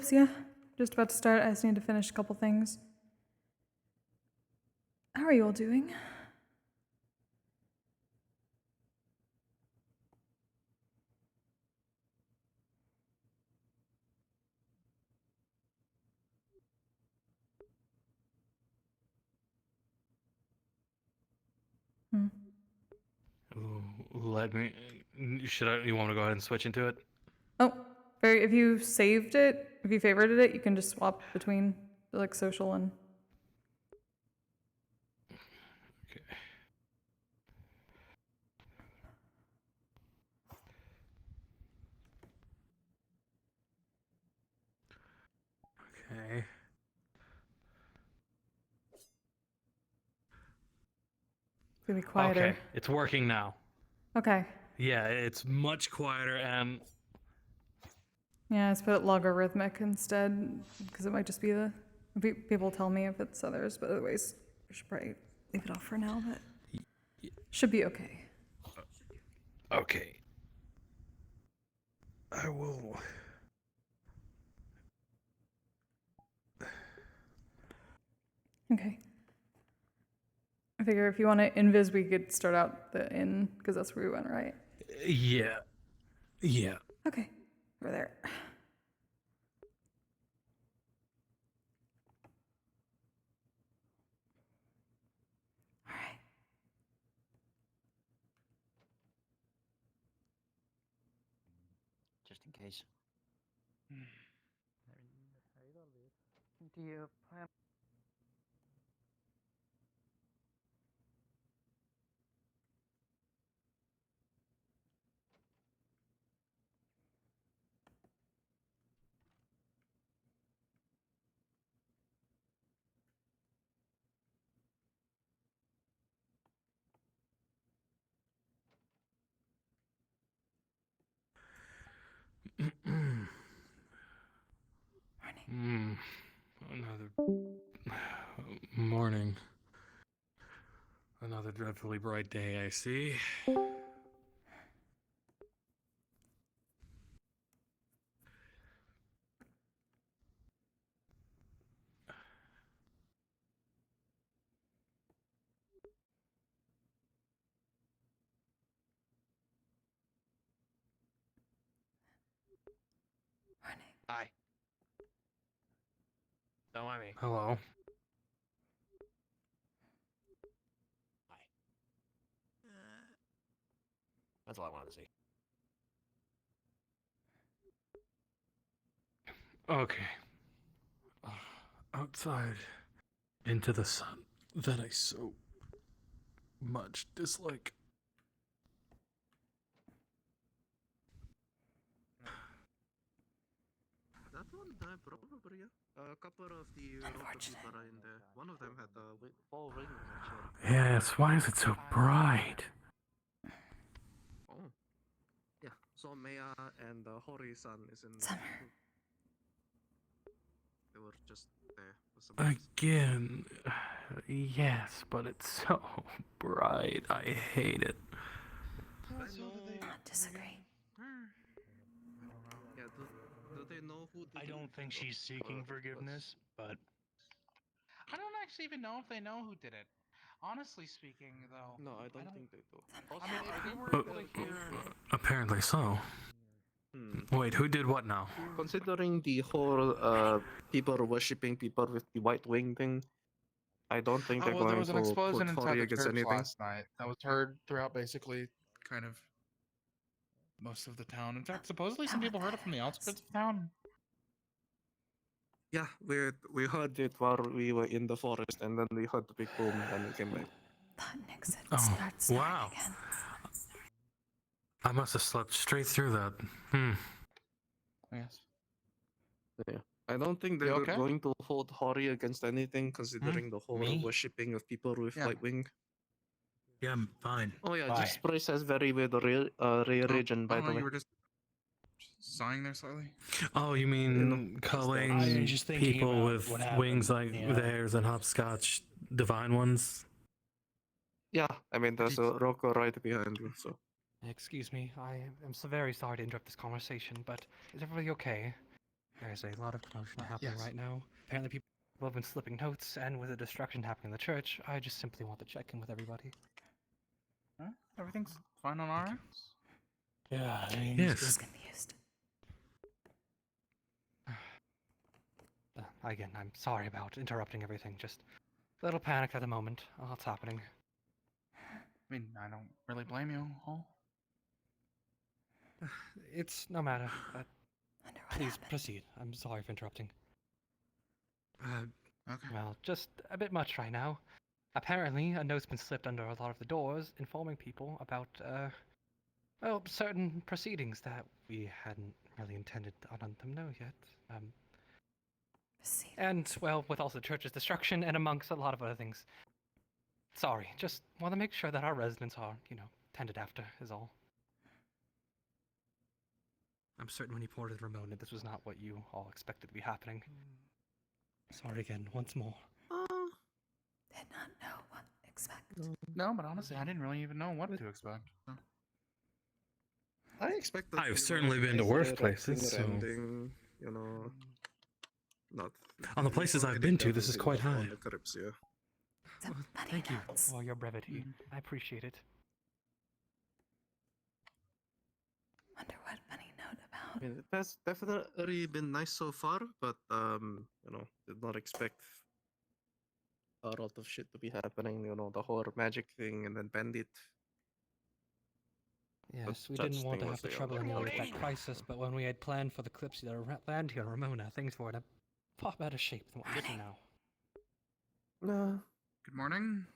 Kalypsia. Just about to start. I just need to finish a couple things. How are you all doing? Let me. You want me to go ahead and switch into it? Oh, if you saved it, if you favorited it, you can just swap between like social and. Okay. Okay. It's gonna be quieter. Okay, it's working now. Okay. Yeah, it's much quieter and. Yeah, let's put logarithmic instead, because it might just be the. People tell me if it's others, but otherwise, we should probably leave it off for now, but. Should be okay. Okay. I will. Okay. I figure if you want to invis, we could start out the inn, because that's where we went, right? Yeah. Yeah. Okay. Over there. All right. Just in case. Do you plan? Another morning. Another dreadfully bright day, I see. Hi. Don't mind me. Hello. Hi. That's all I wanted to see. Okay. Outside. Into the sun that I so much dislike. That one, probably, yeah. A couple of the rotor people are in there. One of them had a full ring, actually. Yes, why is it so bright? Oh. Yeah, so Maya and Hori-san is in Summer. They were just there for some reason. Again. Yes, but it's so bright. I hate it. Disagree. Yeah, do they know who did I don't think she's seeking forgiveness, but I don't actually even know if they know who did it. Honestly speaking, though. No, I don't think they do. I mean, if we were able to hear... Apparently so. Wait, who did what now? Considering the whole people worshipping people with the white wing thing, I don't think they're well, there going was an to explosion put inside Hori the against church anything. last night that was heard throughout basically kind of most of the town. In fact, supposedly some people heard it from the outskirts of town. Yeah, we heard it while we were in the forest, and then we heard the big boom, then we came back. Thought Nick said Oh, start snoring wow. again. I must have slept straight through that. Yes. Yeah. I don't think they're okay? going to hold Hori against anything, considering the whole Me? worshipping of people with Yeah. white wing. Yeah, I'm fine. Oh yeah, Bye. this place has very weird region, by Oh, the no, way. you were just sighing there slightly? Oh, you mean culling I was just thinking people about with what wings happened, like yeah. theirs and hopscotch divine ones? Yeah, I mean there's a Rocco right behind you, so. Excuse me, I am so very sorry to interrupt this conversation, but is everybody okay? There's a lot of commotion happening yes. right now. Apparently people have been slipping notes, and with the destruction happening in the church, I just simply want to check in with everybody. Huh? Everything's fine on our ends. Yeah, I mean, Yes. Just confused. Again, I'm sorry about interrupting everything. Just a little panicked at the moment. A lot's happening. I mean, I don't really blame you, Hall. It's no matter. Wonder what Please happened. proceed. I'm sorry for interrupting. Okay. Well, just a bit much right now. Apparently, a note's been slipped under a lot of the doors, informing people about, well, certain proceedings that we hadn't really intended to let them know yet. See, And, well, with also the church's destruction and amongst a lot of other things. Sorry, just want to make sure that our residents are, tended after, is all. I'm certain when you reported Ramona, this was not what you all expected to be happening. Sorry again, once more. did not know what to expect. No, but honestly, I didn't really even know what to expect. So. I expect that. I've certainly been to worse places, so Ending, not. on the places I've been to, this is quite high. On the Kalypsia. The funny Thank you notes. for your brevity. I appreciate it. Wonder what funny note I about. mean, it has definitely been nice so far, but did not expect a lot of shit to be happening. The whole magic thing and then bandit. Yes, we such didn't want to thing have to was the trouble other anyone with one. that crisis, but when we had planned for the Kalypsia to land here in Ramona, things were in a far better shape than what we're in now. No. Good morning.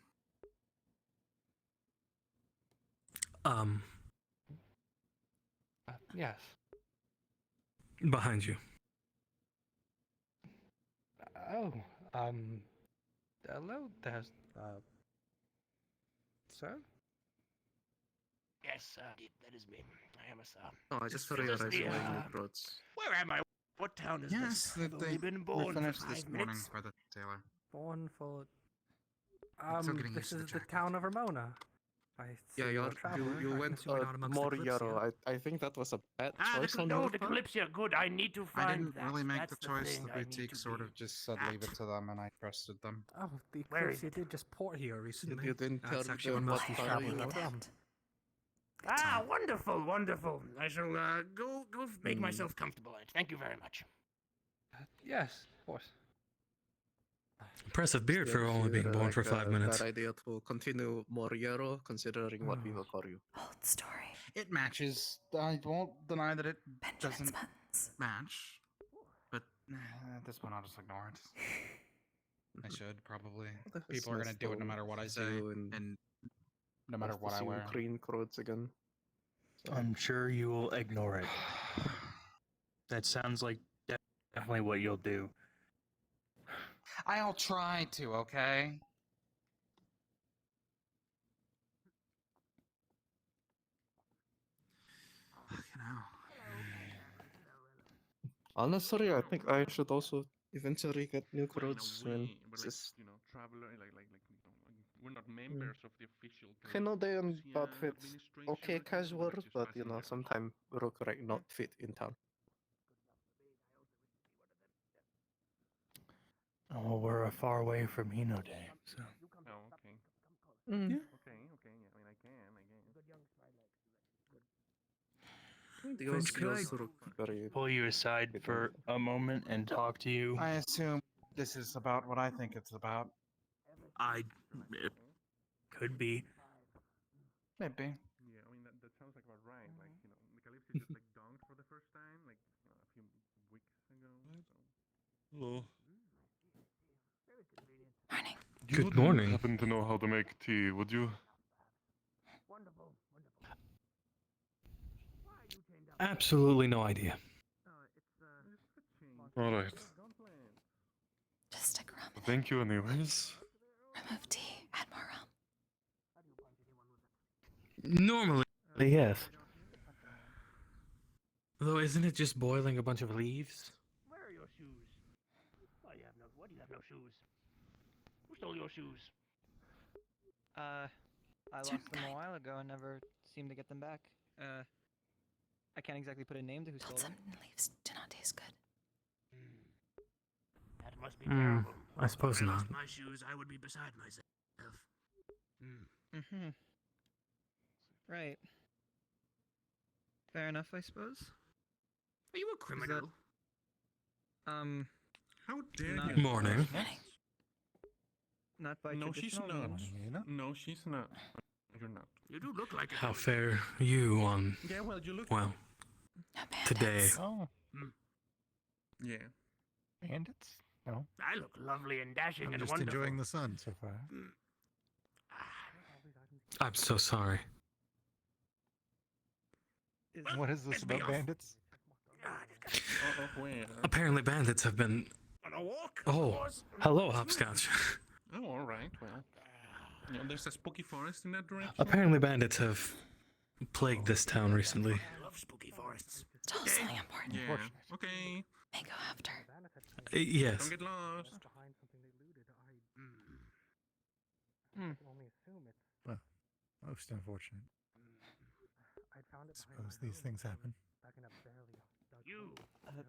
Yes. Behind you. Oh, hello, there's, sir? Yes, that is me. I am a sir. No, I just This is realized the, you're wearing new uh, clothes. Where am I? What town is Yes, this? I've only been born for finished 5 this morning minutes. by the sailor. Born for... still getting this used to the is the jacket. town of Ramona. I see Yeah, you're a traveler. you I went guess you went out amongst the more Kalypsia. yarrow. I think that was a bad choice on no, your the part. Kalypsia. Good. I need to I find didn't that. really make That's the choice. thing The I need boutique to sort be of just said leave it at. to them, and I trusted them. Oh, the Where is Kalypsia it? did just port here recently. You didn't tell That's actually where them most what of these part travelers you are were. from. Ah, wonderful, wonderful. I shall go make Hmm. myself comfortable. Thank you very much. Yes, of course. Impressive beard for Still only being feel born like for a 5 minutes. bad idea to continue more yarrow, considering what we will call you. Old story. It matches. I won't deny that it Benjamin's doesn't buttons. match, but at this point, I'll just ignore it. I should probably. It's People are nice gonna do it no to matter what I see say, you in- and no Nice matter to what I see you in wear. green clothes again. So, I'm sure you will ignore it. That sounds like definitely what you'll do. I'll try to, okay? Fucking hell. honestly, I think I should also eventually get new clothes. Man, it's just traveler, we're not members of the official. Canada and Kalypsia outfits administration okay or anything, casual, we're just but passing sometimes will correct not fit in town. Oh, we're far away from Hino Day, so. Oh, okay. Mm. Okay, yeah. I mean, I can. The French girls guy. look very. Pull you aside Good for a moment and talk to you. I assume this is about what I think it's about. It could be. Maybe. Yeah, I mean, that sounds like about right. Like, the Kalypsia just donked for the first time, a few weeks ago. So. Hello. Morning. You Good wouldn't morning. happen to know how to make tea, would you? Absolutely no idea. Alright. Just stick rum in it. Thank you anyways. Remove tea. Add more rum. Normally, Yes. though, isn't it just boiling a bunch of leaves? Where are your shoes? Why do you have no shoes? Who stole your shoes? I lost Certain them a kind. while ago and never seemed to get them back. I can't exactly put a name to who stole Pilts them. and leaves do not taste good. must be terrible. I suppose If I not. lost my shoes, I would be beside myself. Mm-hmm. Right. Fair enough, I suppose. Are you a criminal? How dare Not- you? Morning. Not by No, she's traditional not. means. No, she's not. You're not. You do look like a How criminal. fare you on, Yeah, well, you look. well, today? Oh, Yeah. bandits? No. I look lovely and dashing I'm and just wonderful. enjoying the sun so far. I'm so sorry. What is this Let's be about off. bandits? Where? Apparently bandits have been... On a walk? Oh, hello, Hopscotch. Oh, all right. Well, you know, there's a spooky forest in that direction. Apparently bandits have plagued this town recently. I love spooky forests. Tell us something important. Yeah. Okay. May go after. Yes. Don't get lost. Well, most unfortunate. Suppose these things happen. You.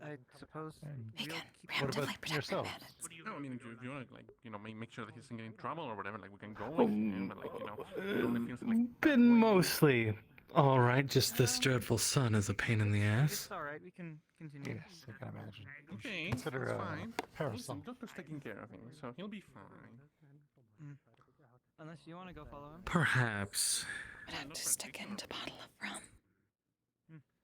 I suppose And we'll can keep what preemptively about protect yourself? our bandits. What do you No, I mean, if you want to, like, you know, make sure that he's not getting in trouble or whatever, like, we can go Oh, with him, but, like, you know, it only feels like Been mostly alright, just this dreadful sun is a pain in the ass. It's all right. We can continue. Yes, I can imagine. You should Okay, consider that's a fine. parasol. Listen, Doctor's taking care of him, so he'll be fine. Unless you want to go follow him. Perhaps. Would have to stick into a bottle of rum.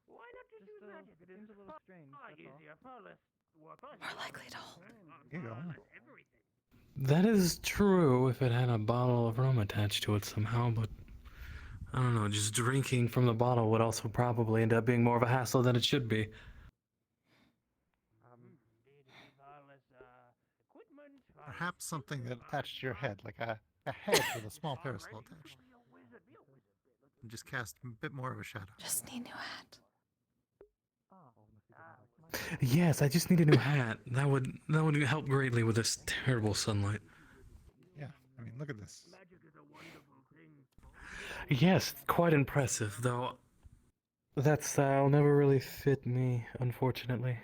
Why not just use magic? It seems is a little strange. far That's all. easier, far less work. More likely to hold. You go. Far less everything. That is true if it had a bottle of rum attached to it somehow, but I don't know, just drinking from the bottle would also probably end up being more of a hassle than it should be. Far less equipment. far less Perhaps something that Attached to your head, like a head with a small parasol attached. Be a wizard, be a wizard. and just cast a bit more of a shadow. Just need new hat. Yes, I just need a new hat. That would help greatly with this terrible sunlight. Yeah, I mean, look at this. Magic is a wonderful thing. Yes, quite impressive, though that style never really fit me, unfortunately.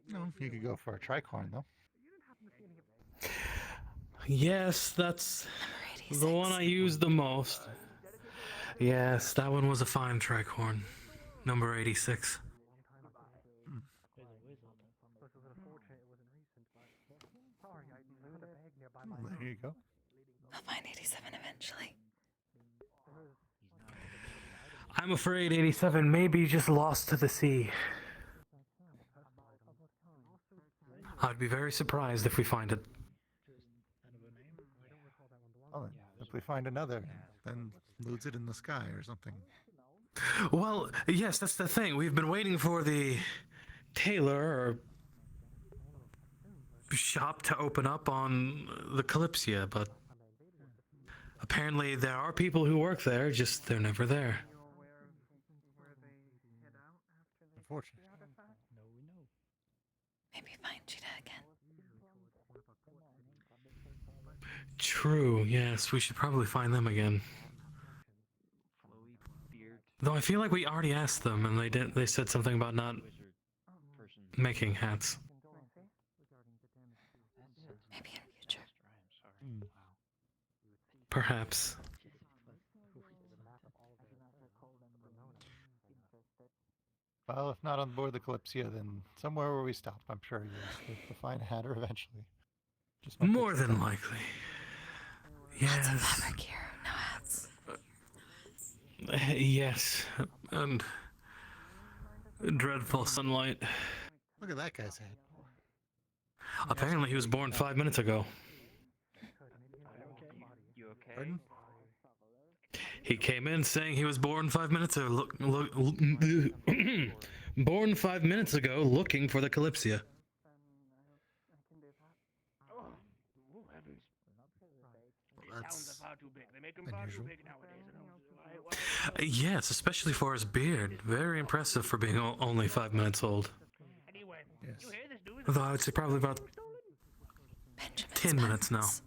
You know, you could go for a tricorn, though. Yes, that's Number the one 86. I used the most. Yes, that one was a fine tricorn. Number 86. Well, there you go. I'll find 87 eventually. I'm afraid 87 may be just lost to the sea. I'd be very surprised if we find it. Well, then, if we find another, then lose it in the sky or something. Well, yes, that's the thing. We've been waiting for the tailor or shop to open up on the Kalypsia, but apparently there are people who work there, just they're never there. Unfortunate. Maybe find Cheetah again. True, yes, we should probably find them again. Though I feel like we already asked them and they said something about not making hats. Maybe in future. Perhaps. Well, if not on board the Kalypsia, then somewhere where we stop. I'm sure you'll escape to find a hatter eventually. Just might take More some than time. likely. Lots of Yes. fabric here, no hats. Yes. And dreadful sunlight. Look at that guy's head. Apparently he was born 5 minutes ago. You okay? Pardon? He came in saying he was born 5 minutes ago. Born 5 minutes ago, looking for the Kalypsia. Oh, heavens. Well, Towns that's are far too big. They make them far too unusual. big nowadays. Yes, especially for his beard. Very impressive for being only 5 minutes old. Anyway, Yes. you hear this news? Although I would say probably about Benjamin's 10 minutes now. pens.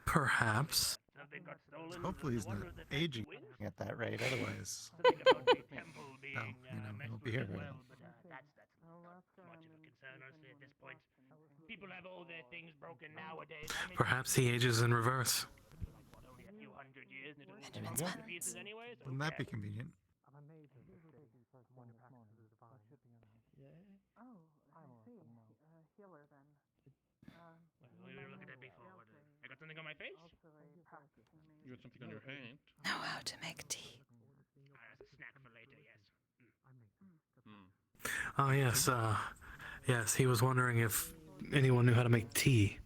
Perhaps. Something got stolen. Hopefully he's The one not with the aging wings? At that rate, otherwise. Something about the temple being he'll be messed here with as very well, long. but much of a concern, honestly, at this point. People have all their things broken nowadays. I mean, Perhaps he ages in reverse. like, what, only a few hundred years and it'll Benjamin's fall buns. to pieces anyway, so who Wouldn't that be cares? convenient? What were you looking at me for? What, I got something on my face? You got something on your hand? Know how to make tea. That's a snack for later, yes. Oh, yes, yes, he was wondering if anyone knew how to make tea.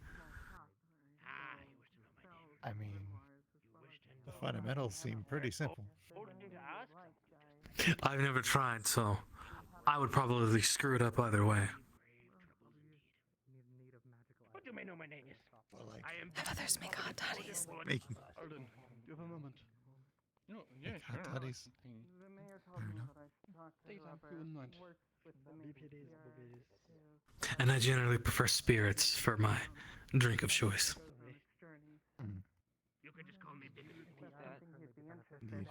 Ah, you wish to know my name. I mean, You wish to the know. fundamentals seem pretty simple. Important thing to ask? I've never tried, so I would probably screw it up either way. But you may know my name is. Well, like, I am. Have others make hot toddies. making Arden, do you have a moment? No, yeah, Like hot sure. toddies? I mean, I don't know. daytime, you wouldn't mind. And I generally prefer spirits for my drink of choice. You can just call me Billy. Indeed.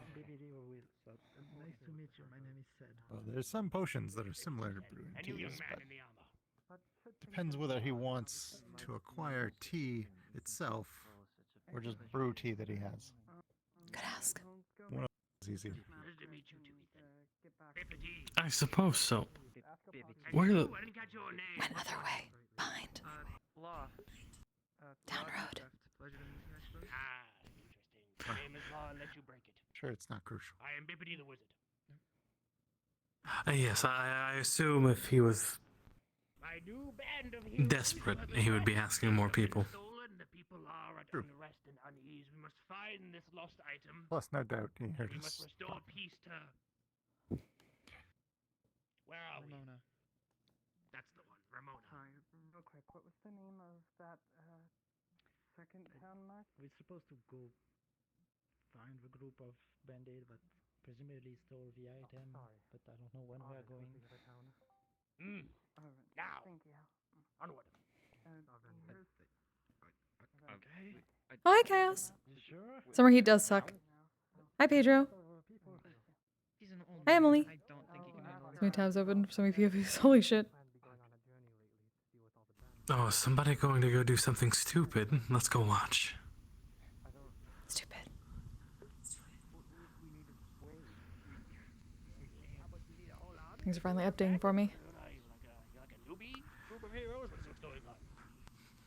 Nice to meet you. My name is Sid. Well, there's some potions that are similar to brewing And you, young teas, man but in the armor. depends whether he wants to acquire tea itself or just brew tea that he has. Could ask. One of those is easy. Nice to meet you too, Ethan. Bippity. I suppose so. And Where you, the... I didn't catch your name. Went other way. Behind. Law. Down Law road. Draft. Pleasure to meet you, I suppose. Ah, interesting. My name is Law and let you break it. Sure, it's not crucial. I am Bippity the Wizard. Yes, I assume if he was My new band of heroes desperate, have he would be arrived. asking more people. Stolen, the people are at True. unrest and unease. We must find this lost item. Plus, no doubt he heard We must us. restore peace to. Where are we? Ramona. That's the one, Ramona. Sorry, real quick, what was the name of that second town, Mark? We're supposed to go find the group of Band-Aid, but presumably stole the item. But I don't know when we are going. Mm. Alright, Now, thank you. onward. Here's Okay. Oh, hi, Chaos. You sure? Summer heat does suck. Hi, Pedro. He's an old Hi, man. Emily. I don't think he can handle So many tabs open for so many POVs. Holy shit. Oh, is somebody going to go do something stupid? Let's go watch. Stupid. Things are finally updating for me. You're like a newbie group of heroes? What's going on?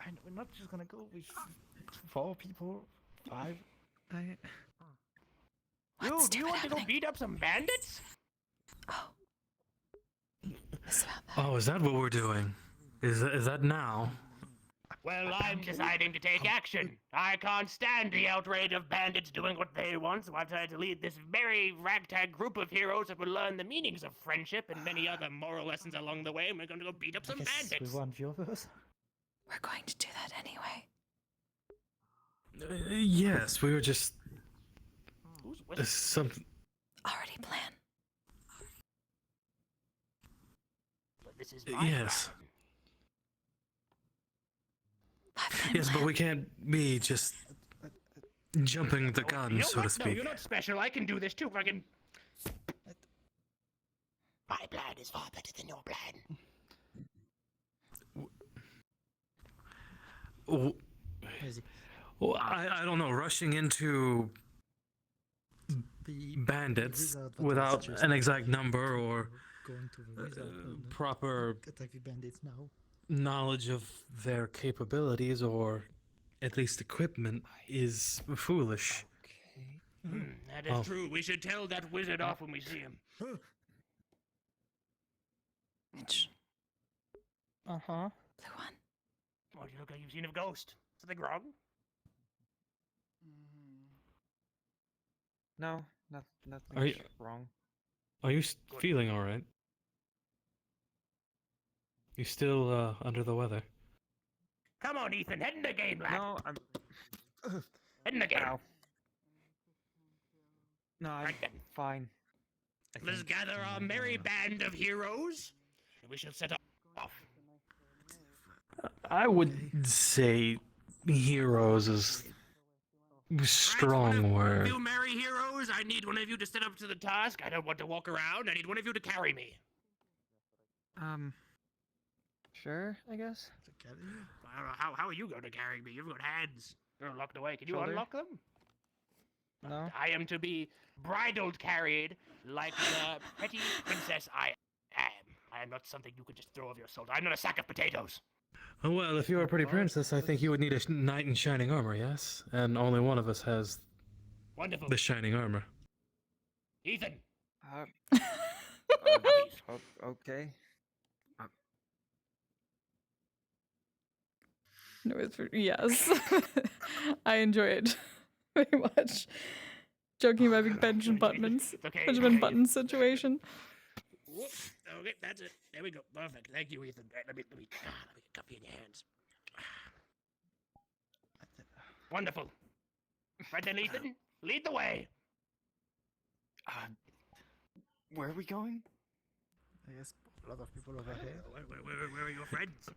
And we're not just gonna go with 4 people, 5. What's Do you stupid want to go happening? beat up some bandits? Oh. It's about that. Oh, is that what we're doing? Is that now? Well, I'm deciding to take action. I can't stand the outrage of bandits doing what they want, so I've decided to lead this very ragtag group of heroes that will learn the meanings of friendship and many other moral lessons along the way, and we're going to go beat up some bandits. With 1 few of us. We're going to do that anyway. Yes, we were just Who's whistling? something. Already planned. But this is my Yes. plan. Yes, but we can't be just jumping the gun, You know so to what? No, speak. you're not special. I can do this too. Fucking. My plan is far better than your plan. W- Well, I don't know. Rushing into bandits without an exact number or Going to the wizard. proper Attack the bandits now. knowledge of their capabilities or at least equipment is foolish. That is Oh. true. We should tell that wizard off when we see him. Which Uh-huh. blue one? What, you look like you've seen a ghost. Something wrong? No, nothing Are you- wrong. Are you feeling all right? You still under the weather? Come on, Ethan. Head in the game, lad. No, I'm. Head in the game. Ow. No, I'm Right then. fine. I Let's think. gather our merry band of heroes, and we shall set off. I would say heroes is strong word. You merry heroes, I need one of you to step up to the task. I don't want to walk around. I need one of you to carry me. Sure, I guess. I don't know, how are you going to carry me? You've got hands. They're locked away. Can you Shoulder? unlock them? No. I am to be bridled carried like the petty princess I am. I am not something you could just throw over your shoulder. I'm not a sack of potatoes. Oh, well, if you were a pretty princess, I think you would need a knight in shining armor, yes? And only one of us has Wonderful. the shining armor. Ethan. Okay. No, it's yes. I enjoy it very much. Joking about being Benjamin Button's Okay, Benjamin okay. Button situation. Whoop. Okay, that's it. There we go. Perfect. Thank you, Ethan. Right, let me get coffee in your hands. Wonderful. Right then, Ethan, lead the way. Where are we going? I guess a lot of people over here. Where are your friends?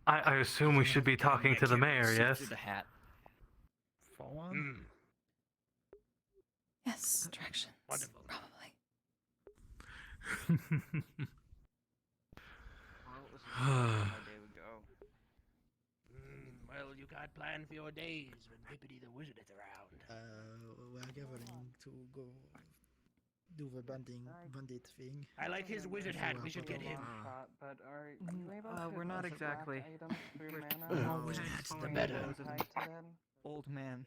I assume we should be talking to the mayor, yes? The hat. For one? Yes, directions. Wonderful. Probably. Well, you got planned for your days when Pippity the Wizard is around. We're gathering to go do the bandit thing. I like his wizard hat. We should get him. But are you able to we're not extract exactly. items through mana? Wizard hats, the better. Tied to them? Old man.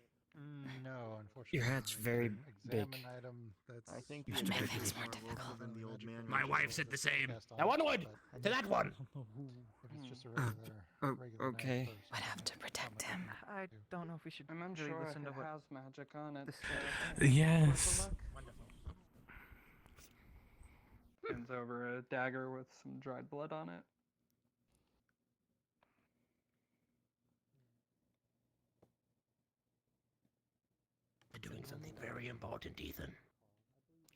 No, unfortunately. Your hat's very big. Item that's I think Used to make things more difficult. than the old man. My wife said the same. Now onward to that one. Okay. Would have to protect him. I don't know if we should I'm really unsure listen if to it what. has magic on it. Yes. Wonderful. Hands over a dagger with some dried blood on it. You're doing something very important, Ethan.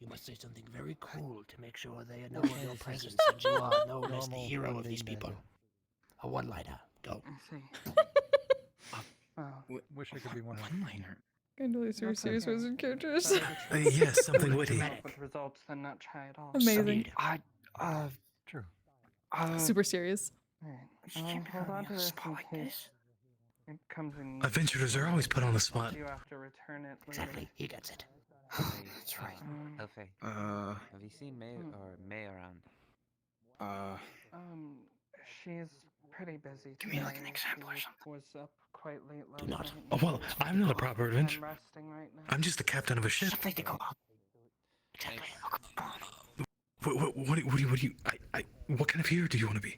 You must say something very cool to make sure they know of your presence and you are known as the hero of these people. A one-liner. Go. I see. Well, wish I could be one. One-liner. Kindly serious okay. wizard characters. Yes, something witty. come up with results than not try at all. Amazing. True. Super serious. Alright. Hold on to this in case it comes in. Adventurers are always put on the spot. You have to return it later. Exactly. He gets it. That's right. Okay. Have you seen May or May around? She's pretty busy. Give me, like, an today. example or She something. Was up quite late last Do not. night. Oh, well, I'm not a proper adventurer. I'm resting right now. I'm just the captain of a ship. Something to go on. Exactly. What do you, what kind of hero do you want to be?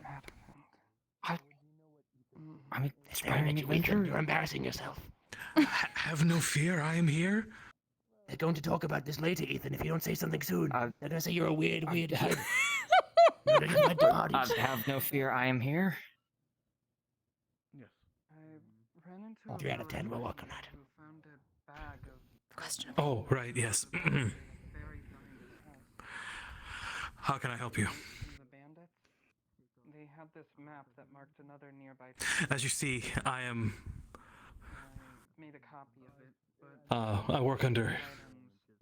I'm an They're staring at you, Ethan. You're embarrassing yourself. Have no fear, I am here. They're going to talk about this later, Ethan. If you don't say something soon, they're going to say you're a weird kid. You're gonna invite the parties. have no fear, I am here. Yes. I ran into a 3 out of 10, we'll villager work on that. who found a bag of Question. Oh, right, yes. buried behind his house. How can I help you? The bandits, they had this map that marked another nearby As you see, I am, I made a copy of it, but I work under items.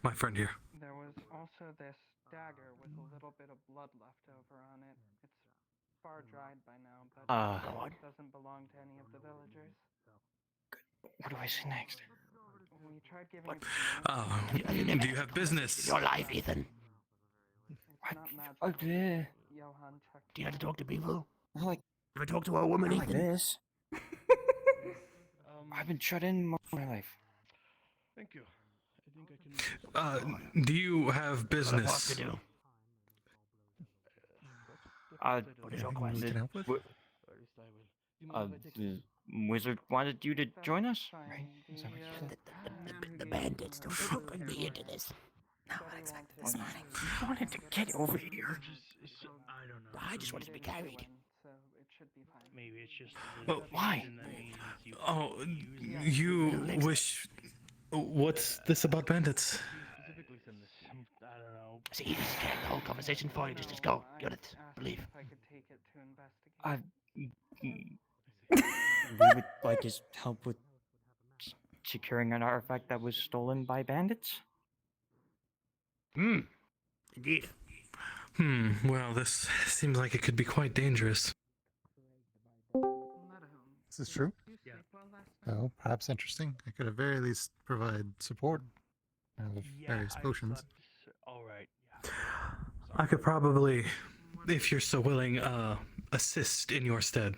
my friend here. There was also this dagger with a little bit of blood left over on it. It's far dried by now, but it doesn't belong to any of the villagers. What do I say next? We tried giving it to Do you have business? You're alive, Ethan. It's not magical. Oh, yeah. Johan checked. Do you know how to talk to people? Like, Ever talk to a woman, like Ethan? this. I've been shut in most of my life. Thank you. I think I can. Do you have What a boss business? to do. What is your question? The wizard wanted you to join us? Fine. The bandits, don't bring me into this. Not what I expected this morning. You wanted to get over here. I don't know. I just wanted to be carried. So it should be fine. Maybe it's just. Well, why? Oh, you wish... What's this about bandits? Specifically send this. I don't know. See, he's getting the whole conversation for you. Just go. Get it. Believe. If I could take it to investigate. We would like his help with securing an artifact that was stolen by bandits? Indeed. Well, this seems like it could be quite dangerous. This is true. Yeah. So perhaps interesting. I could at very least provide support of various potions. All right. I could probably, if you're so willing, assist in your stead.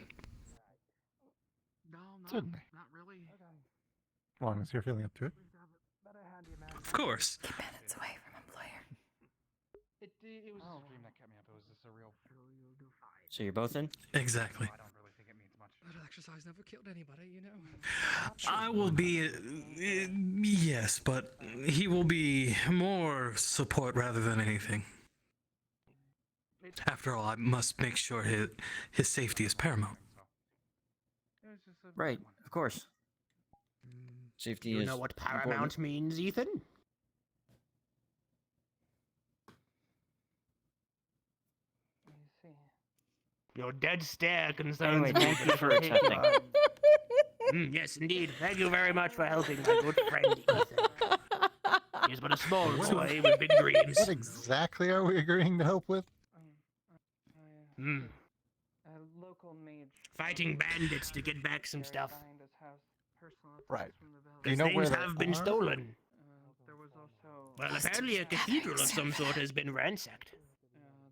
No, Certainly. not really. As long as you're feeling up to it. Of course. Keep minutes away from employer. It was a dream that kept me up. It was just a real. So you're both in? Exactly. I don't really think it means much. Little exercise never killed anybody, you know. I will be, yes, but he will be more support rather than anything. After all, I must make sure his safety is paramount. Right, of course. Safety You is know what paramount important. means, Ethan? Your dead stare concerns Anyway, me. thank you for accepting. Yes, indeed. Thank you very much for helping my good friend Ethan. He's but a small boy with big dreams. What exactly are we agreeing to help with? Hmm. A local mage. Fighting bandits to get back some stuff. Behind his house. Personal Right. effects from the village. Do you Because know where things they have been are? stolen. There was also. Well, apparently a cathedral of some sort has been ransacked.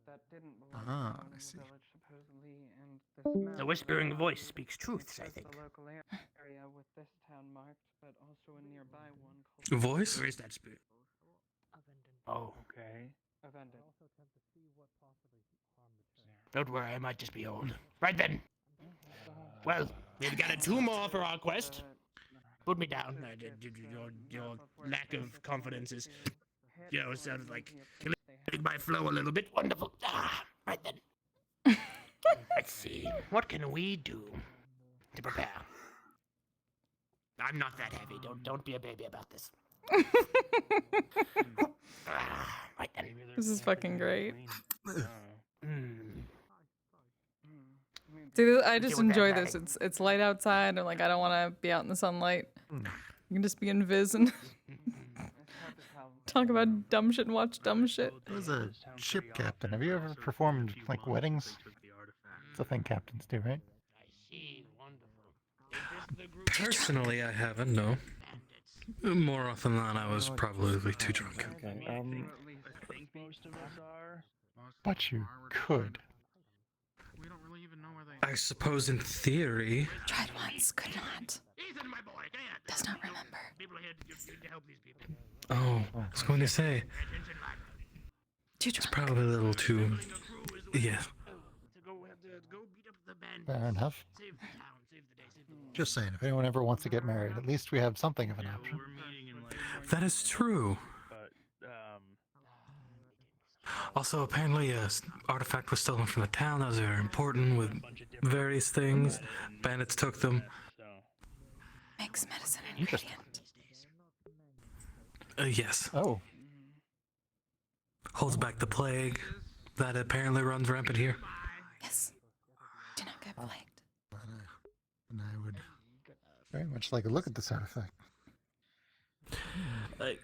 That didn't belong to Ah, anyone I in see. the village, supposedly, and this map The whispering that voice speaks truths, I shows think. the local area with this town marked, but also a nearby one called. Voice? Where is that spirit? Oh, Okay. Avended. don't worry, I might just be old. Right then. Well, we've got 2 more for our quest. Put me down. Your lack of confidence is, sort of like killing my flow a little bit. Wonderful. Right then. Let's see. What can we do to prepare? I'm not that heavy. Don't be a baby about this. Right then. This is fucking great. Hmm. Dude, I just what they're enjoy this. It's light outside, and like I don't want to be out in the sunlight. You can just be in Viz and talk about dumb shit and watch dumb shit. As a ship captain, have you ever performed like weddings? It's a thing captains do, right? Personally, I haven't, no. More often than not, I was probably too drunk. Okay. I think most of us are. But you could. We don't really even know where they. I suppose in theory. Tried once, could not. Ethan, my boy, come here. Does not remember. People are here to help these people. Oh, I was going to say. Too It's drunk. probably a little too. Yeah. Go beat up the bandits. Fair enough. Save the town, save the day, save the world. Just saying, if anyone ever wants to get married, at least we have something of an option. That is true. But Also, apparently, a artifact was stolen from the town. That was very important with various things. Bandits took them. Makes medicine an ingredient. Yes. Oh. Holds back the plague that apparently runs rampant here. Yes. Do not get plagued. And I would very much like a look at this artifact.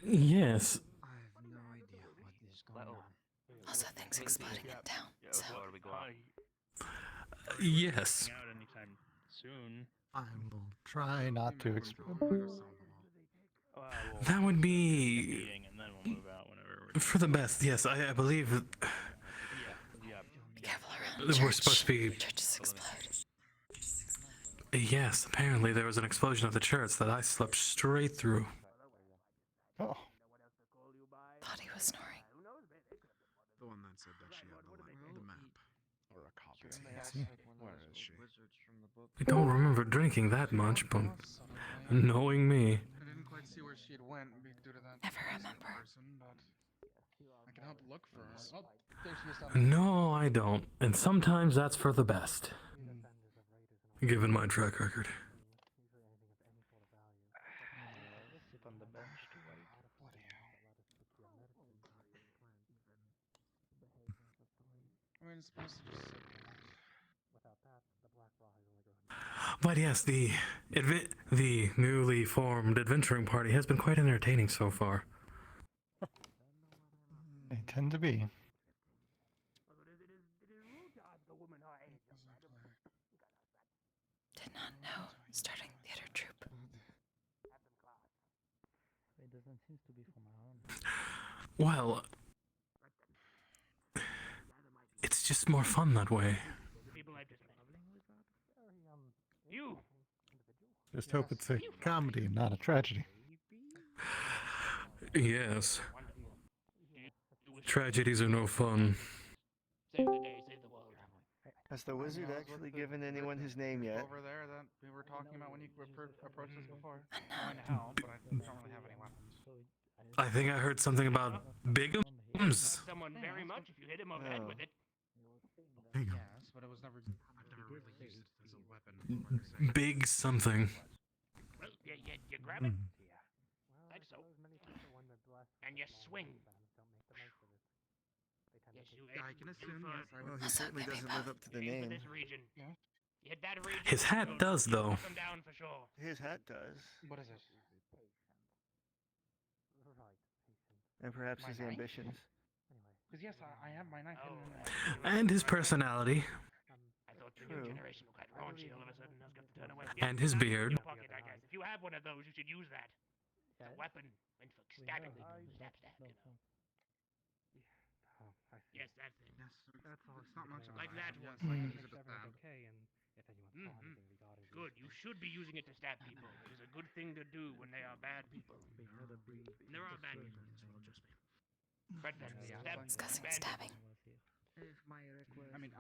Yes. Also, things exploding in town. So Yes. out anytime soon. I will try not to explode. That would be Meeting and then we'll move out whenever we're. for the best. Yes, I believe that Yeah. be careful around we're church. supposed to be. Churches explode. Yes, apparently there was an explosion at the church that I slept straight through. Oh. Thought he was snoring. The one that said that she had the map. Or a copy. See? Where is she? I don't remember drinking that much, but knowing me. I didn't quite see where she had went due to that. Never remember. Person, but I can help look for her. Oh, there she is down there. No, I don't. And sometimes that's for the best. Given my track record. Sit on the bench to wait. I mean, it's supposed to just sit there. But yes, the newly formed adventuring party has been quite entertaining so far. They tend to be. Did not know doesn't seem to be from around. Well, it's just more fun that way. People I've just met. You. Just hope it's a comedy, not a tragedy. Yes. Tragedies are no fun. Save the day, save the world. Has the wizard actually given anyone his name yet? Over there that we were talking about when you approached us before. Going to help, but I don't really have any weapons. I think I heard something about bigums. Someone very much if you hit him over the head with it. Yes, but it was never. I've never really used it as a weapon. Big something. Well, you grab it. Like so. And you swing. Yes, you I can assume, yes. Well, he certainly doesn't live up to the name. This region. You hit that region. His hat does, though. Come down for sure. His hat does. What is it? And perhaps his knife? ambitions. Because yes, I have my knife. And his personality. I thought the new generation was quite raunchy all of a sudden. I was going to turn away. And his beard. Pocket, I guess. If you have one of those, you should use that. It's a weapon meant for stabbing people. Stab, you know. Yes, that's it. Yes, that's all. It's not much of Like that one. Okay, and if anyone saw anything regarding Good. You should be using it to stab people. It is a good thing to do when they are bad people. And there are bad people in this world, just me. But Discussing stabbing. I mean,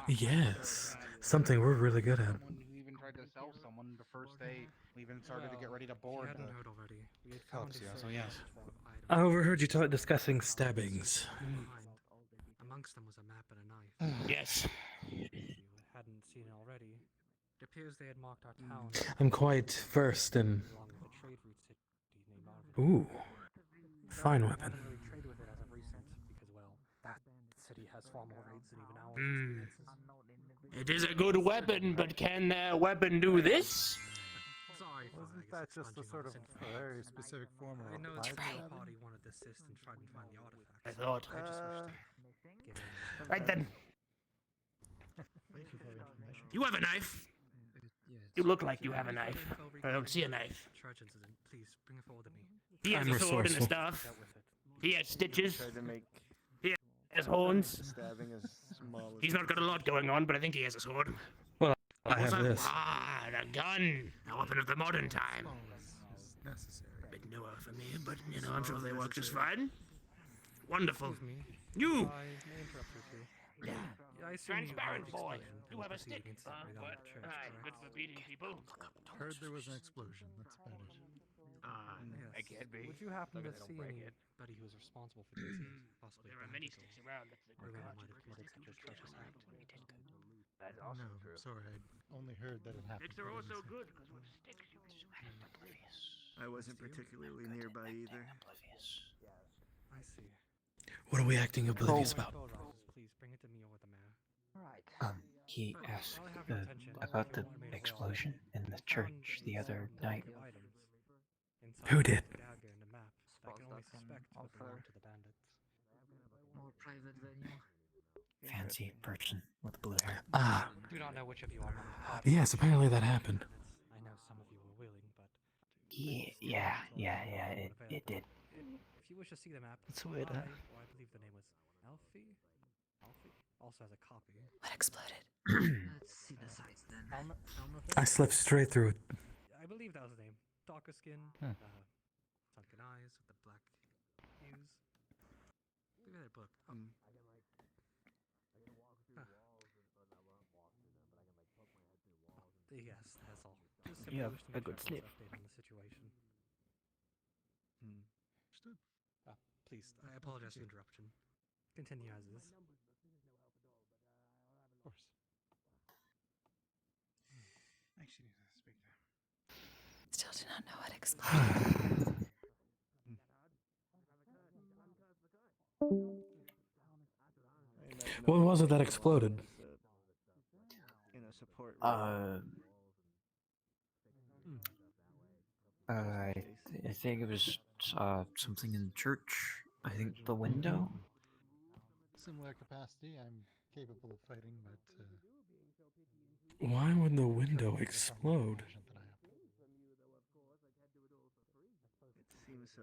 Yes. Something we're really good at. someone who even tried to sell someone the first day we even started to get ready to board hadn't the heard already. We had found a Kalypsia, so certain yes. of items. I overheard you discussing stabbings. Amongst them was a map and a knife. Yes. If you hadn't seen it already, it appears they had marked our town I'm quite versed in. along with the trade route city named Arvin. Ooh. Fine We weapon. haven't really traded with it as of recent because, well, that city has far more raids than even ours. It is a good weapon, but can that weapon do this? Sorry, Wasn't that just a sort of very specific form of I know applied the stabbing? party wanted to assist and tried and find the artifacts. I thought. I just wish to get in. Right then. Thank you for your information. You have a knife. You look like you have a knife. I don't see a knife. Church incident. Please bring it forward to me. He has I'm a sword and a resourceful. staff. Dealt with it. He has stitches. Tried to make He has horns. stabbing as small as He's not got a lot going on, but I think he has a sword. I have this. Ah, a gun. A weapon of the modern time. Necessary. A bit newer for me, but you know, I'm sure they work just fine. Wonderful. Excuse me. You. I may interrupt you too. Yeah. I assume you Transparent heard boy. explosion You and have a proceeding stick. incident regarding But the church, good correct? for beating people. Heard there was an explosion. That's about it. I can't be. Would you happen Look to at that, see don't break it. anybody who was responsible for the incident? Possibly There are many bandit sticks or around. That's the whoever good might have committed such a atrocious act. That's No, sorry, I only heard that it happened. Sticks are but I also didn't see good because with sticks you can I wasn't particularly nearby either. I see. What are we acting oblivious about? Please bring it to me over the mayor. He asked I'll have your attention. about the One made of explosion in the I found church the other several night. items inside Who the did? dagger and a map that I can only suspect would belong to the bandits. More private venue. Fancy person with blue hair. Ah, Do not know which of you are among the party. yes, apparently that happened. I know some of you were willing, but Yeah, it did. if you wish to see the map, That's weird, I, huh? or I believe the name was Elfie. Also has a copy. What exploded? Let's see the sights then. I slept straight through it. I believe that was the name. Darker skin, Hmm. sunken eyes with the black hues. Look at that book. Oh. Yes, that's all. Just simply You have wish to a make good sure sleep. update on the situation. Understood. Please, I apologize for the interruption. Continue as is. Of course. Actually, need to speak to him. Still do not know what exploded. What was it that exploded? In a support. I think it was something in the church. I think the window. Similar capacity, I'm capable of fighting, but Why would the window explode? It seems so.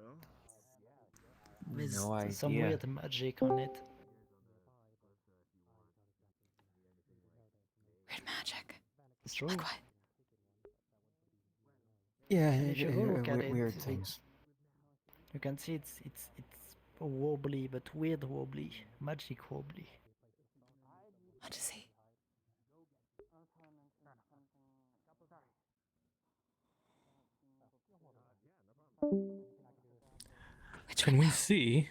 With No some idea. weird magic on it. Weird magic. It's true. Like what? Yeah, And if you go look at it, weird it- things. You can see it's wobbly, but weird wobbly, magic wobbly. What is he? Can we see?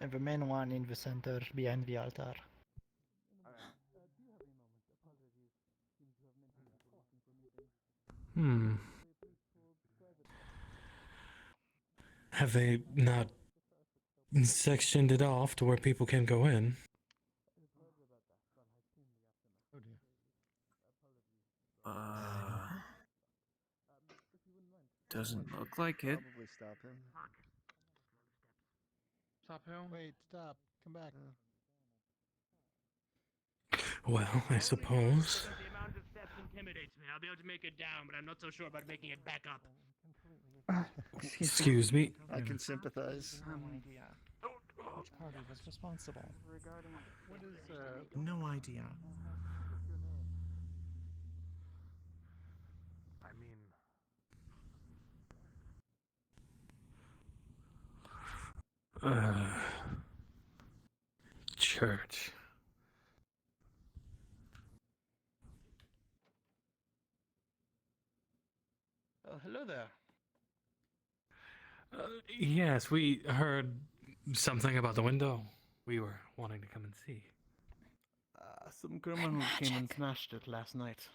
And the main one in the center, behind the altar. Hmm. Have they not sectioned it off to where people can go in? Oh dear. Doesn't look like it. Probably stop him. Stop who? Wait, stop. Come back. Well, I suppose. The amount of steps intimidates me. I'll be able to make it down, but I'm not so sure about making it back up. Excuse me. I can sympathize. Which party was responsible? What is No idea. I mean, Church. Hello there. Yes, we heard something about the window. We were wanting to come and see. Some criminals came and smashed it last night.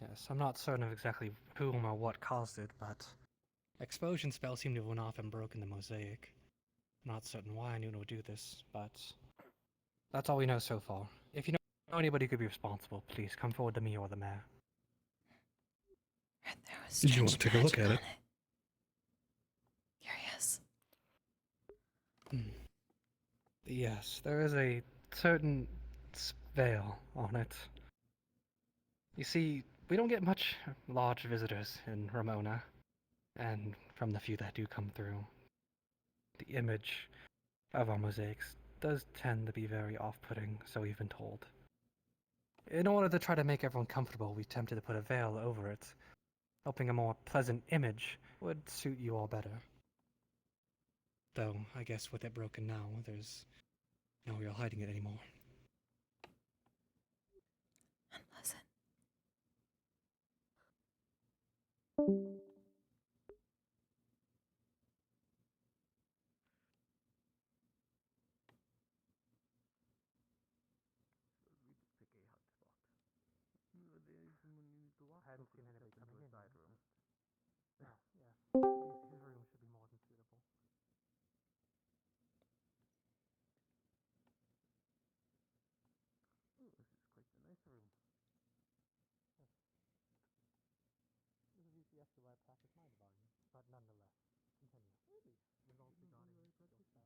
Yes, I'm not certain of exactly whom or what caused it, but explosion spells seem to have went off and broken the mosaic. Not certain why anyone would do this, but that's all we know so far. If you know anybody who could be responsible, please come forward to me or the mayor. There was Did you want to strange take a look magic at on it? Here he is. Yes, there is a certain veil on it. You see, we don't get much large visitors in Ramona, and from the few that do come through, the image of our mosaics does tend to be very off-putting, so we've been told. In order to try to make everyone comfortable, we attempted to put a veil over it, hoping a more pleasant image would suit you all better. Though, I guess with it broken now, there's no real hiding it anymore. Unpleasant. I hadn't seen anybody coming in. Side room. Yeah. His room should be more than suitable. Ooh, this is quite a nice room. Yes. This is usually after where I practice my divine, but nonetheless, continue. Really? Results regarding skill style.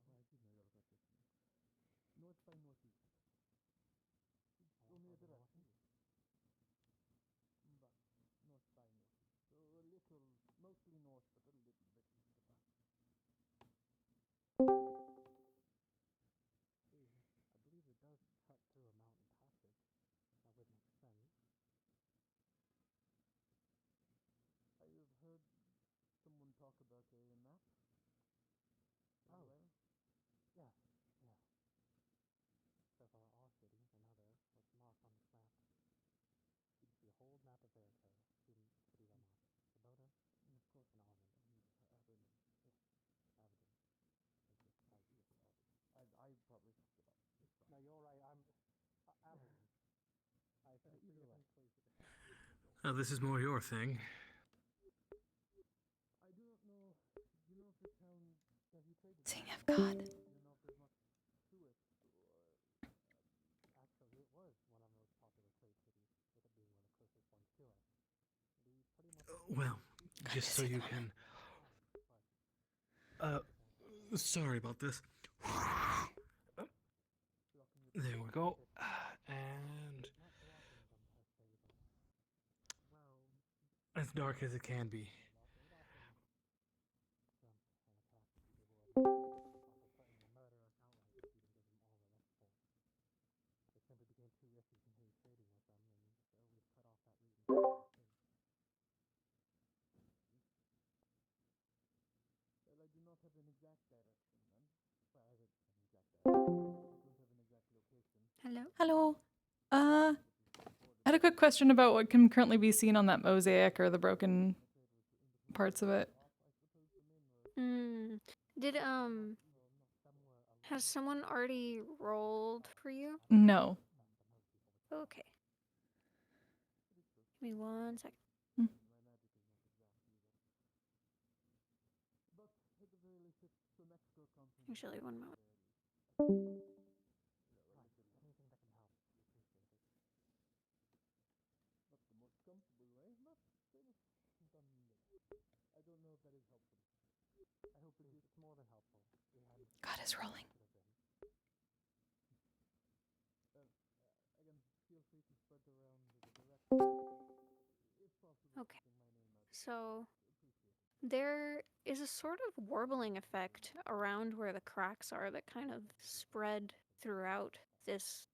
North by northeast. Go near direction. But north by northeast. So a little, mostly north, but a little bit east of that. I believe it does cut through a mountain passage. That would make sense. I have heard someone talk about a map. Oh. Well, Yes, yes. So far, our city and other was marked on this map. You can see a whole map of VRChat. Cities are marked. Sabota, and of course, and Arvin. Aberdeen. Yes, Aberdeen. I probably talked about this one. No, you're right. I'm Aberdeen. I think Either you're way. right. Oh, this is more your thing. I do not know. Do you know if the town have you traded? Seeing of God. Do you know if there's much to it? Actually, it was one of the most popular trade cities, with it being one of the closest ones to us. We pretty much. Well, just so you can. Sorry about this. There we go. as dark as it can be. Hello? Hello. I had a quick question about what can currently be seen on that mosaic or the broken parts of it. Did, has someone already rolled for you? No. Okay. Give me 1 second. Hmm. Actually, 1 moment. God is rolling. Okay. So, there is a sort of warbling effect around where the cracks are that kind of spread throughout this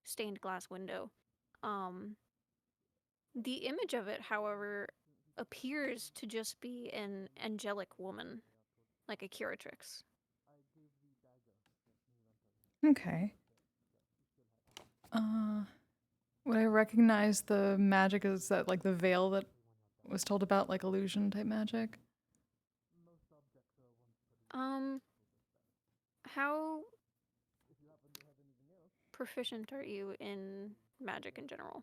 stained glass window. The image of it, however, appears to just be an angelic woman, like a curatrix. Okay. Would I recognize the magic as that, like the veil that was told about, like illusion type magic? How proficient are you in magic in general?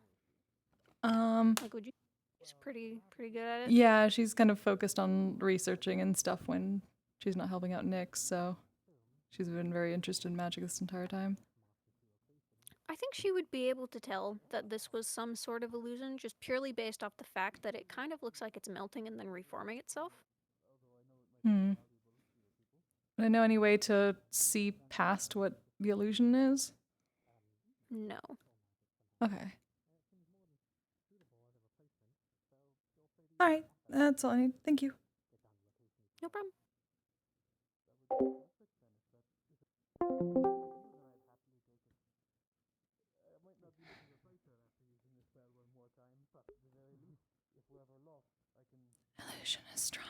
Like, would you? She's pretty good at it. Yeah, she's kind of focused on researching and stuff when she's not helping out Nick, so she's been very interested in magic this entire time. I think she would be able to tell that this was some sort of illusion, just purely based off the fact that it kind of looks like it's melting and then reforming itself. Hmm. Would I know any way to see past what the illusion is? No. Okay. Alright, that's all I need. Thank you. No problem. Illusion is strong.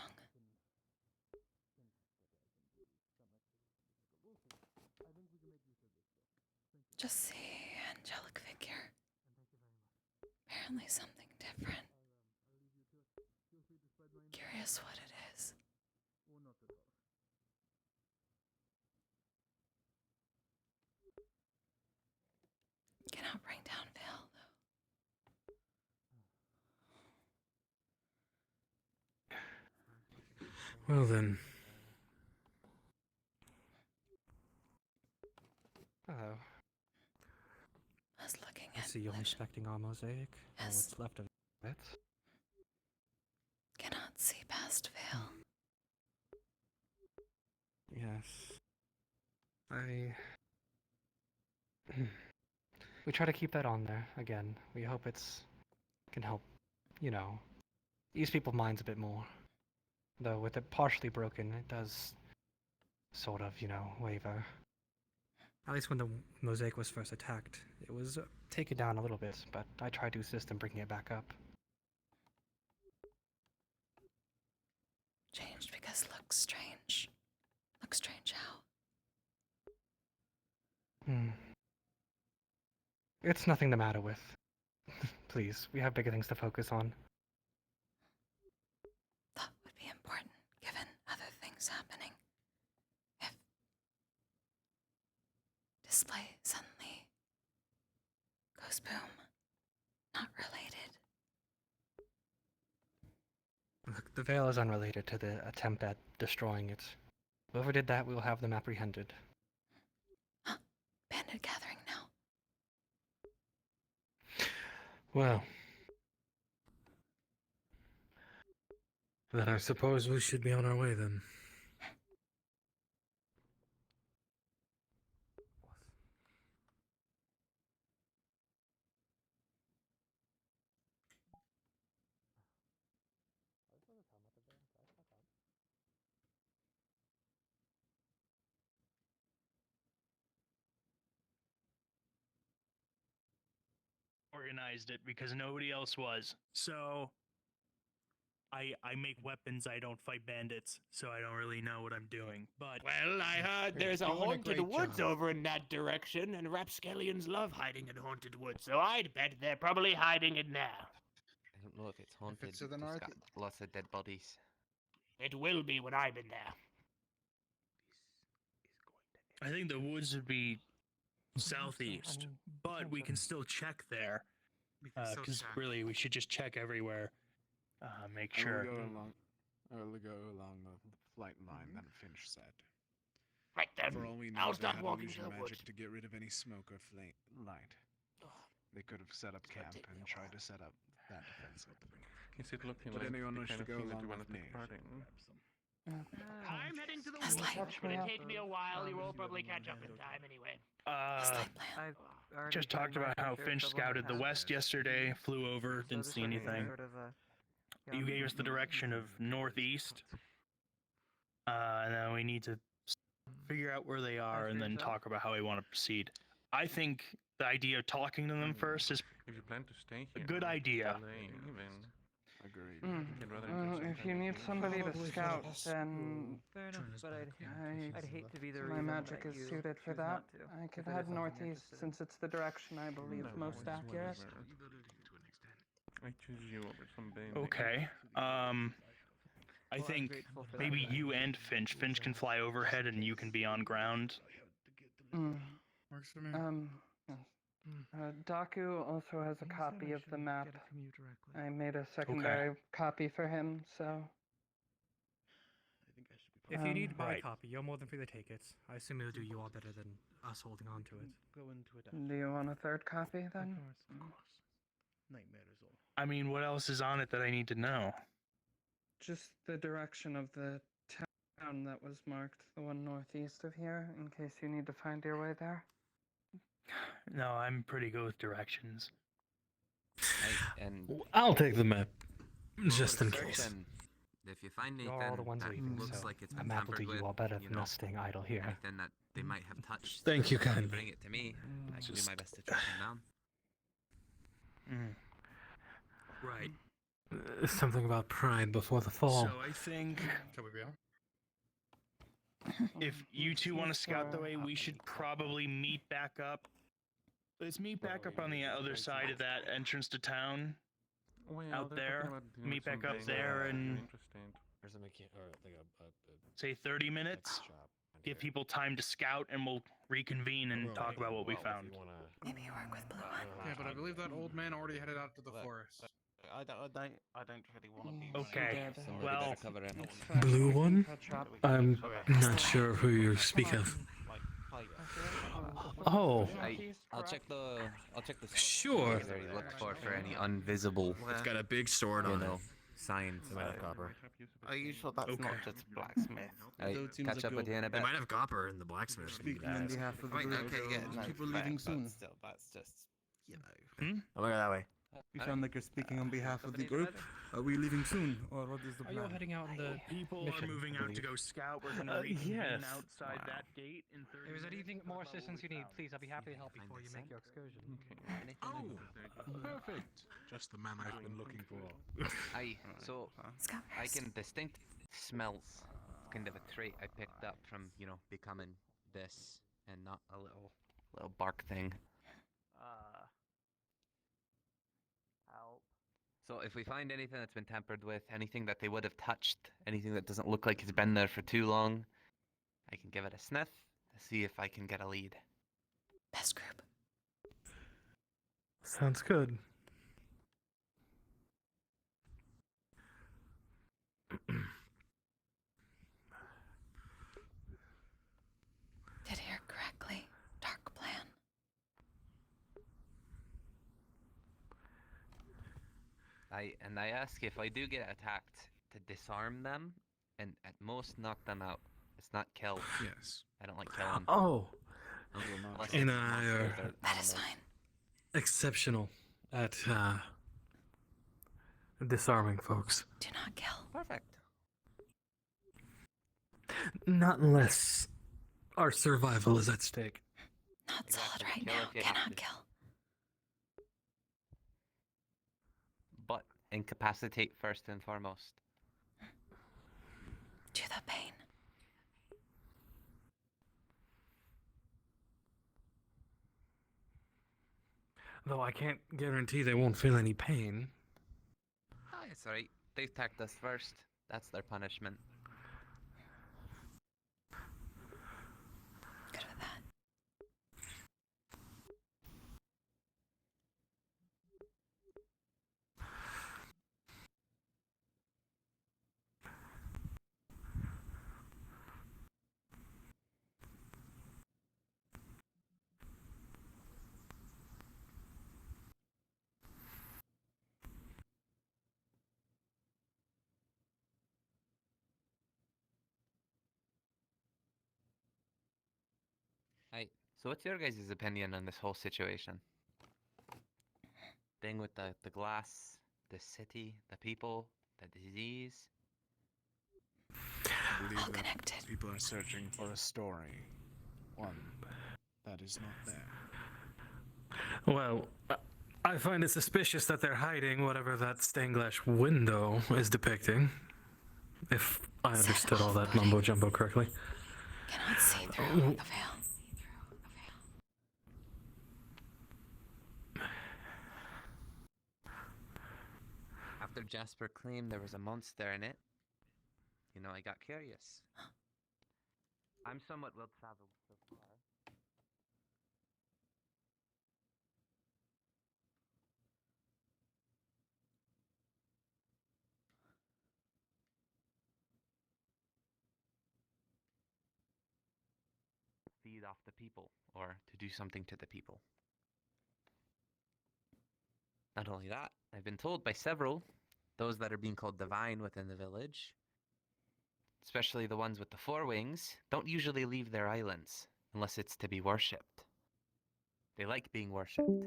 Just see angelic figure. Apparently something different. Curious what it is. Cannot bring down veil, though. Well then. Hello. I was looking I at see you're illusion. inspecting our mosaic, or Yes. what's left of it. Cannot see past veil. Yes. We try to keep that on there, again. We hope can help, ease people's minds a bit more. Though with it partially broken, it does sort of, waver. At least when the mosaic was first attacked, it was taken down a little bit, but I tried to assist in bringing it back up. Changed because looks strange. Looks strange how? It's nothing the matter with. Please, we have bigger things to focus on. That would be important, given other things happening. If display suddenly goes boom, not related. Look, the veil is unrelated to the attempt at destroying it. Whoever did that, we will have them apprehended. Bandit gathering now. Well. Then I suppose we should be on our way then. organized it because nobody else was. So I make weapons. I don't fight bandits, so I don't really know what I'm doing. But Well, I heard You're there's a doing a haunted great woods job. over in that direction, and rapscallions love hiding in haunted woods, so I'd bet they're probably hiding it now. I don't know if it's haunted. it's to the It's north- got lots of dead bodies. It will be when I'm in there. I think the woods would be southeast, but we can still check there. Because really, we should just check everywhere. Make sure. I will go along the flight line that Finch said. Right then. For all we know, I'll they start had walking to illusion the magic woods. to get rid of any smoke or light. They could have set up camp and tried to set up that defensive. Is it looking But like anyone the wish kind to of go thing that along you want with to me? take part in? I'm heading to the woods. It's gonna take me a while. You will probably catch up in time anyway. Just talked about how Finch scouted the west yesterday, flew over, didn't see anything. You gave us the direction of northeast. And then we need to figure out where they are and then talk about how we want to proceed. I think the idea of talking to them first is If you plan to stay a here, good idea. Agreed. Well, if you need somebody to scout, then Fair enough, but I'd hate to be the my reason magic that is you suited for choose that. not to, I could if it is head something you're northeast interested in. since it's the direction I believe most accurate. I choose you over some bandit. Okay. I think maybe you and Finch. Finch can fly overhead and you can be on ground. Works for me. Yes. Daku also has a copy of the map. I made a secondary copy for him, so. If you need to buy Right. a copy, you're more than free to take it. I assume it'll do you all better than us holding on to it. Do you want a third copy then? Nightmare is all. I mean, what else is on it that I need to know? Just the direction of the town that was marked, the one northeast of here, in case you need to find your way there. No, I'm pretty good with directions. And I'll take the map, just in case. then, if you find You're anything all the ones that leaving, looks so like it's a been map will tampered do you with, all better you than know, us staying idle here. anything that they might have touched, Thank you kindly. bring it to me. I can do my best to track them down. Right. Something about pride before the fall. So I think Can we be on? if you two want to scout the way, we should probably meet back up. Let's meet back up on the other side of that entrance to town. Out there. Meet back up there and say 30 minutes. Give people time to scout and we'll reconvene and talk about what we found. Maybe you work with Blue One. Yeah, but I believe that old man already headed out to the forest. I don't really want to be. Okay, Somebody well, better cover it. Blue one? I'm not sure who you speak of. Oh, I'll check the. Sure. There you look for any invisible. It's got a big sword on it. Signs. Are you sure that's not just blacksmith? Catch up with you in a They bit. might have copper in the blacksmith. Speaking on behalf of the Wait, group, okay, yeah. no, People fair, leaving but soon. Still, that's just. I'll go that way. You sound like you're speaking on behalf of the group. Are we leaving soon, or what is the Are you all heading out in the people mission, are moving I out to believe? go scout. We're gonna reconvene yes. outside that gate in 30 If there's minutes. anything more assistance you need, please, I'll be happy to help before you make your excursion. Oh, perfect. Just the man I've been looking for. So I can distinct smells, kind of a trait I picked up from becoming this and not a little bark thing. Help. So if we find anything that's been tampered with, anything that they would have touched, anything that doesn't look like it's been there for too long, I can give it a sniff to see if I can get a lead. Best group. Sounds good. Did hear correctly. Dark plan. I ask if I do get attacked to disarm them and at most knock them out. It's not kill. Yes. I don't like killing. Oh, Unless it's and I monsters are or animals. exceptional at disarming folks. Do not kill. Perfect. Not unless our survival is at stake. Not solid right kill now. if you have Cannot to. kill. incapacitate first and foremost. Do the pain. Though I can't guarantee they won't feel any pain. Oh, it's alright. They attacked us first. That's their punishment. Good with that. Right. So what's your guys' opinion on this whole situation? Thing with the glass, the city, the people, the disease? I believe All that connected. people are searching for a story. One that is not there. Well, I find it suspicious that they're hiding whatever that stained glass window is depicting. If I understood all that mumbo jumbo correctly. Cannot see through the veil. After Jasper claimed there was a monster in it, you know, I got curious. I'm somewhat well traveled so far. Feed off the people, or to do something to the people. Not only that, I've been told by several, those that are being called divine within the village, especially the ones with the four wings, don't usually leave their islands unless it's to be worshipped. They like being worshipped.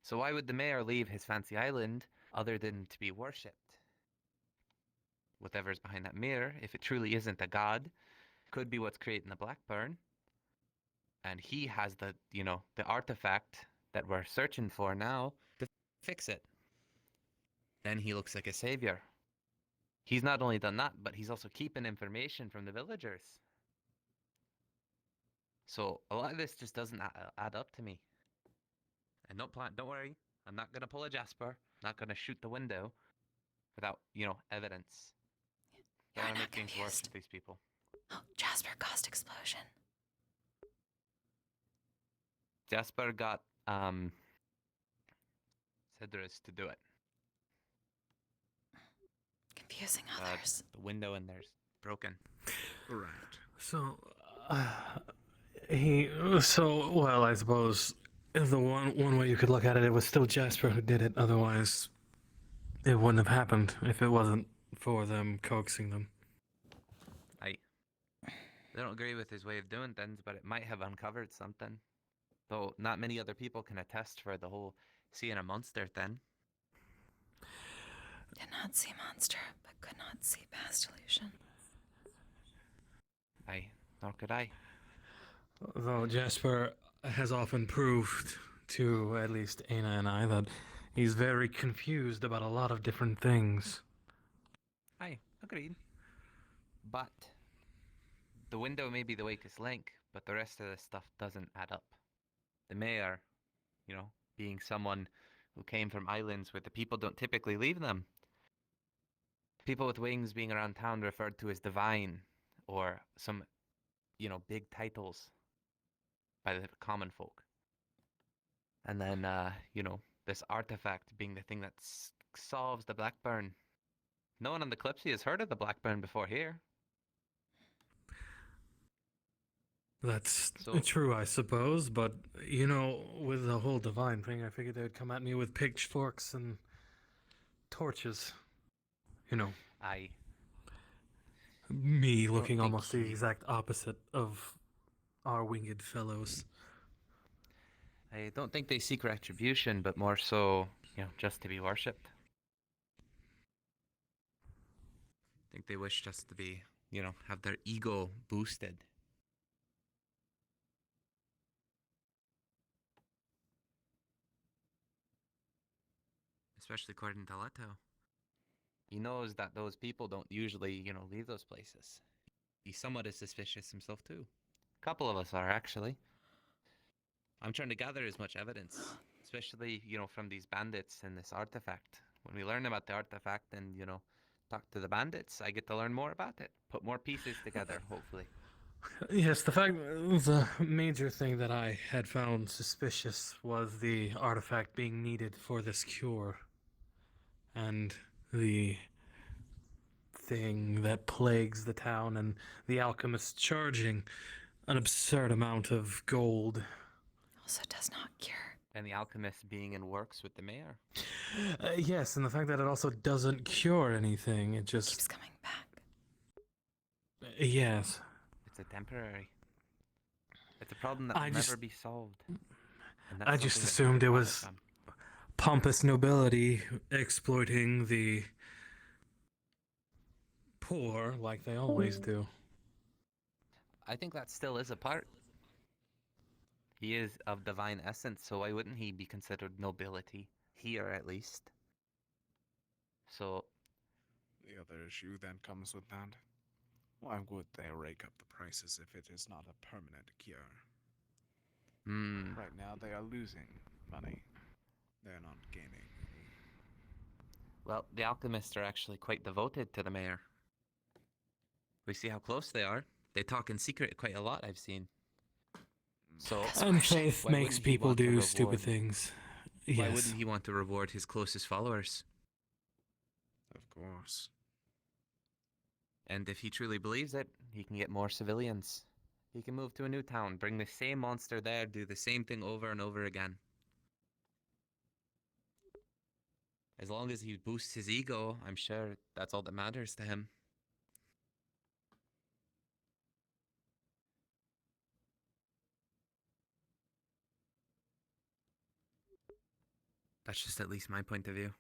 So why would the mayor leave his fancy island other than to be worshipped? Whatever's behind that mirror, if it truly isn't a god, could be what's creating the Blackburn. And he has the, you know, the artifact that we're searching for now to fix it. Then he looks like a savior. He's not only done that, but he's also keeping information from the villagers. So a lot of this just doesn't add up to me. And don't worry, I'm not gonna pull a Jasper. Not gonna shoot the window without, you know, evidence. Don't wanna make things worse with these people. Oh, Jasper caused explosion. Jasper got Cedrus to do it. Confusing others. The window in there's broken. Right. So, well, I suppose the one way you could look at it, it was still Jasper who did it. Otherwise, it wouldn't have happened if it wasn't for them coaxing them. I don't agree with his way of doing things, but it might have uncovered something. Though not many other people can attest for the whole seeing a monster thing. Did not see monster, but could not see past illusion. Nor could I. Though Jasper has often proved to at least Ayna and I that he's very confused about a lot of different things. Agreed. But the window may be the weakest link, but the rest of the stuff doesn't add up. The mayor, you know, being someone who came from islands where the people don't typically leave them. People with wings being around town referred to as divine, or some, you know, big titles by the common folk. And then, you know, this artifact being the thing that solves the Blackburn. No one on the Kalypsia has heard of the Blackburn before here. That's true, I suppose, but, you know, with the whole divine thing, I figured they would come at me with pitchforks and torches. You know. Me looking almost the exact opposite of our winged fellows. I don't think they seek retribution, but more so, you know, just to be worshipped. I think they wish just to be, you know, have their ego boosted. especially according to Leto. He knows that those people don't usually, leave those places. He's somewhat suspicious himself too. A couple of us are, actually. I'm trying to gather as much evidence, especially, from these bandits and this artifact. When we learn about the artifact and, talk to the bandits, I get to learn more about it. Put more pieces together, hopefully. Yes, the major thing that I had found suspicious was the artifact being needed for this cure. And the thing that plagues the town, and the alchemist charging an absurd amount of gold. Also does not cure. And the alchemist being in works with the mayor. Yes, and the fact that it also doesn't cure anything, it just keeps coming back. Yes. It's a temporary. It's a problem that will never be solved. And that's I just something that assumed it people was profit pompous nobility exploiting the poor like they always do. I think that still is a part. He is of divine essence, so why wouldn't he be considered nobility? Here, at least. So... The other issue then comes with that. Why would they rake up the prices if it is not a permanent cure? Right now they are losing money. They're not gaining. Well, the alchemists are actually quite devoted to the mayor. We see how close they are. They talk in secret quite a lot, I've seen. So, And faith why makes wouldn't he people want to do reward- stupid things. Why Yes. wouldn't he want to reward his closest followers? Of course. And if he truly believes it, he can get more civilians. He can move to a new town, bring the same monster there, do the same thing over and over again. As long as he boosts his ego, I'm sure that's all that matters to him. That's just at least my point of view.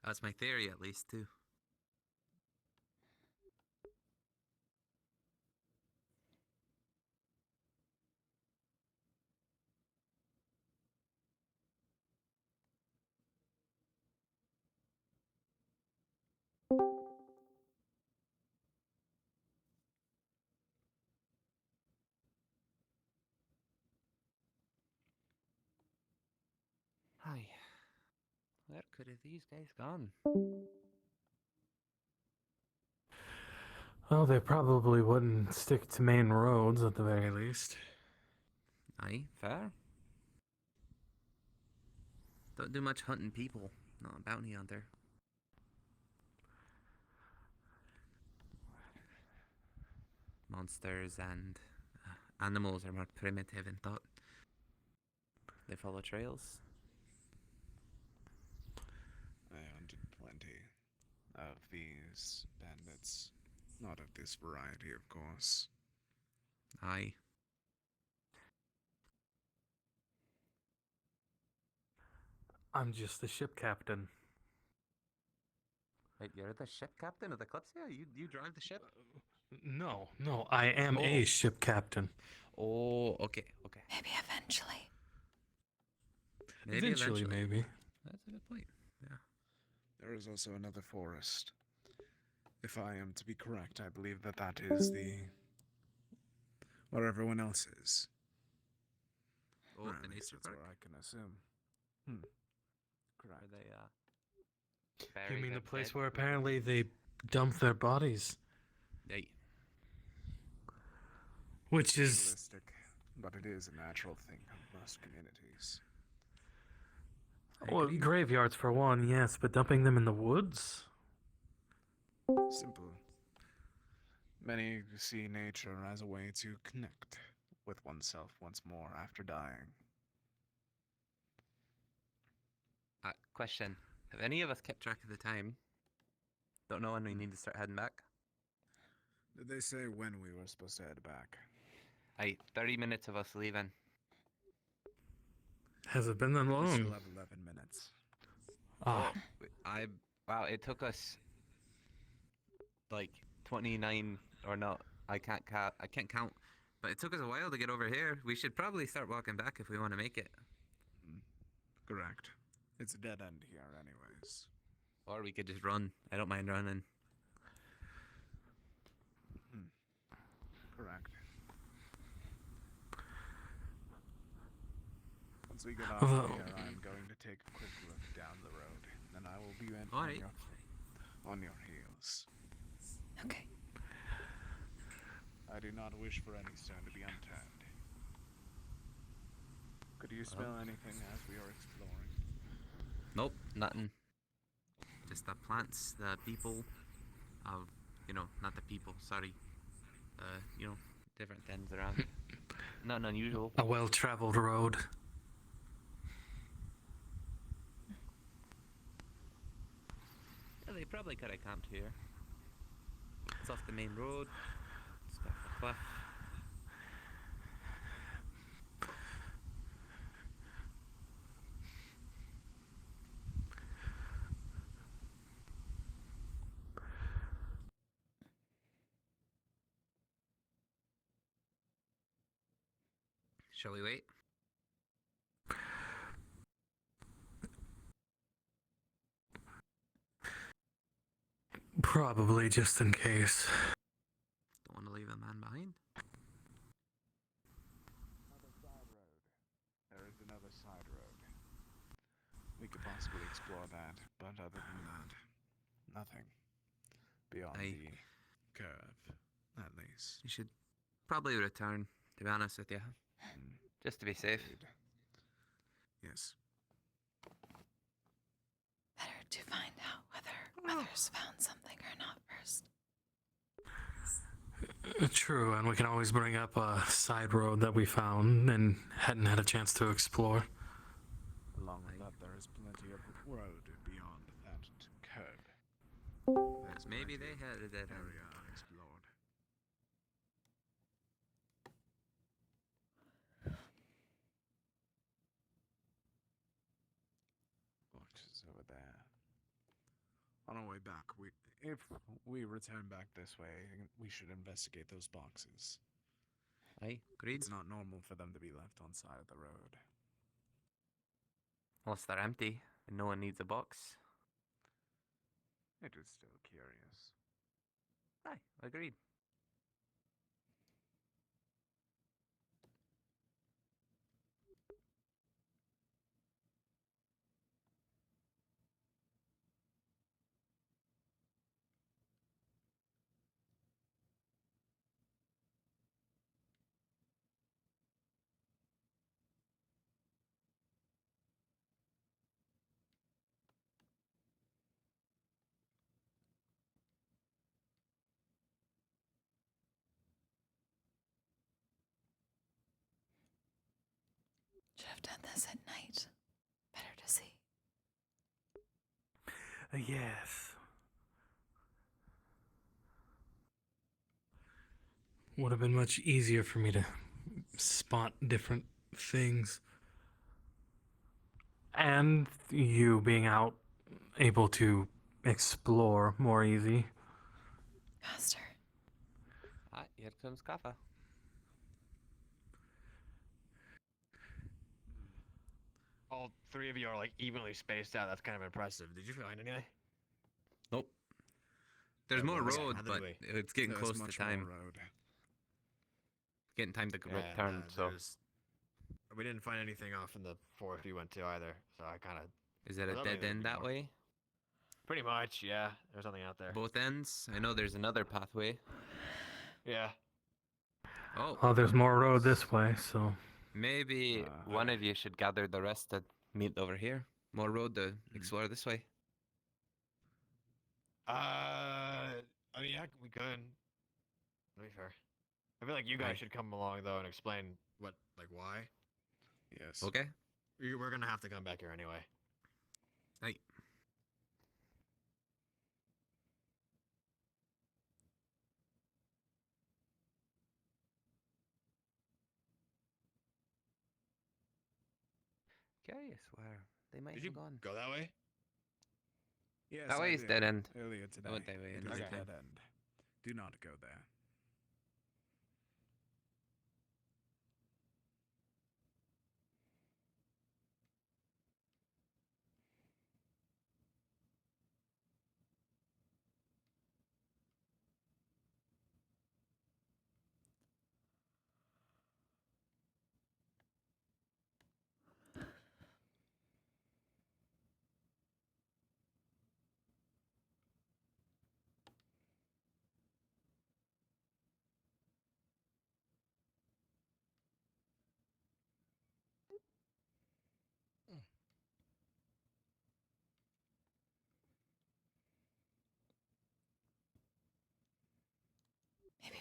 That's my theory, at least, too. Hi. Where could have these guys gone? Well, they probably wouldn't stick to main roads at the very least. Aye, fair. Don't do much hunting people. Not a bounty hunter. Monsters and animals are more primitive in thought. They follow trails. I hunted plenty of these bandits. Not of this variety, of course. Aye. I'm just the ship captain. Wait, you're the ship captain of the Kalypsia? You drive the ship? No, I am a ship captain. Oh, okay. Maybe eventually. Eventually, maybe. That's a good point. Yeah. There is also another forest. If I am to be correct, I believe that is where everyone else is. Oh, Or at the least nature that's park? where I can assume. Correct. Where they, You bury mean their the place dead? where apparently they dump their bodies? Hey. Which is... Realistic, but it is a natural thing of most communities. Well, graveyards for one, yes, but dumping them in the woods? Simple. Many see nature as a way to connect with oneself once more after dying. Question. Have any of us kept track of the time? Don't know when we need to start heading back? Did they say when we were supposed to head back? 30 minutes of us leaving. Has it been that We long? still have 11 minutes. Ah. Wow, it took us like 29 or no, I can't count. But it took us a while to get over here. We should probably start walking back if we want to make it. Correct. It's a dead end here, anyways. Or we could just run. I don't mind running. Correct. Once we get off Well- here, I'm going to take a quick look down the road. Then I will be Alright. on your heels. Okay. I do not wish for any stone to be unturned. Could you smell anything as we are exploring? Nope, nothing. Just the plants, the people, not the people, sorry. Different things around. Nothing unusual. A well-traveled road. Yeah, they probably could have camped here. It's off the main road. It's got the cliff. Shall we wait? Probably just in case. Don't want to leave a man behind. There is another side road. We could possibly explore that, but other than that, nothing. Beyond the curve, at least. You should probably return, to be honest with you. Just to be safe. Yes. Better to find out whether others found something or not first. True, and we can always bring up a side road that we found and hadn't had a chance to explore. Along with that, there is plenty of road beyond that curve. There's Maybe plenty they had a dead end. area unexplored. Boxes over there. On our way back, if we return back this way, we should investigate those boxes. Aye, agreed. It's not normal for them to be left on side of the road. Unless they're empty and no one needs a box. It is still curious. Aye, agreed. Should have done this at night. Better to see. Yes. Would have been much easier for me to spot different things. And you being out, able to explore more easy. Faster. Ah, here comes Kaffa. All three of you are like evenly spaced out. That's kind of impressive. Did you find anything? Nope. There's Yeah, more well, road, how did but we- it's getting There's close to much more time. road. Getting time to Yeah, return, so. we didn't find anything off in the forest we went to either. So I kind of. Is it a dead end that way? Pretty much, yeah. There's nothing out there. Both ends? I know there's another pathway. Yeah. Oh. Oh, there's more road this way, so. Maybe one of you should gather the rest to meet over here. More road to explore this way. I mean, yeah, we could. To be fair, I feel like you guys Aye. should come along though and explain why. Yes. Okay. We're gonna have to come back here anyway. Aye. Curious where they might Did have you gone. go that way? Yes, That I way is did. dead end. Earlier today. I went that way It and is right a time. dead end. Do not go there.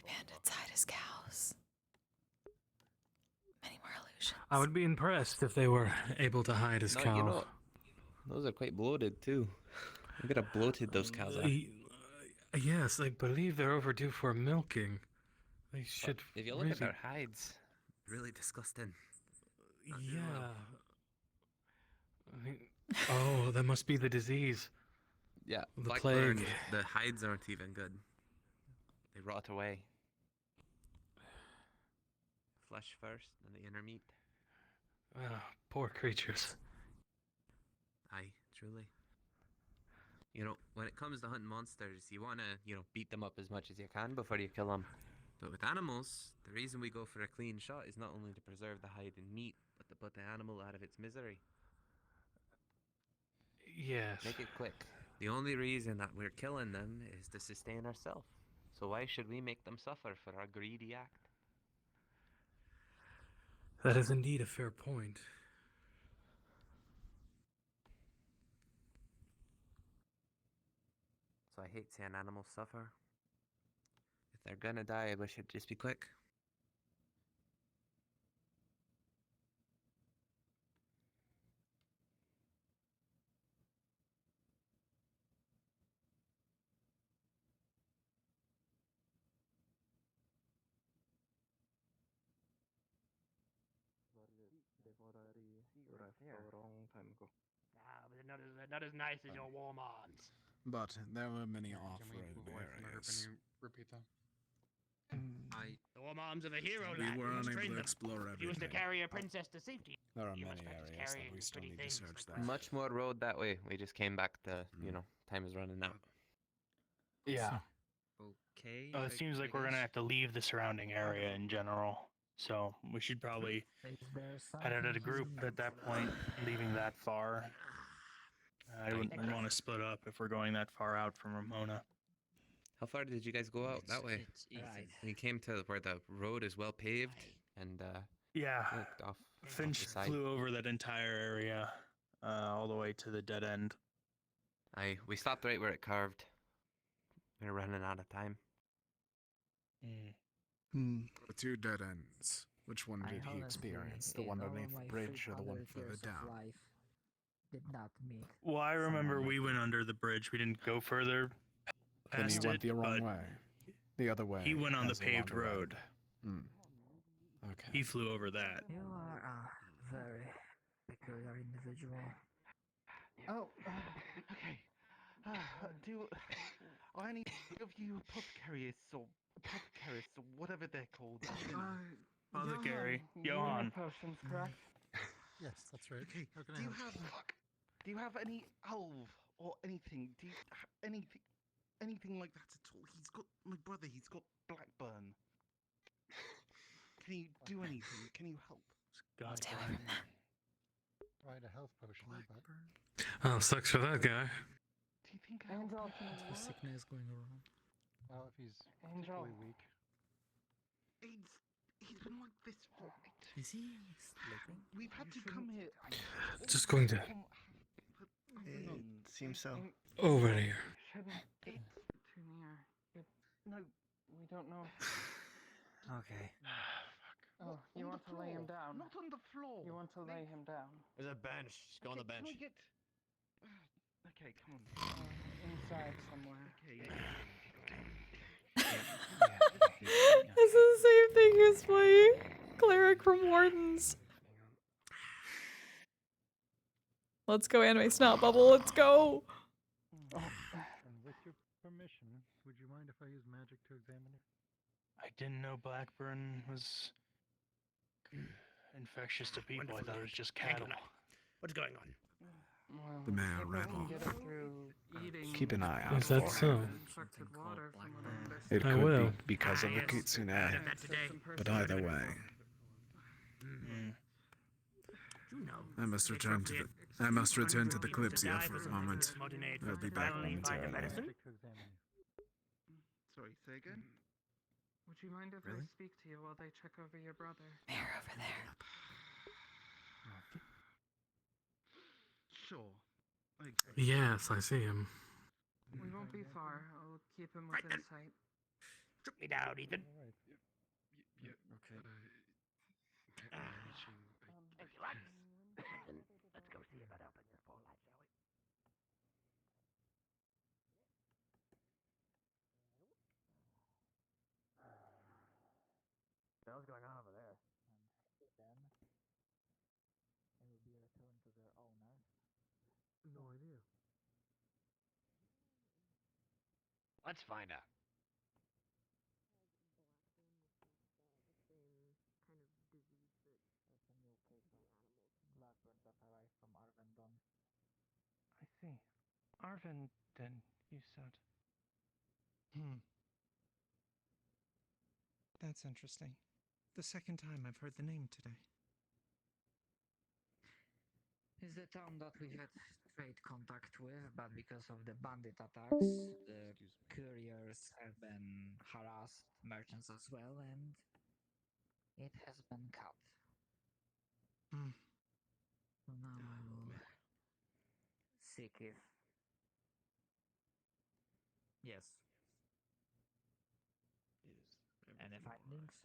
bandits hide as cows. Many more illusions. I would be impressed if they were able to hide as No, cows. you know, those are quite bloated too. Look at how bloated those cows are. Yes, I believe they're overdue for milking. They should. If you look really... at their hides, really disgusting. Yeah. Oh, that must be the disease. Yeah, The Blackburn, plague. the hides aren't even good. They rot away. Flesh first, and the inner meat. Poor creatures. Aye, truly. You know, when it comes to hunting monsters, you want to, beat them up as much as you can before you kill them. But with animals, the reason we go for a clean shot is not only to preserve the hide and meat, but to put the animal out of its misery. Yes. Make it quick. The only reason that we're killing them is to sustain ourselves. So why should we make them suffer for our greedy act? That is indeed a fair point. So I hate seeing animals suffer. If they're gonna die, I wish it'd just be quick. A long time ago. Ah, but they're not as nice as your warm arms. But there were many Can we off-road move away from her? Can areas. you repeat that? The warm arms of a hero We lad. were We must unable train to them. explore If you was to everything. carry a princess to safety, There are you must many practice areas that carrying we still pretty need to things search like there. Much more road that way. We just came back to, time is running out. Yeah. Okay. It seems like we're gonna have to leave the surrounding area in general. So we should probably head out as a group at that point, leaving that far. I wouldn't want to split up if we're going that far out from Ramona. How far did you guys go out that way? Right. We came to where the road is well paved and Yeah. looked off Finch the side. flew over that entire area, all the way to the dead end. We stopped right where it carved. We're running out of time. The two dead ends. Which one did he experience? The one underneath the bridge or the one further down? Did not meet. Well, I remember we went under the bridge. We didn't go further Then he past went it, the wrong but way. The other way. he went on the as a paved longer road. Okay. He flew over that. You are a very peculiar individual. Oh, okay. Are any of you apothecaries or whatever they're called? Apothecary. Johan. Potions, correct? Yes, that's right. Okay. How can I Do you help? have Do you have any alv or anything? Do you have anything like that at all? He's got my brother. He's got Blackburn. Can you do anything? Can you help? God Tried a health potion, but Oh, sucks for that guy. Do you think Angel, can what's you the look? sickness going around? well, if he's Angel. particularly weak. He's been like this for. Is he sleeping? We've had to come here. Just going to It seems so. over here. Shouldn't be too near. No. We don't know. Okay. Oh, you want to lay him down? Not on the floor. You want to lay him down? There's a bench. Just go on the bench. Can I get... Okay, come on. Inside somewhere. Okay. This is the same thing as my cleric from Wardens. Let's go, anime snot bubble. Let's go. And with your permission, would you mind if I use magic to examine it? I didn't know Blackburn was infectious to people. I thought it was just cattle. What's going on? The mayor ran You can off. get it through eating. Keep an eye out Is that for so? him. Infected water from what I understand. It I could will. be because of the kitsune. But either way, I must return to the Kalypsia for a moment. I'll be back momentarily. Sorry, say again? Would you mind if I speak to you while they check over your brother? Mayor over there. Sure. Yes, I see him. We won't be far. I'll keep him within sight. Shoot me down, Ethan. Okay. If you like. Let's go see about helping this poor lad, shall we? What's going on over there? Then it will be returned to their owner. No idea. Let's find out. There's a new case of blackbird that arrived from Arvendon. I see. Arvendon, you said. That's interesting. The second time I've heard the name today. Is the town that we had trade contact with, but because of the bandit attacks, the couriers have been harassed, merchants as well, and it has been cut. So now I will seek if... Yes. Any findings?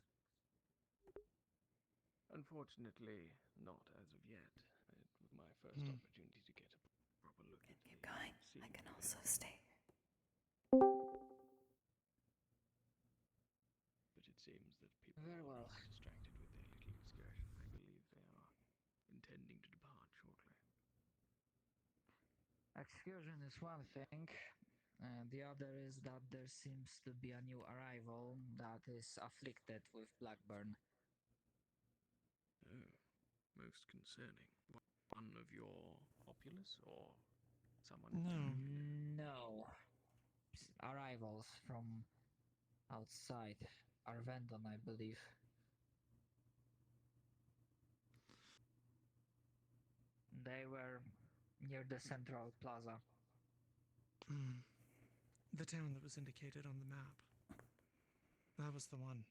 Unfortunately, not as of yet. It was my first opportunity to get a proper look at Keep going. I can also stay. But it seems that people Very well. are distracted with their little excursion. I believe they are intending to depart shortly. Excursion is one thing, and the other is that there seems to be a new arrival that is afflicted with Blackburn. Oh, most concerning. One of your populace or someone? No. Arrivals from outside Arvendon, I believe. They were near the central plaza. The town that was indicated on the map. That was the one.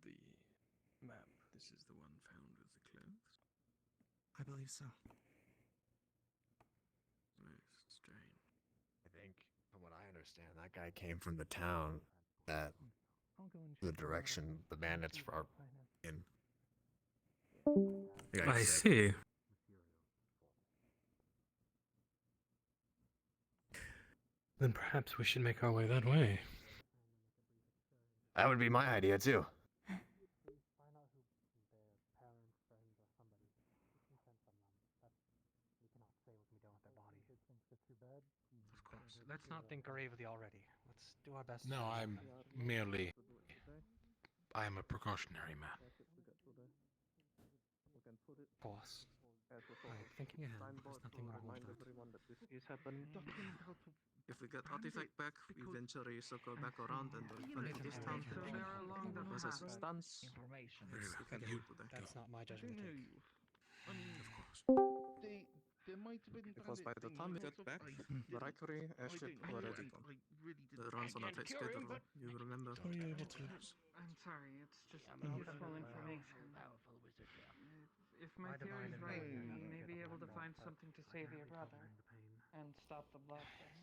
The map. This is the one found with the clothes? I believe so. Most strange. I think, from what I understand, that guy came from the town that the direction the bandits are in. I see. Then perhaps we should make our way that way. That would be my idea too. Of course. Let's not think gravely already. Let's do our best. No, I'm merely. I am a precautionary man. Boss. Thinking ahead, there's nothing wrong with that. Everyone that this is happening. If we get artifact back, we eventually circle back around and return to this town. As it stands, information. we can do today. That's not my judgment to take. Of course. There might have been Because by the time we get back, the Rikery airship already gone. It runs on a tight schedule, you remember. Are you able to? I'm sorry, it's just useful information. If my theory is right, you may be able to find something to save your brother and stop the bloodshed.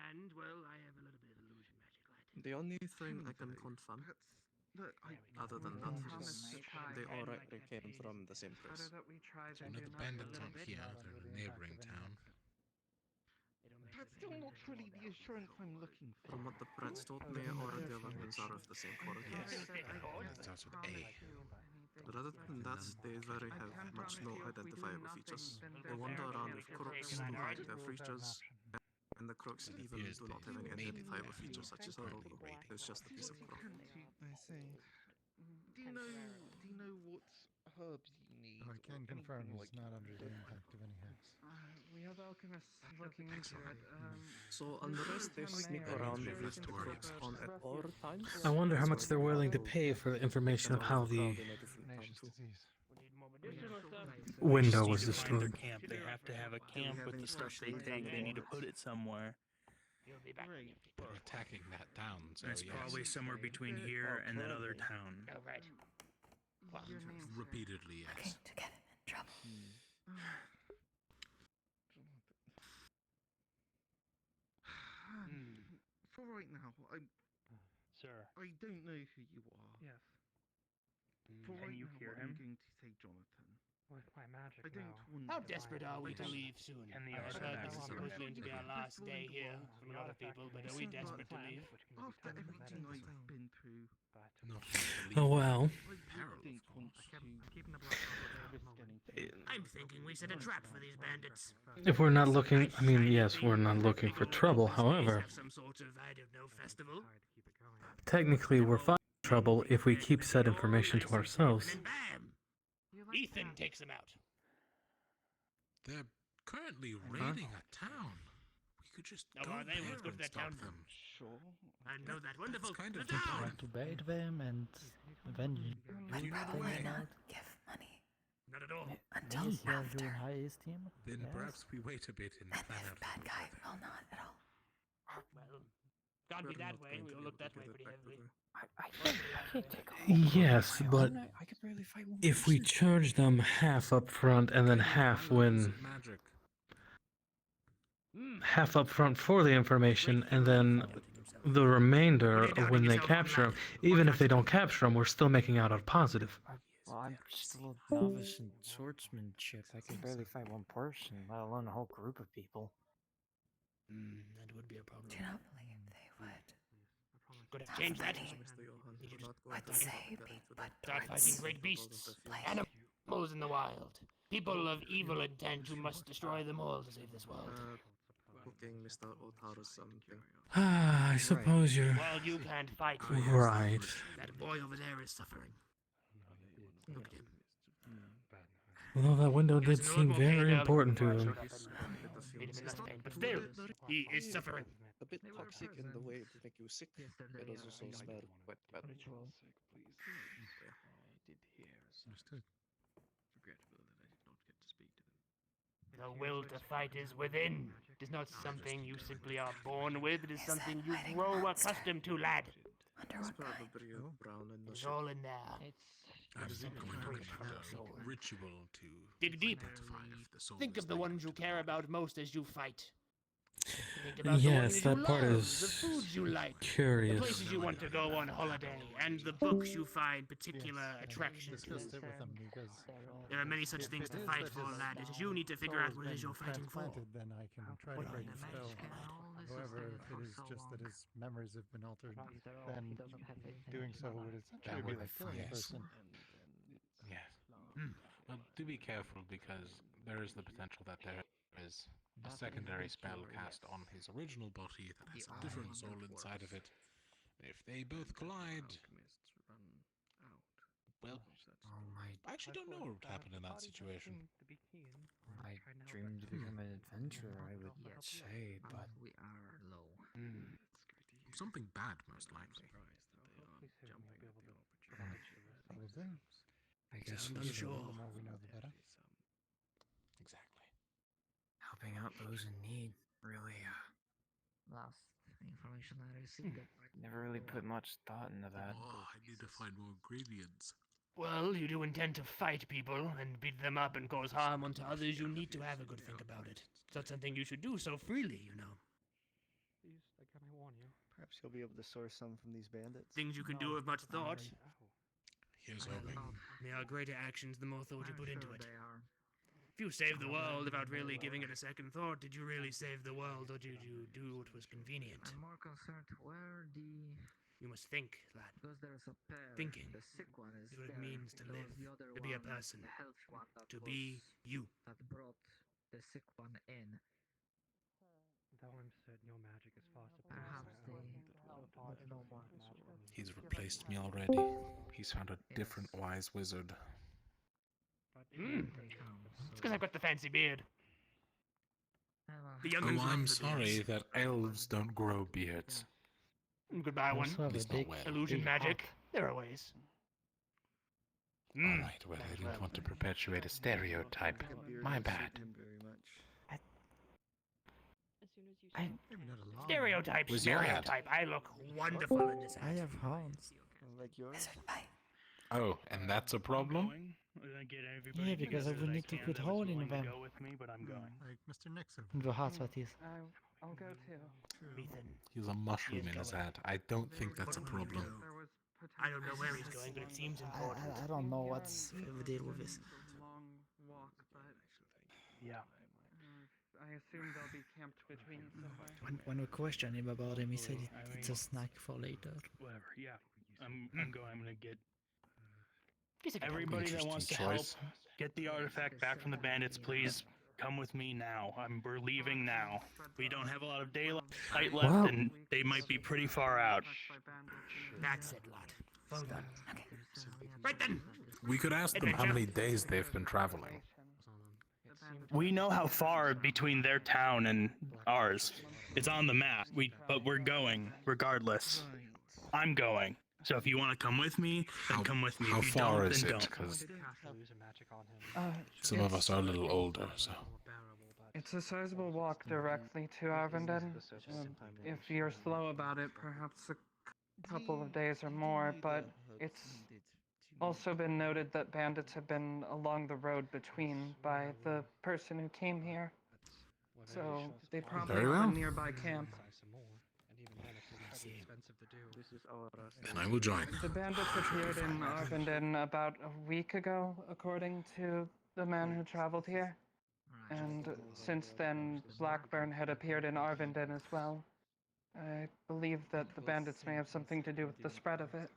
And, well, I have a little bit of illusion magic light. The only thing I can confirm, other than that, is they all rightly came from the same place. Better that we try So than no, do the not. bandits aren't here. They're in a neighboring town. That's still not really the assurance I'm looking for. From what the Brits told me, all of the weapons are of the same quality. Yes, that starts with A. But other than that, they very have much no identifiable features. They wander around with crooks to hide their features, and the crooks even do not have any identifiable features such as a logo. It's just a piece of cloth. I see. Do you know what herbs you need? I can confirm he's not under the impact of any hex. We have alchemists looking into it. So on the rest, they sneak around with the crooks on at all times. I wonder how much they're willing to pay for the information of how the window was destroyed. Camp. They have to have a camp with the stuff they take. They need to put it somewhere. You'll be back when you They're attacking that town, so It's yes. probably somewhere between here and that other town. Oh, right. Well, Repeatedly, yes. To get him in trouble. For right now, Sir. I don't know who you are. Yes. For Can right you now, hear I'm him? going to take Jonathan. With my magic I don't now. want. How desperate are we to leave soon? Can the I've heard artifact this is see supposedly going to be our last Crystal day in the here world. from a lot of people, but are we desperate to leave? After everything I've been through, Oh well. I really don't want to I'm thinking we set a trap for these bandits. If we're not looking, I mean, yes, we're not looking for trouble. However, Have some sort of, I don't know, festival. technically, we're fine with trouble if we keep said information to ourselves. And bam! Ethan takes them out. They're currently raiding a town. We could just Oh, go are they? there Let's go to and that stop town. them. Sure. I know that. Wonderful. kind of The town. important. To bait them and avenge. You know the way. Give money. Not at all. Until Maybe you are after. doing high esteem. Then Yes. perhaps we wait a bit and plan out. Bad guy. Well, not at all. Well, can't be that way. We'll look that way pretty heavily. Yes, but I could barely fight one if we charge them half up front and then half when Magic. half up front for the information and then the remainder when they capture them, even if they don't capture them, we're still making out a positive. Well, I'm still a novice in swordsmanship. I can barely fight one person, let alone a whole group of people. That would be a problem. Do not believe they would. Could have changed that. I'd say but Start fighting great beasts, animals in the wild, people of evil intent who must destroy them all to save this world. Cooking Mr. Otara's something. Ah, I suppose you're Well, you can't fight. right. That boy over there is suffering. Look at him. Although that window He was did an seem old very volcano. important to him. Made him in less pain, but still, he is suffering. A bit toxic in the way to make you sick. It does also smell quite bad. Understood. The will to fight is within. It is not something you simply are born with. It is something you grow accustomed to, lad. It's probably brown and It's all in there. I'm It is something going great to for have your soul. a ritual to Dig deep. identify if the soul Think is of the linked ones you to care the about most as you fight. Think about the Yes, ones that you part love, is the foods you like, the curious. places you want to go on holiday, and the books you find particular attraction to. Discussed it with them because There are many such things to fight for, lad. It is you need to figure out what it is you're fighting for. Then I can try to break the spell. However, if it is just that his memories have been altered, then doing so would essentially be like killing a person. Yes. Well, do be careful because there is the potential that there is a secondary spell cast on his original body that has a different soul inside of it. If they both collide, well, I actually don't know what would happen in that situation. I dreamed to become an adventurer, I would say, but we are low. Something bad, most likely. Probably. I guess I'm we sure. should. The more we know, the better. Exactly. Helping out those in need, really. Last information I received. Never really put much thought into that. Oh, I need to find more ingredients. Well, you do intend to fight people and beat them up and cause harm unto others, you need to have a good think about it. It's not something you should do so freely, you know. Can I warn you? Perhaps you'll be able to source some from these bandits. Things you can do with much thought. Here's hoping. They are greater actions the more thought you put into it. If you saved the world without really giving it a second thought, did you really save the world, or did you do what was convenient? I'm more concerned where the... You must think, lad. Because there's a pair. Thinking The sick one is is what it there. means to There live, was the other to be a one, person, the health one that to be you. That brought the sick one in. Though I'm certain your magic is far Perhaps they would know more. He's replaced me already. He's found a different wise wizard. It's because I've got the fancy beard. The Oh, young'uns like I'm the sorry beards. that elves don't grow beards. Goodbye, one. At least not well. Illusion magic. There are ways. Alright, well, I didn't want to perpetuate a stereotype. My bad. Stereotype, Was your hat? stereotype. I look wonderful in this hat. I have hounds. Like yours? Oh, and that's a problem? Yeah, because I will need to quit hole in November. Like Mr. Nixon. The hot sweaties. I'll go too. He's a mushroom in his hat. I don't think that's a problem. I don't know where he's going, but it seems important. I don't know what's the deal with this. Long walk, but Yeah. I assume they'll be camped between somewhere. When we questioned him about him, he said it's a snack for later. Whatever. Yeah. I'm going. I'm gonna get He's a good everybody that wants to Interesting help. choice. Get the artifact back from the bandits, please. Come with me now. We're leaving now. We don't have a lot of daylight left, Well- and they might be pretty far out. That's it, lad. Well done. Okay. Right then. We could ask them how many days they've been traveling. We know how far between their town and ours. It's on the map. But we're going regardless. I'm going. So if you want to come with me, then come with me. How If you far don't, is then it? don't. Because Uh, some of us are a little older, so. It's a sizable walk directly to Arvindon. If you're slow about it, perhaps a couple of days or more, but it's also been noted that bandits have been along the road between by the person who came here. So they probably Very have well. a nearby camp. Then I will join. The bandits appeared in Arvindon about a week ago, according to the man who traveled here. And since then, Blackburn had appeared in Arvindon as well. I believe that the bandits may have something to do with the spread of it.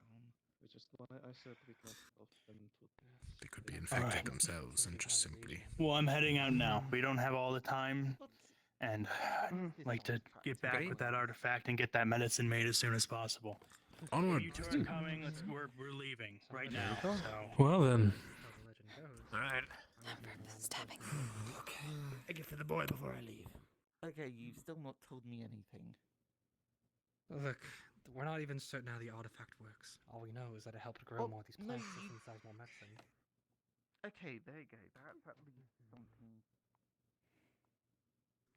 They could be infected themselves and just simply. Well, I'm heading out now. We don't have all the time, and I'd like to get back with that artifact and get that medicine made as soon as possible. Onward. You two are coming. We're leaving right now. So. Well then. All right. Stabbing. Okay. A gift for the boy before I leave. Okay, you've still not told me anything. Look, we're not even certain how the artifact works. All we know is that it helped grow more of these plants to synthesize more medicine. Okay, there you go. That leaves something.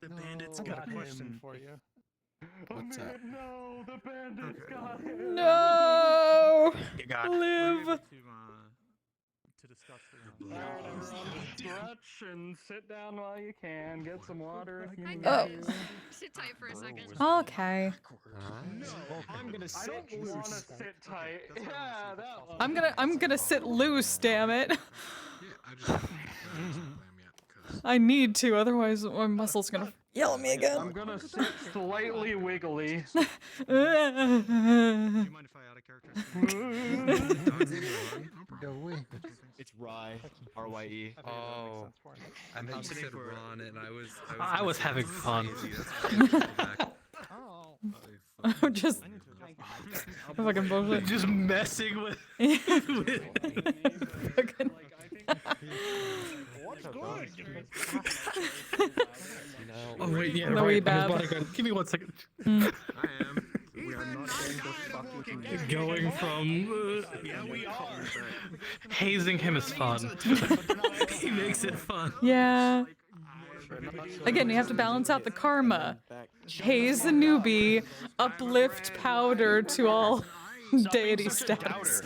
The bandits I got got a question him. for you. What's that? No, the bandits got him. No! You got Live! To discuss Stretch and sit down while you can. Get some water if you need Oh. to. Sit tight for a second. Okay. I'm gonna I don't want to sit tight. Yeah, that one. I'm gonna sit loose, damn it. Yeah, I just haven't them yet. I need to, otherwise my muscle's gonna yell at me again. I'm gonna sit slightly wiggly. Do you mind if I add a character? Go away. It's Rye. R-Y-E. Oh, I meant to say Ron, and I was having fun. I'm just fucking bullshit. Just messing with. Fucking- What's good? Oh wait, yeah, No, right. we I'm his bad. bodyguard. Give me 1 second. I am. We are not going to fuck with you. Going from Yeah, we are. hazing him is fun. He makes it fun. Yeah. Again, you have to balance out the karma. Haze the newbie, uplift powder to all deity steps.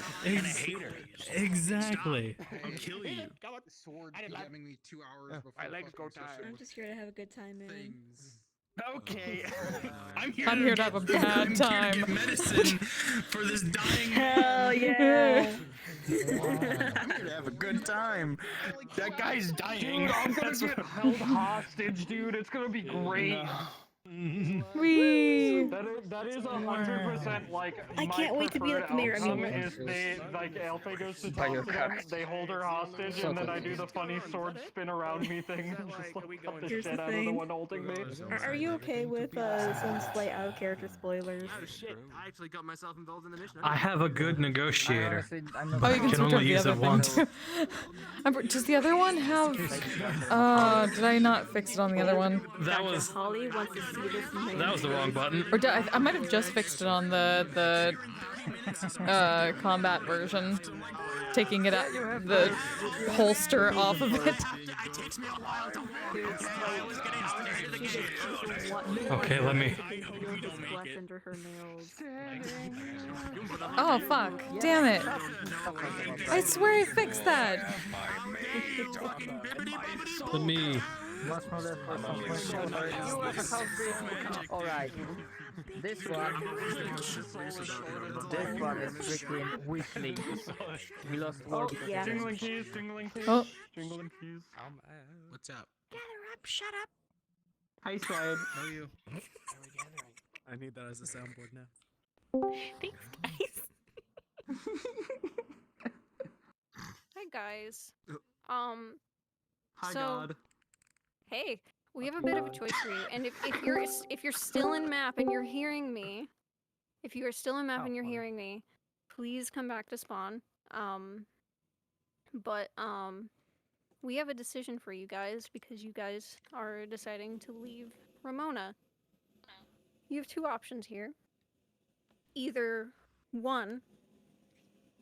Exactly. I'll kill you. Sword DMing me 2 hours before. My legs go tired. I'm just here to have a good time, man. Okay. I'm here to have a bad I'm time. here to get medicine for this dying Hell yeah! I'm here to have a good time. That guy's dying. Dude, I'm gonna get held hostage, dude. It's gonna be great. Wee. That is 100% like I my can't wait to be like the mayor of preferred England. outcome is they like Alfie goes to talk to them, they hold her hostage, and then I do the funny sword spin around me thing and just like cut the Here's shit the out of the thing. one holding me. Are you okay with some slight out of character spoilers? Oh shit! I actually got myself involved in the mission. I have a good negotiator, Oh, but you I can can switch only over the use other it thing once. too. Does the other one have? Did I not fix it on the other one? That was Holly wants to see this thing. that was the wrong button. Or I might have just fixed it on the combat version, taking it out, the holster off of it. Okay, let me. Under her nails. Oh fuck! Damn it! I swear I fixed that. Let me Much more left for some point. You have a house being. Alright. This one is freaking weakling. We lost war because of Jingling this. keys, jingling keys, Oh. jingling keys. What's up? Gather up, shut up. Hi, Slade. How are you? I need that as a soundboard now. Thanks, guys. Hi guys. Hi, So, God. hey, we have a bit of a choice for you, and if you're still in map and you're hearing me, if you are still in map and you're hearing me, please come back to spawn. But we have a decision for you guys because you guys are deciding to leave Ramona. You have two options here. Either one,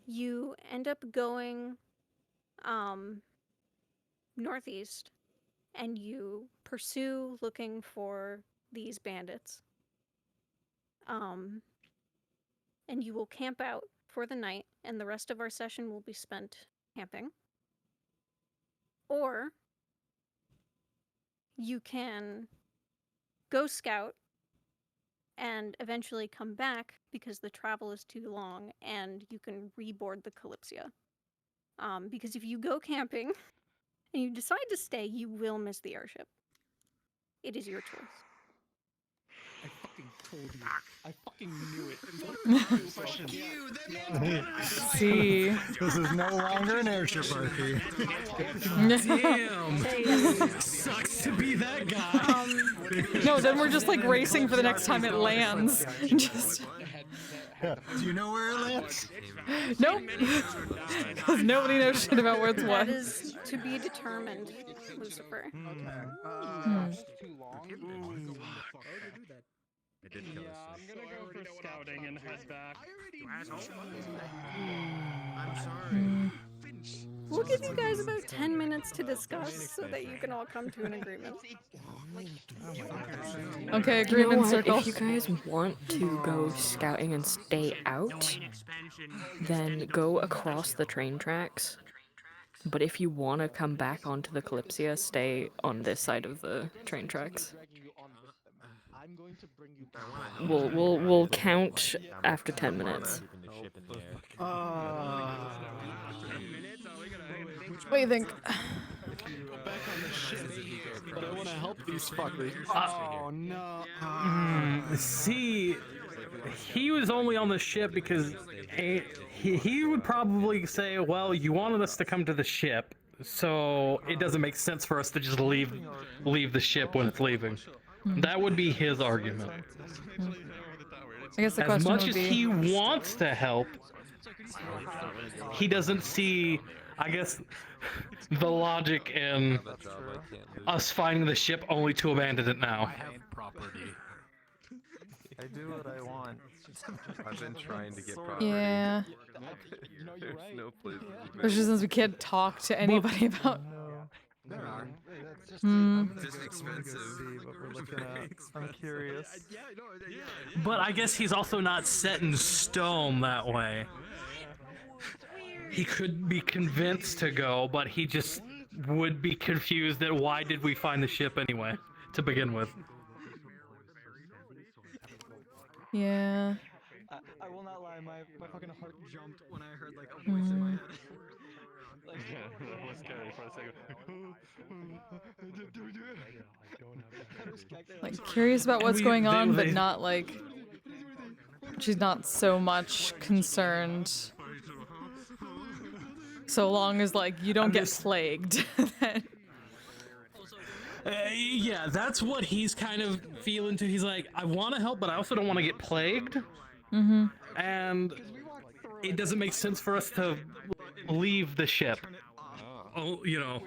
you end up going northeast and you pursue looking for these bandits. And you will camp out for the night, and the rest of our session will be spent camping. Or you can go scout and eventually come back because the travel is too long and you can reboard the Kalypsia. Because if you go camping and you decide to stay, you will miss the airship. It is your choice. I fucking told you. I fucking knew it. Fuck you. See. This is no longer an airship RP. Damn. Sucks to be that guy. No, then we're just like racing for the next time it lands. Just... Yeah. Do you know where it lands? Nope. Nobody knows shit about where it's what. That is to be determined, Lucifer. Too long. Yeah, I'm gonna go for scouting and head back. I'm sorry. We'll give you guys about 10 minutes to discuss so that you can all come to an agreement. Okay, You know agreement what? circle. If you guys want to go scouting and stay out, then go across the train tracks. But if you want to come back onto the Kalypsia, stay on this side of the train tracks. We'll count after 10 minutes. What do you think? But I want to help these fuckers. Oh no. See, he was only on the ship because he would probably say, well, you wanted us to come to the ship, so it doesn't make sense for us to just leave the ship when it's leaving. That would be his argument. I guess the as question much would as be... he wants to help, he doesn't see, I guess, the logic in us finding the ship only to abandon it now. I have property. I do what I want. I've been trying to get property. Yeah. There's no place. Especially since we can't talk to anybody about... There are. Just expensive. I'm curious. But I guess he's also not set in stone that way. He could be convinced to go, but he just would be confused at why did we find the ship anyway, to begin with. Yeah. I will not lie, my fucking heart jumped when I heard like a voice in my head. That was scary for a second. Like, curious about what's going on, but not like... She's not so much concerned. So long as, like, you don't get plagued. Yeah, that's what he's kind of feeling too. He's like, I want to help, but I also don't want to get plagued. Mm-hmm. And it doesn't make sense for us to leave the ship. Oh, you know.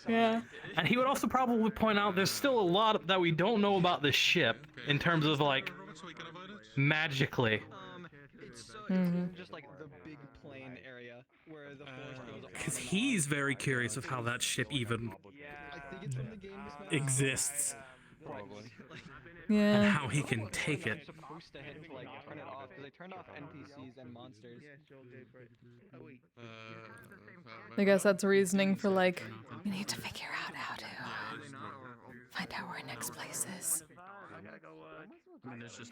Yeah. And he would also probably point out there's still a lot that we don't know about the ship in terms of, like, magically. Just like the big plain area where the forest goes Because he's very curious of how that ship even exists. Yeah. And how he can take it. Supposed to hit to like turn it off because they turned off NPCs and monsters. I guess that's reasoning for, like, we need to figure out how to Find out where our next place is. I mean, there's just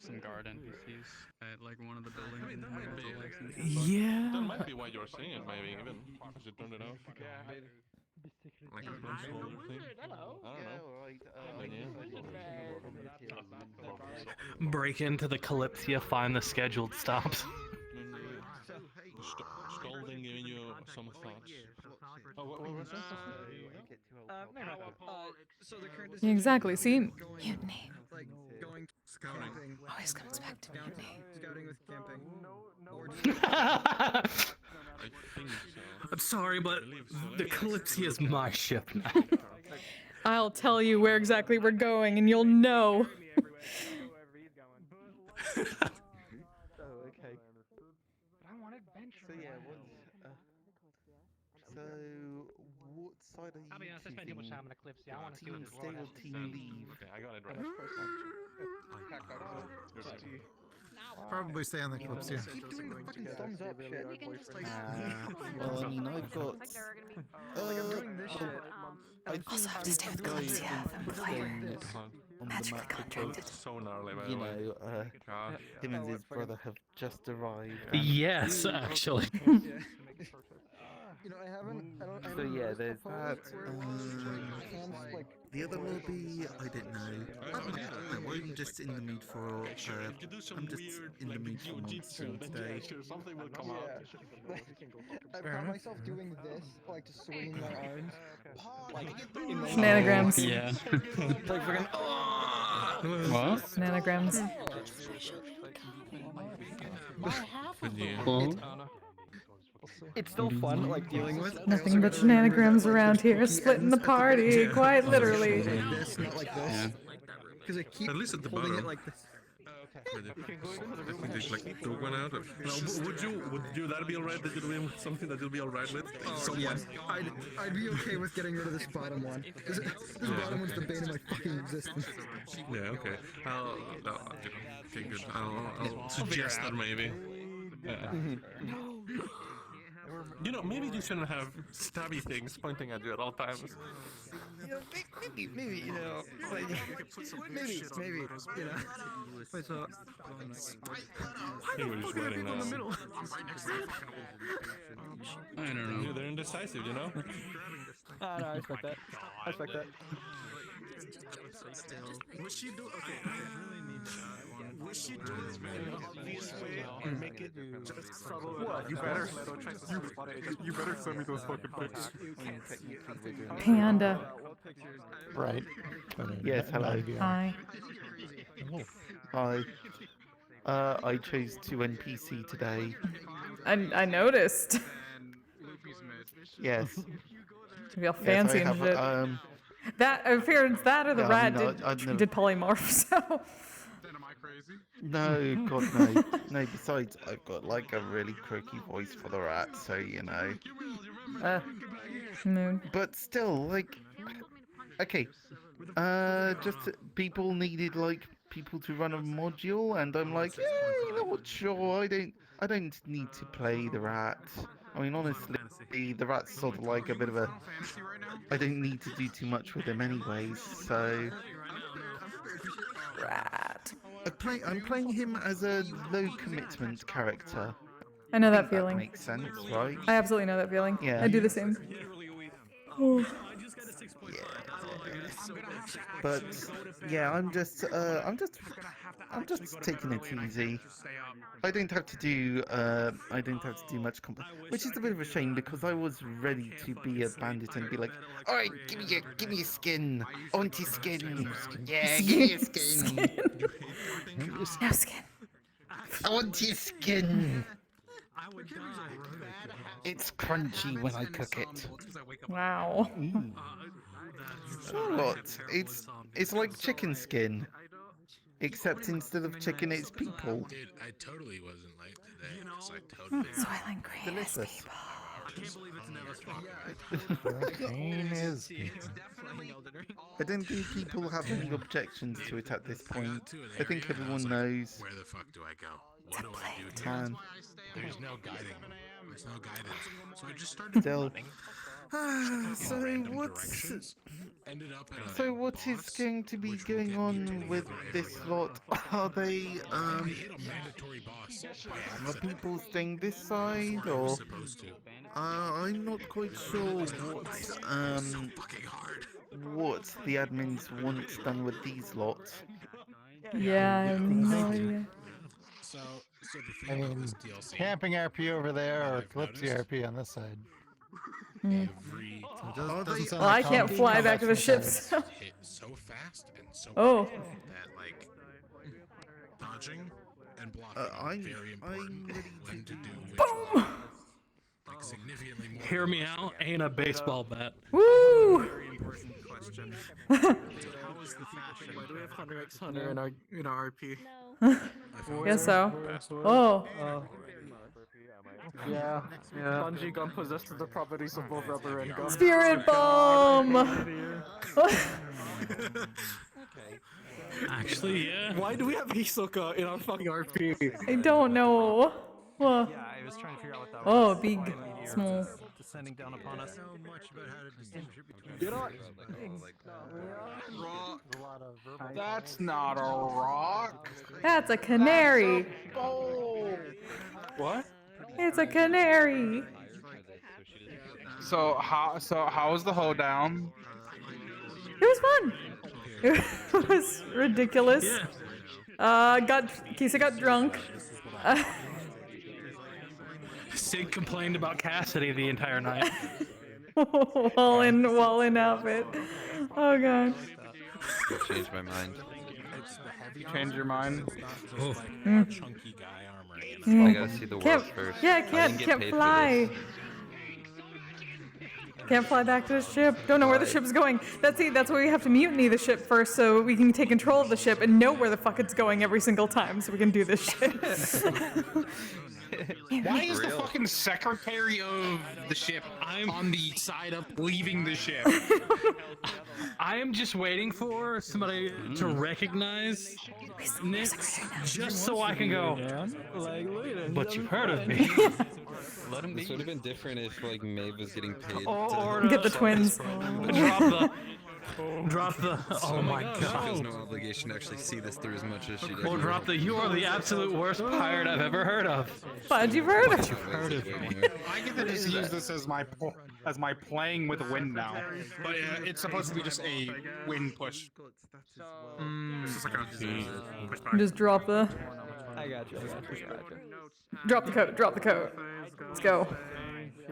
some guard NPCs at like one of the buildings in Magnolia. Yeah. That might be why you're seeing it, maybe, even, as you turned it off. Like a placeholder thing. I don't know. Break into the Kalypsia, find the scheduled stops. Scolding, giving you some thoughts. Oh, what was that? So the current Yeah, exactly. See, mutiny. like going scouting. Always comes back to mutiny. Scouting with camping. I think so. I'm sorry, but the Kalypsia is my ship now. I'll tell you where exactly we're going, and you'll know. Oh, okay. But I want adventure. So yeah, what side are you I'll be honest, I spent too much time in Eclipse. I want to see what Team this stay world or has to team say. leave? Okay, I got it right. Probably stay on the Kalypsia. Keep doing the fucking thumbs up shit. Well, I mean, I've got. I Also have to stay with Kalypsia and play. Magically contracted. So gnarly, by the You way. know, him and his brother have just arrived. Yes, actually. You know, I don't. So yeah, there's that. The other lobby, I don't know. I'm just in the mood for. I'm just in the mood for monstering today. Something will come out. I found myself doing this, like just swinging my arms, like in the Shenanigans. Yeah. like freaking. What? Shenanigans. It's still fun, like dealing with. Nothing but shenanigans around here, splitting the party, quite literally. Like this, not like this. Because I keep At least at the holding bottom. it like this. Did like took one out? Would you that be alright? That you're doing something that you'll be alright with? Oh, yeah. I'd be okay with getting rid of this bottom one. This bottom one's the bane of my fucking existence. Yeah. Okay. Okay. Good. I'll suggest that maybe. You know, maybe you shouldn't have stabby things pointing at you at all times. You know, maybe, you know, like, maybe, you know. Wait, so, Hey, we're just waiting now. in the middle? I don't know. Yeah, they're indecisive, you know? No, I respect that. I respect that. Would she do? Okay. Would she do it in an obvious way or make it just subtle? What? You better send me those fucking pics. Panda. Right. Yes. Hello. Hi. Hi. I chose to NPC today. I noticed. Yes. Be all fancy yes, I and have, shit. That appearance, that or the yeah, rat I mean, I'd never- did polymorph, so. No, God, no. No, besides, I've got like a really croaky voice for the rat, so you know. Moon. But still, like, okay. Just people needed like people to run a module, and I'm like, yeah, you know what? Sure, I don't need to play the rat. I mean, honestly, the rat's sort of like a bit of a. I don't need to do too much with him anyways, so. Rat. I'm playing him as a low commitment character. I know that think feeling. That makes sense, right? I absolutely know that feeling. Yeah. I do the same. Oh. But yeah, I'm just taking it easy. I don't have to do much which is a bit of a shame because I was ready to be a bandit and be like, all right, give me your skin, I want your skin, yeah, give me your skin. No skin. I want your skin. It's crunchy when I cook it. Wow. What? It's like chicken skin, except instead of chicken, it's people. Dude, I totally wasn't late today. Because I totally. Soylent Green is Delicious. people. Green is I don't think people have any objections to it at this point. I think everyone knows. Where the fuck do I go? What do I do? Man. There's no guiding. There's no guidance. So I just started Still, running. So what's Ended up at a so what is going to be going on with this lot? Are they hit a mandatory boss. are people staying this side or? I'm not quite sure what the admins want done with these lots. Yeah, I have no idea. So the I thing about mean, this DLC, camping RP over there or Kalypsia RP on this side. every Doesn't sound Well, I like can't combat fly back to the mechanics. ship, so. hit so fast and so Oh. quick that like dodging and blocking are very important when to do which one. Like significantly more. Hear me out. Ain't a baseball bat. Woo! Very important question. How is the fashion? Why do we have Hunter x Hunter in our RP? Guess so. Oh. Yeah. Bungee gum possesses the properties of both rubber and gum. Spirit bomb! Actually, yeah. Why do we have Hisoka in our fucking RP? I don't know. Well, Yeah, I was trying to figure out what that oh, was. big, small. Descending down upon us. So much about how to distinguish it between. You know what? That's not a rock. That's a canary. What? It's a canary. So how was the hoedown? It was fun. It was ridiculous. Kisa got drunk. Sid complained about Cassidy the entire night. while in outfit. Oh god. I changed my mind. You changed your mind? Oh. Chunky guy armor. I gotta see the world first. Yeah, I didn't get can't paid for fly. this. Can't fly back to the ship. Don't know where the ship's going. That's why we have to mutiny the ship first, so we can take control of the ship and know where the fuck it's going every single time, so we can do this shit. Why is the fucking secretary of the ship on the side up leaving the ship? I am just waiting for somebody to recognize Nick, just so I can go. But you've heard of me. This would have been different if like Maeve was getting paid. Or Get the twins. Drop the. Oh my She god. feels no obligation to actually see this through as much as she did. Or drop the. You are the absolute worst pirate I've ever heard of. Fudge, you've heard of You've heard of me. I get to just use this as my playing with wind now, but it's supposed to be just a wind push. Just drop the. I got you. Drop the coat. Drop the coat. Let's go.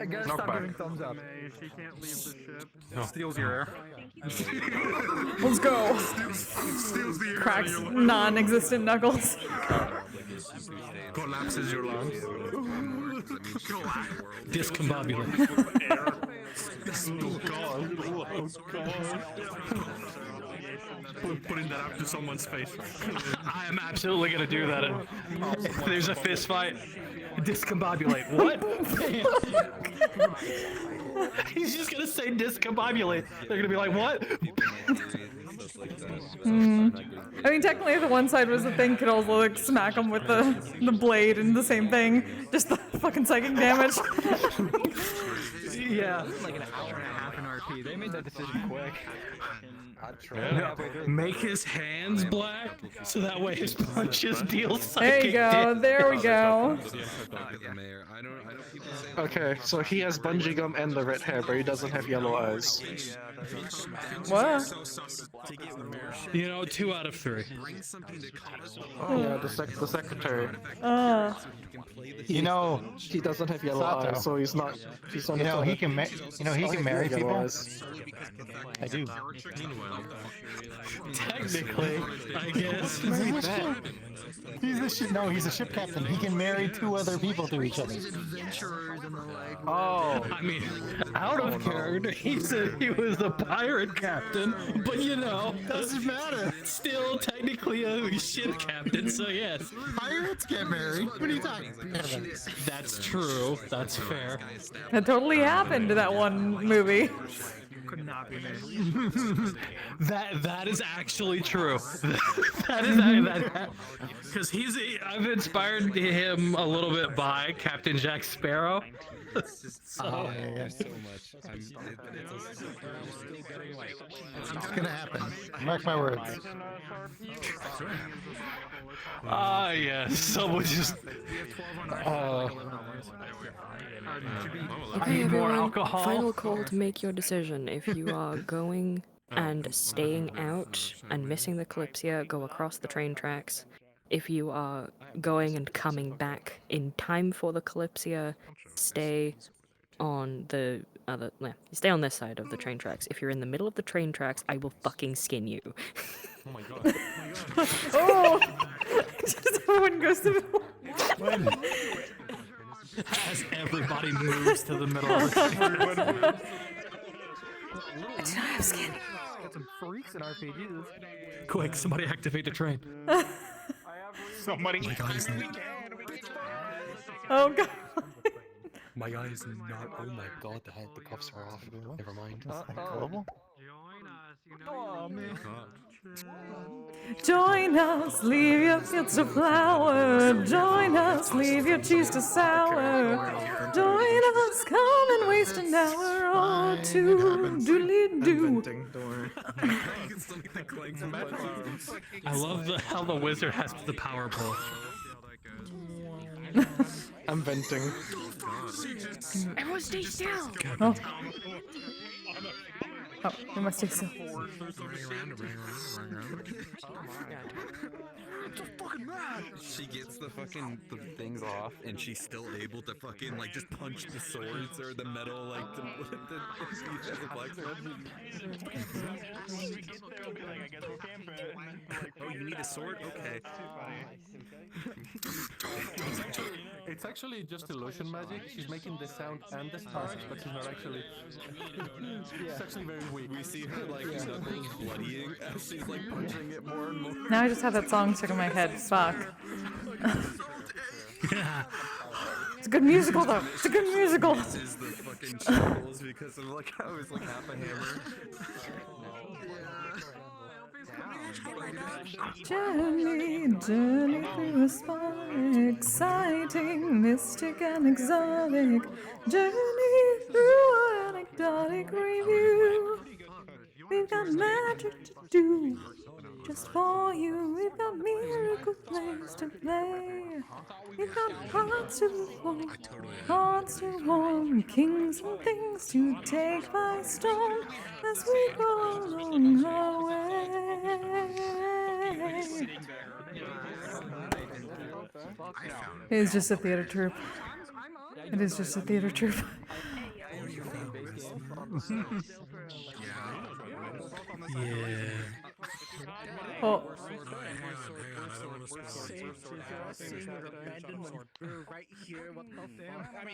I guess stop giving thumbs up. She can't leave the ship. Steals your air. Let's go. Steals the air. Cracks non-existent knuckles. Collapses your lungs. Discombobulate. Oh god. Putting that up to someone's face. I am absolutely gonna do that. If there's a fist fight, discombobulate. What? He's just gonna say discombobulate. They're gonna be like, what? I mean, technically, if the one side was the thing, could also like smack him with the blade and the same thing. Just the fucking psychic damage. Yeah. Like an hour and a half in RP. They made that decision quick. No, make his hands black, so that way his punches deal There psychic you go. damage. There we go. Okay, so he has bungee gum and the red hair, but he doesn't have yellow eyes. What? You know, 2 out of 3. Yeah, the secretary. You know, He doesn't have yellow Sato. eyes, so he's not. He's not. you know he can marry yellow people. eyes. I do. Technically, I guess. He's a ship. No, he's a ship captain. He can marry 2 other people to each other. Oh, I mean, out of character, he said he was the pirate captain, but you know, Doesn't matter. still technically a ship captain, so yes. Pirates get married. What are you talking about? That's true, that's fair. That totally happened to that one movie. Could not be me. That is actually true. That is because I've inspired him a little bit by Captain Jack Sparrow. It's just So- so much. I'm still getting like. It's gonna happen. Mark my words. Ah, yeah, someone just. I Okay, need more everyone. alcohol. Final call to make your decision. If you are going and staying out and missing the Kalypsia, go across the train tracks. If you are going and coming back in time for the Kalypsia, stay on the other. Nah, stay on this side of the train tracks. If you're in the middle of the train tracks, I will fucking skin you. Oh my god. Oh! Just everyone goes to the middle. As everybody moves to the middle of the train. I do not have skin. Got some freaks in RPGs. Quick, somebody activate the train. Somebody. My guy's Oh god. My guy is not. Oh my god, the cuffs are off. Never mind. Global? Join us, leave your fields to flower. Join us, leave your cheese to sour. Join us, come and waste an hour or two. Doodly doo. I love how the wizard has the power pull. I'm venting. Everyone stay still! Oh. Oh, we must stay still. She gets the fucking things off, and she's still able to fucking like just punch the swords or the metal like the Oh, you need a sword? Okay. It's actually just illusion magic. She's making the sound and the sparks, but she's not actually. It's actually very weak. We see her like knuckles bloodying as she's like punching it more and more. Now I just have that song stuck in my head. Fuck. It's a good musical though. It's a good musical. This is the fucking shackles because of like how it's like half a hammer. Journey, journey through a spot, exciting, mystic and exotic. Journey through an anecdotic review. We've got magic to do, just for you. We've got miracle plays to play. We've got hearts to perform, hearts to warm, kings and things to take by storm as we go along our way. It is just a theater troupe. It is just a theater troupe. Yeah. Oh. Right here, what the fuck? I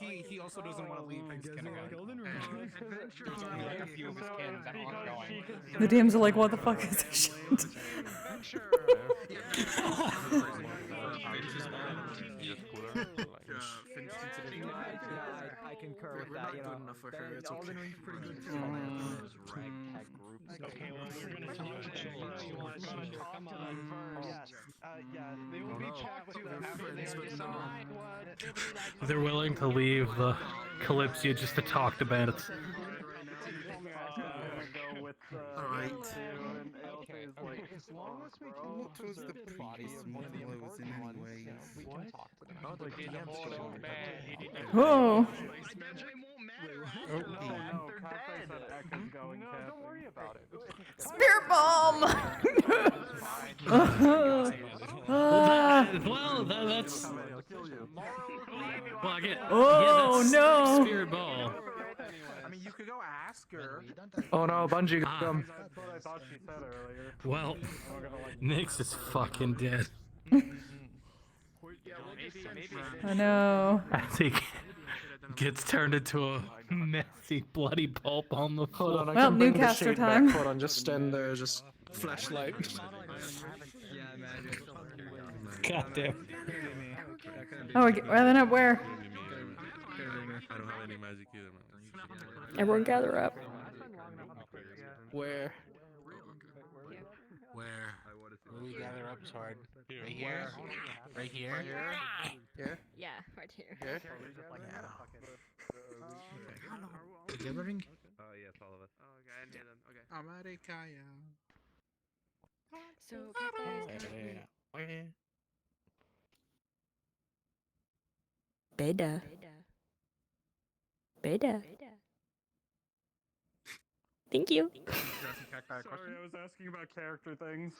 mean, he also doesn't want to leave his kindergarten. There's only like a few of his kids that aren't going. The DMs are like, what the fuck is this shit? I concur with that. You know, good enough for her. It's okay. Pretty good too. Okay, well, we're gonna talk to them. You want to talk to them first? Yeah, they will be talked to after they decide what. They're willing to leave the Kalypsia just to talk to bandits. Alright. As long as we can. What was the previous model I was in anyways? We can talk to them. Oh, the DM's going bad. Whoa. No, don't worry about it. Spirit bomb! That's. Well, I get. Oh, that's no. Spirit ball. I mean, you could go ask her. Oh no, Bungie, come. That's what I thought she said earlier. Well, Nyx is fucking dead. I know. As he gets turned into a messy, bloody pulp on the floor. Hold on, I Well, can bring the Newcaster shade time. back. Hold on, just stand there, just flashlight. God damn. Oh, well then up where? I don't have any magic either, man. Everyone gather up. Where? Where? we gather up sword? Here. Right here? Right here? Here? Yeah, right here. Here? Gathering? Oh yes, all of us. Oh, okay, I hear them. Okay. Americaya. So, Beda. Beda. Thank you. Sorry, I was asking about character things.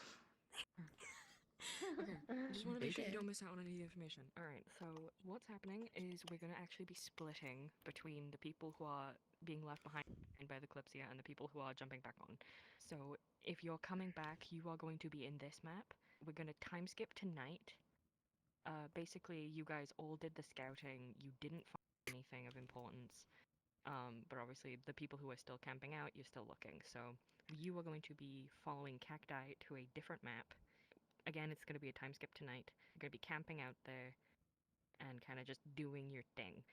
Okay, just want to make sure you don't miss out on any information. Alright, so what's happening is we're going to actually be splitting between the people who are being left behind by the Kalypsia and the people who are jumping back on. So if you're coming back, you are going to be in this map. We're going to time skip tonight. Basically, you guys all did the scouting. You didn't find anything of importance. But obviously, the people who are still camping out, you're still looking. So you are going to be following Cacti to a different map. Again, it's going to be a time skip tonight. You're going to be camping out there and kind of just doing your thing.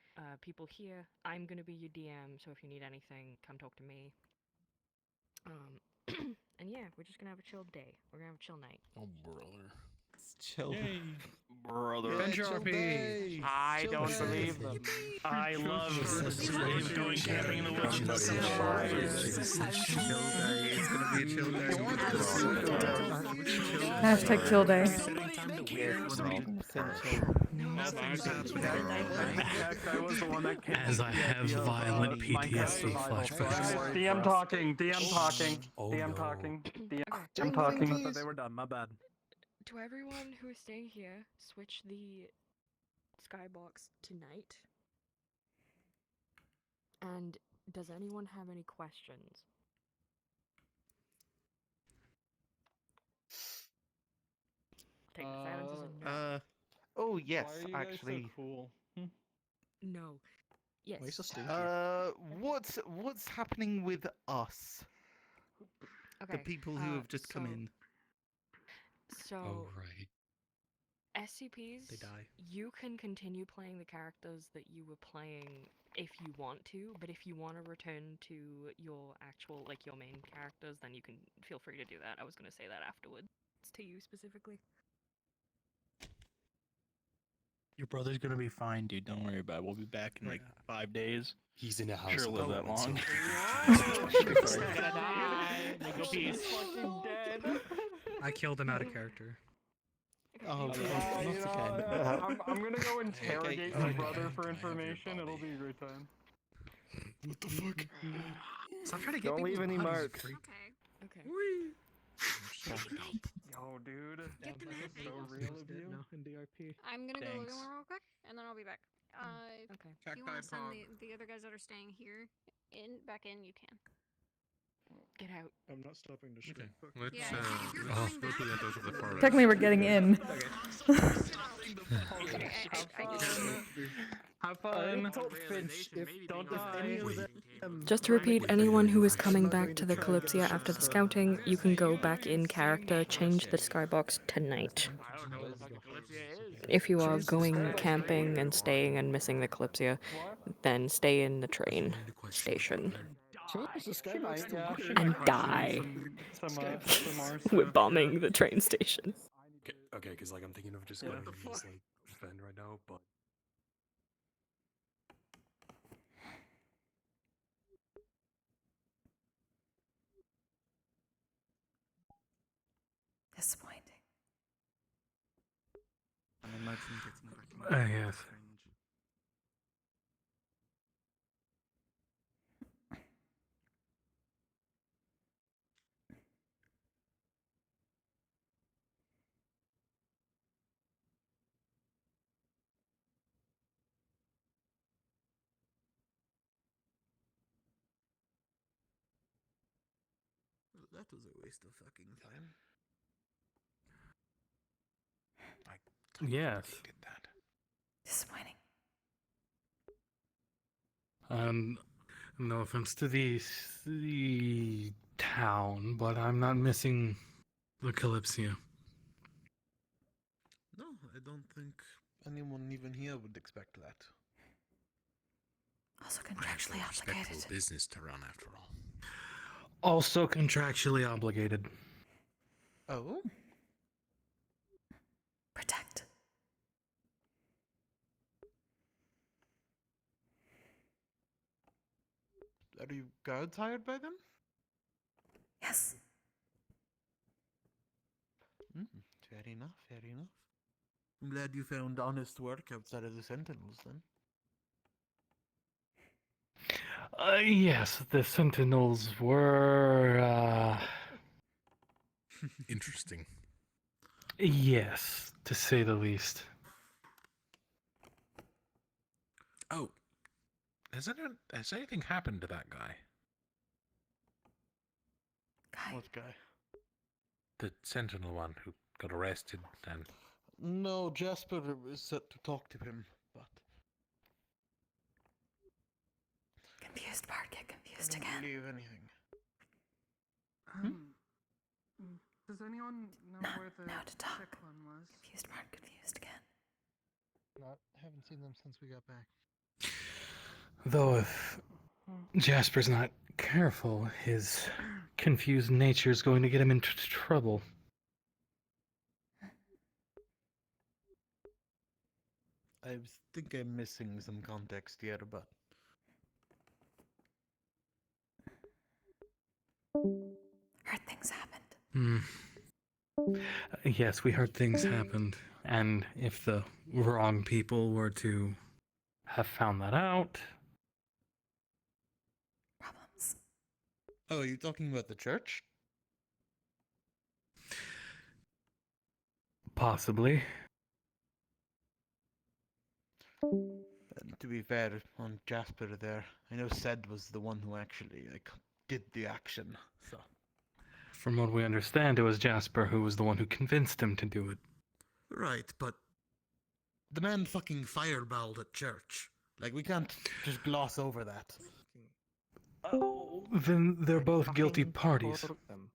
People here, I'm going to be your DM, so if you need anything, come talk to me. And yeah, we're just going to have a chill day. We're going to have a chill night. Oh, brother. Chill. Brother. Bench RP. I don't believe them. I love going camping in the woods. Hashtag chill day. As I have violent PTSD flashbacks. DM talking. DM talking. Oh, DM no. talking. DM talking. I thought they were done. My bad. To everyone who is staying here, switch the skybox to night. And does anyone have any questions? Take the silence as a no. Oh yes, Why are you guys actually. so cool? No. Yes. Why are you so stinky? What's happening with us? Okay. The people who have just come in. So, right. SCPs, They die. you can continue playing the characters that you were playing if you want to, but if you want to return to your actual, like, your main characters, then you can feel free to do that. I was going to say that afterwards. It's to you specifically. Your brother's gonna be fine, dude. Don't worry about it. We'll be back in like 5 days. He's in a house. Sure, live that long. I killed him out of character. Oh, I'm gonna go interrogate my brother for information. It'll be a great time. What the fuck? Stop trying to get Don't leave any marks. Okay. Yo, dude. That's so real of you. I'm gonna go look Thanks. at one real quick, and then I'll be back. Okay. If you want to send the other guys that are staying here back in, you can. Get out. I'm not stopping the stream. Let's Yeah, if you're let's coming go to the edge of the forest. Technically, we're getting in. Have fun. Just to repeat, anyone who is coming back to the Kalypsia after the scouting, you can go back in character, change the skybox to night. If you are going camping and staying and missing the Kalypsia, then stay in the train station. And die. We're bombing the train station. Okay, because like I'm thinking of just going and just like defend right now, but Disappointing. I imagine getting back in Yes. That was a waste of fucking time. Yes. get that. Disappointing. No offense to the town, but I'm not missing the Kalypsia. No, I don't think anyone even here would expect that. Also contractually obligated. Business to run after all. Also contractually obligated. Oh? Protect. Are you guards hired by them? Yes. Fair enough, fair enough. I'm glad you found honest work outside of the Sentinels, then. Yes, the Sentinels were, Interesting. yes, to say the least. Oh, has anything happened to that guy? What guy? The Sentinel one who got arrested and... No, Jasper was set to talk to him, but... Confused part, get confused I don't again. believe anything. Does anyone know where the Now to talk. sick one was? Confused part, confused again. Haven't seen them since we got back. Though if Jasper's not careful, his confused nature is going to get him into trouble. I think I'm missing some context here, but... Heard things happened. Yes, we heard things happened, and if the wrong people were to have found that out... Problems. Oh, are you talking about the church? Possibly. To be fair, on Jasper there, I know Ced was the one who actually, did the action, so... From what we understand, it was Jasper who was the one who convinced him to do it. Right, but... The man fucking fireballed at church. We can't just gloss over that. Oh, then they're both guilty parties.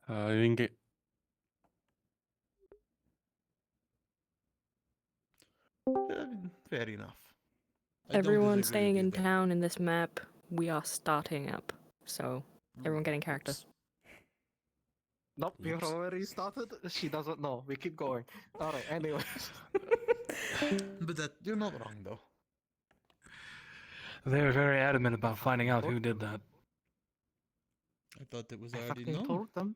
I didn't get... Fair enough. I don't Everyone disagree staying with you in there. town in this map, we are starting up. So, everyone getting character. Nope, we already started. She doesn't know. We keep going. Alright, anyways. But you're not wrong, though. They're very adamant about finding out who did that. I thought it was I already fucking known. told them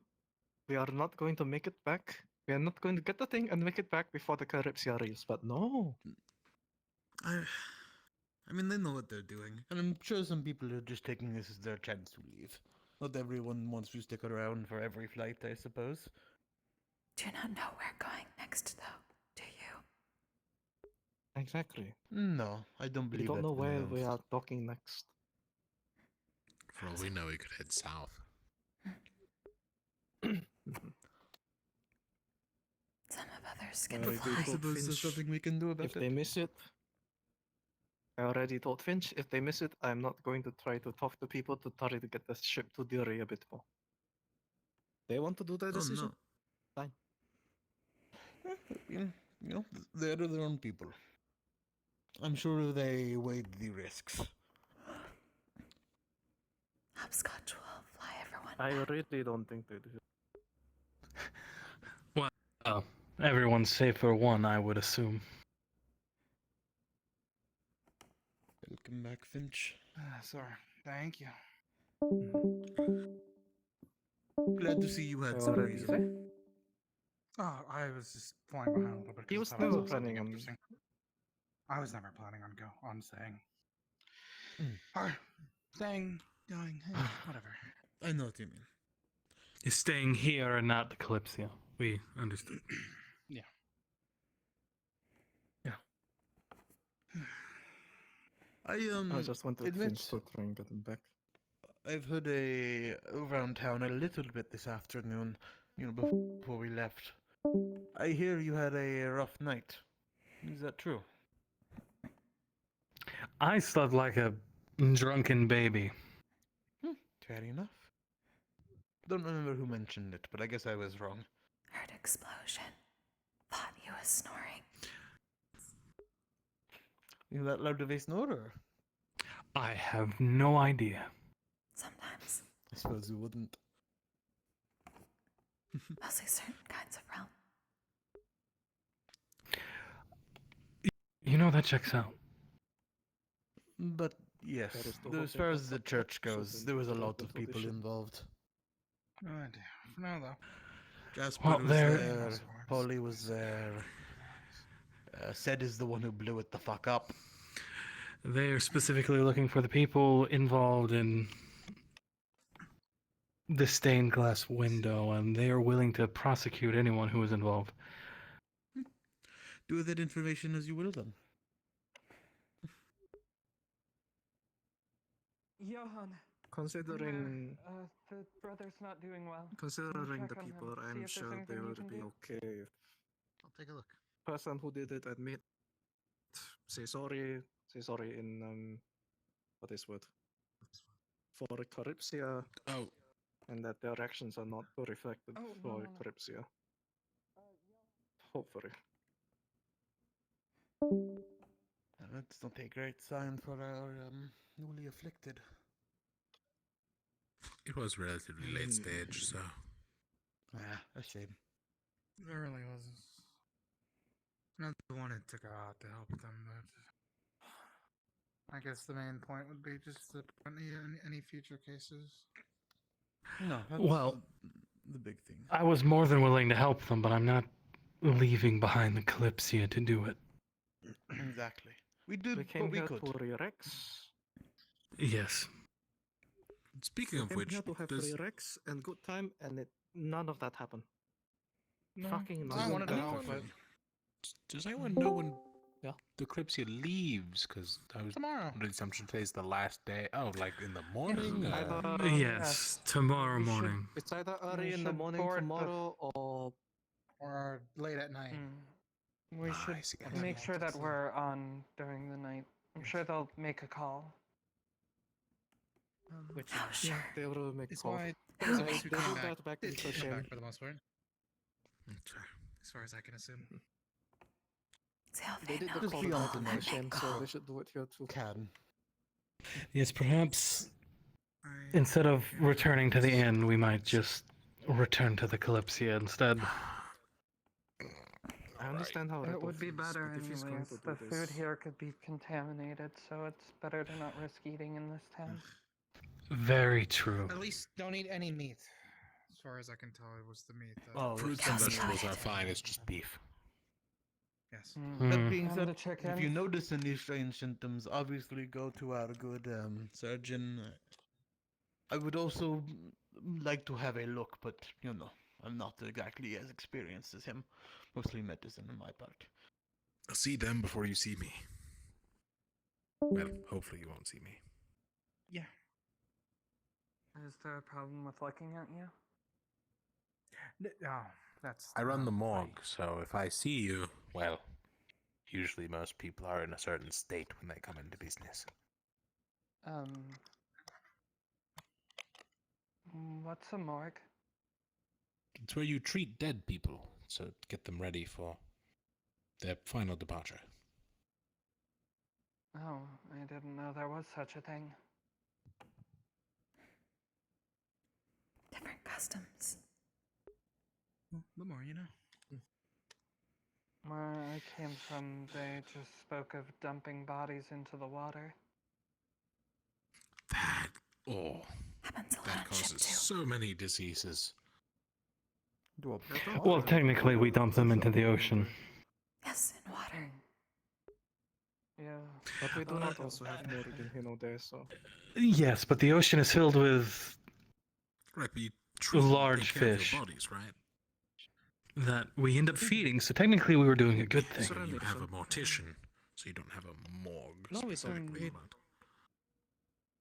we are not going to make it back. We are not going to get the thing and make it back before the Kalypsia race, but no. I mean, they know what they're doing, and I'm sure some people are just taking this as their chance to leave. Not everyone wants to stick around for every flight, I suppose. Do not know where going next, though, do you? Exactly. No, I don't We believe don't that's know been where we announced. are talking next. For all we know, we could head south. Some of others can I fly. suppose there's nothing we can do about if it. they miss it, I already told Finch, if they miss it, I'm not going to try to talk to people to try to get the ship to Diri a bit more. They want to do their decision? Fine. You know, they're their own people. I'm sure they weighed the risks. Hopscotch will fly everyone. I really don't think they do. Well, everyone's safe for one, I would assume. Welcome back, Finch. Sir, thank you. Glad to see you had some reason. Oh, I was just flying behind a little bit. He was I thought I never saw something planning on. interesting. I was never planning on staying. Or staying, going, whatever. I know what you mean. He's staying here and not the Kalypsia. We understood. Yeah. I just wanted admit- Finch to try and get him back. I've heard around town a little bit this afternoon, before we left. I hear you had a rough night. Is that true? I slept like a drunken baby. Fair enough. Don't remember who mentioned it, but I guess I was wrong. Heard explosion. Thought he was snoring. You that loud of a snorer? I have no idea. Sometimes. I suppose you wouldn't. Mostly certain kinds of realm. You know that checks out. But yes, That is to as hope far that as the the church plot goes, shouldn't there was a drag lot of into the people ship. involved. Oh dear. For now, though. Jasper Well, was there- there, Polly was there. Sed is the one who blew it the fuck up. They're specifically looking for the people involved in the stained glass window, and they are willing to prosecute anyone who is involved. Do with that information as you will, then. Johan. Considering The brother's not doing well. considering the Check on him, people, see I'm if there's sure they anything you would can be do. okay if I'll take a look. person who did it admit, say sorry in what is word for Kalypsia. Oh. And that their actions are not reflected for Kalypsia. Hopefully. That's not a great sign for our newly afflicted. It was relatively late stage, so. A shame. It really was. I wanted to go out to help them, but I guess the main point would be just to prevent any future cases. No, that's Well, the big thing. I was more than willing to help them, but I'm not leaving behind the Kalypsia to do it. Exactly. We did We came what we here could. to re-Rex. Yes. Speaking We of came which, here to have does, re-Rex and good time, and none of that happened. No, Fucking I wanted to none. help, but does anyone know when Yeah. the Kalypsia leaves? Because I was tomorrow. under the assumption today's the last day. Oh, like in the morning? Yes, tomorrow We should- morning. It's either early We in the should morning board tomorrow or Or late at night. We Ah, should I see, I make see. sure that we're on during the night. I'm sure they'll make a call. which sure. they will make It's call. why They those do of us who come that back in come session. back for the most part. Okay. As far as I can assume. They did the Just call be back on in tonight. session, so they should do it here too. Can. Yes, perhaps instead of returning to the inn, we might just return to the Kalypsia instead. I understand how It would be better but if he's going anyways. to do The food this, here could be contaminated, so it's better to not risk eating in this town. Very true. At least don't eat any meat. As far as I can tell, it was the meat. Fruits and vegetables are fine, it's just beef. Yes. That being Time said, to check if in. you notice any strange symptoms, obviously go to our good surgeon. I would also like to have a look, but you know, I'm not exactly as experienced as him. Mostly medicine on my part. See them before you see me. Well, hopefully you won't see me. Yeah. Is there a problem with looking at you? Oh, that's. I run the morgue, so if I see you, well, usually most people are in a certain state when they come into business. What's a morgue? It's where you treat dead people, so get them ready for their final departure. Oh, I didn't know there was such a thing. Different customs. The more you know. Where I came from, they just spoke of dumping bodies into the water. Oh, that causes so many diseases. Well, technically, we dump them into the ocean. Yes, in water. Yeah. but we do not also have morgue in Hinode, so Yes, but the ocean is filled with Right, but you treat and large take care of fish your bodies, right? that we end up feeding, so technically we were doing a good thing. So you have a mortician, so you don't have a morgue. No, we don't. specifically,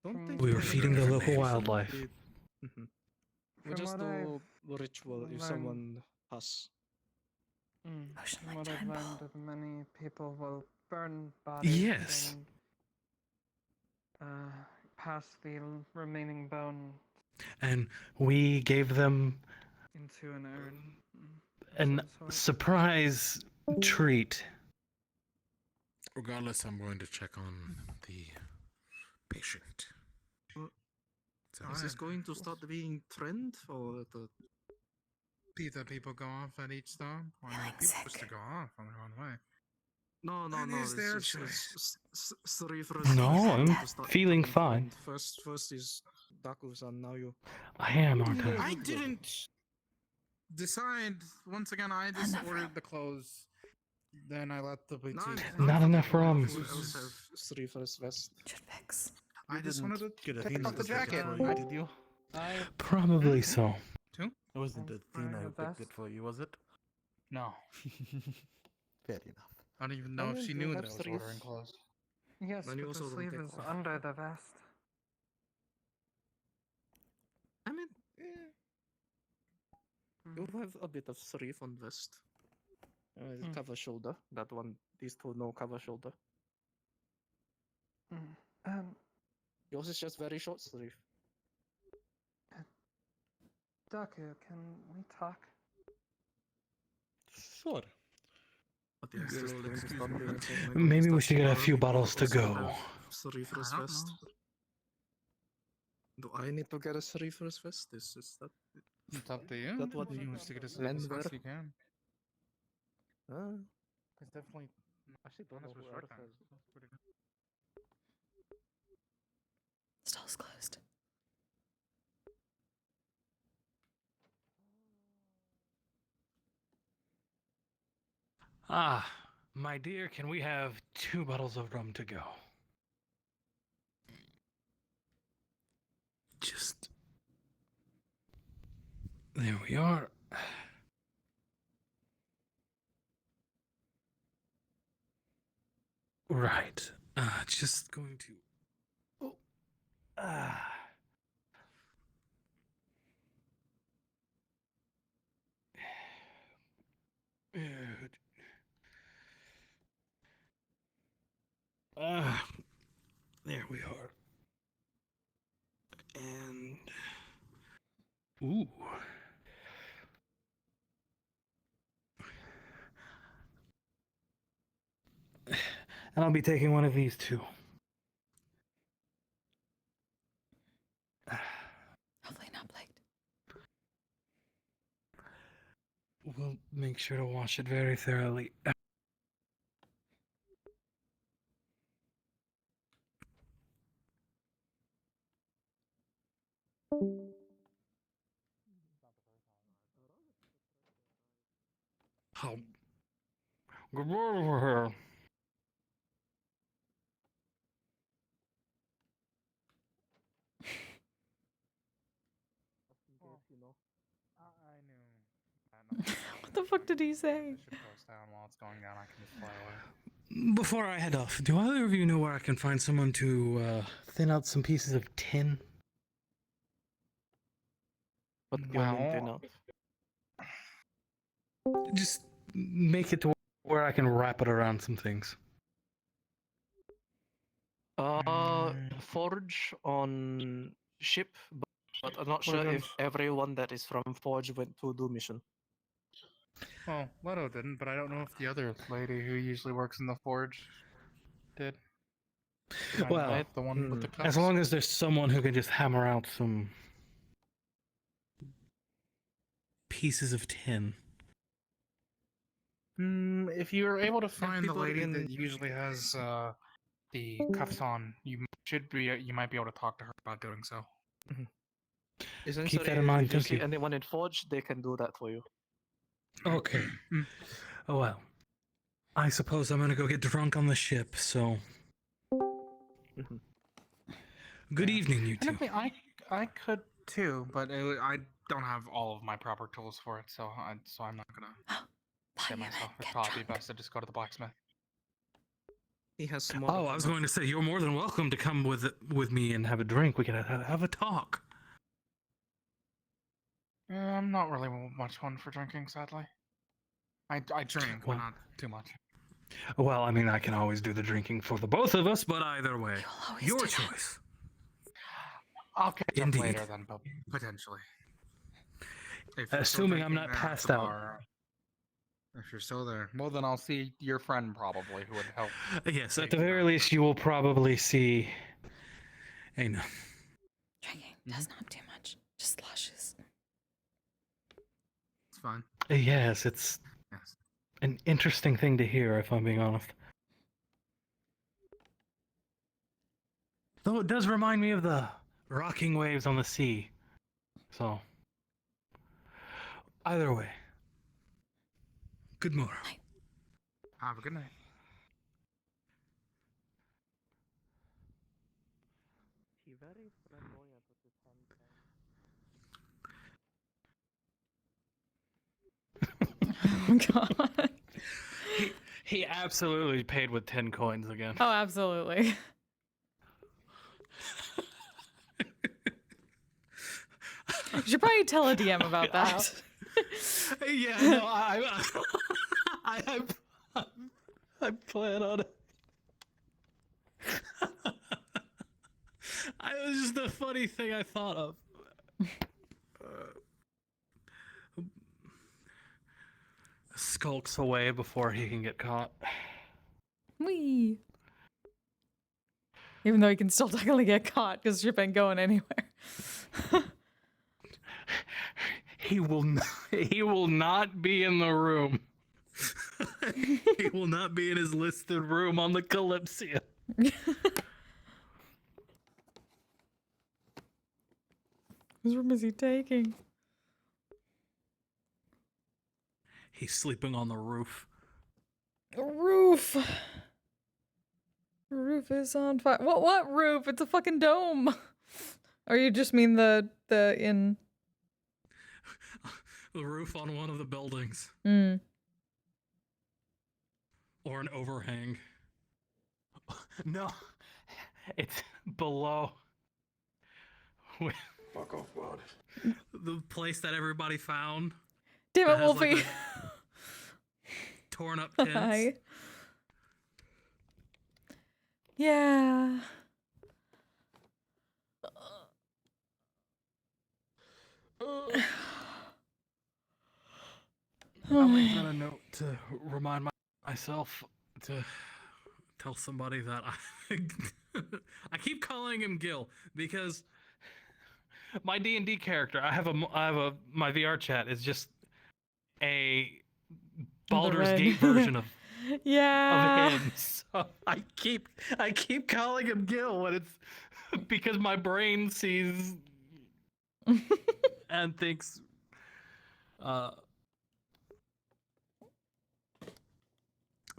Don't From think We were that feeding the we local should wildlife. be- Mhm. We From just what I've do the ritual if learned- someone has. From what I've learned of many people will burn bodies Yes. and pass the remaining bone And we gave them into an urn. an surprise treat. Regardless, I'm going to check on the patient. Is this going to start being trend or the? Either people go off at each stop, or no, people supposed to go off on their own way. No, That no. is their It's choice. three first. No, I'm to start feeling talking fine. point. First is Daku-san. Now you. I am, aren't I? I didn't decide. Once again, I just ordered the clothes. Then I let the boutique. Not enough rum. Who else have three first vest? Should fix. I just wanted to Get pick Athena up the to pick it jacket. for you, did you? Probably so. Two? It wasn't Athena who the picked it for you, was it? No. Fair enough. I don't even know if she knew that I was ordering clothes. Yes, Then you but the also don't sleeve take is off. under the vest. I mean, you have a bit of sleeve on vest. Cover shoulder. That one. These two no cover shoulder. Yours is just very short sleeve. Daku, can we talk? Sure. But yes, just going to start doing things like Maybe we that. should get a few People bottles to also go. have sleeveless I don't vest. know. Do I need to get a sleeveless vest? Is that? It's up to you. That what If you want to get a men sleeveless wear? vest, you can. Ah. It's definitely. Actually, bonus with short time. That's pretty good. Stall's closed. Ah, my dear, can we have 2 bottles of rum to go? Just. There we are. Right. Just going to. Oh. There we are. And. Ooh. And I'll be taking one of these too. Hopefully not plagued. We'll make sure to wash it very thoroughly. Oh. Get over here. I knew. What the fuck did he say? Should post down while it's going down. I can just fly away. Before I head off, do either of you know where I can find someone to thin out some pieces of tin? What do you mean thin out? Just make it to where I can wrap it around some things. Forge on ship, but I'm not sure if everyone that is from Forge went to do mission. Well, Leto didn't, but I don't know if the other lady who usually works in the forge did. Well, the one with the cups. as long as there's someone who can just hammer out some pieces of tin. If you're able to find the people lady in- that usually has the cuffs on, you might be able to talk to her about doing so. Essentially, that in mind, if you thank see you. anyone in Forge, they can do that for you. Okay. Oh well. I suppose I'm gonna go get drunk on the ship, so. Good evening, you two. Technically, I could too, but I don't have all of my proper tools for it, so I'm not gonna get myself. It'd probably be best to just go to the blacksmith. He has more. Oh, I was going to say you're more than welcome to come with me and have a drink. We can have a talk. I'm not really much one for drinking, sadly. I drink, but Well- not too much. Well, I mean, I can always do the drinking for the both of us, but either way, your choice. I'll catch Indeed. up later then, but potentially. If you're still Assuming I'm drinking not there at passed the out. bar, if you're still there, well then I'll see your friend probably, who would help. Yes, at the very least, you will probably see Ayna. Drinking does not do much. Just lushes. It's fine. Yes, it's Yes. an interesting thing to hear, if I'm being honest. Though it does remind me of the rocking waves on the sea. So, either way. Good morrow. Have a good night. Oh god. He absolutely paid with 10 coins again. Oh, absolutely. You should probably tell a DM about that. Yeah, no, I plan on it. It was just the funny thing I thought of. Skulks away before he can get caught. Whee! Even though he can still technically get caught because ship ain't going anywhere. He will not be in the room. He will not be in his listed room on the Kalypsia. Whose room is he taking? He's sleeping on the roof. Roof. Roof is on fire. What roof? It's a fucking dome. Or you just mean the in The roof on one of the buildings. Mm. Or an overhang. No. It's below. Fuck off, bud. The place that everybody found. Damn it, that has, like, Wolfie. Torn up tents. Hi. Yeah. I'm making a note to remind myself to tell somebody that I keep calling him Gil because my D&D character, I have my VRChat is just a Baldur's red. Gate version of Yeah. him. So I keep calling him Gil when it's because my brain sees and thinks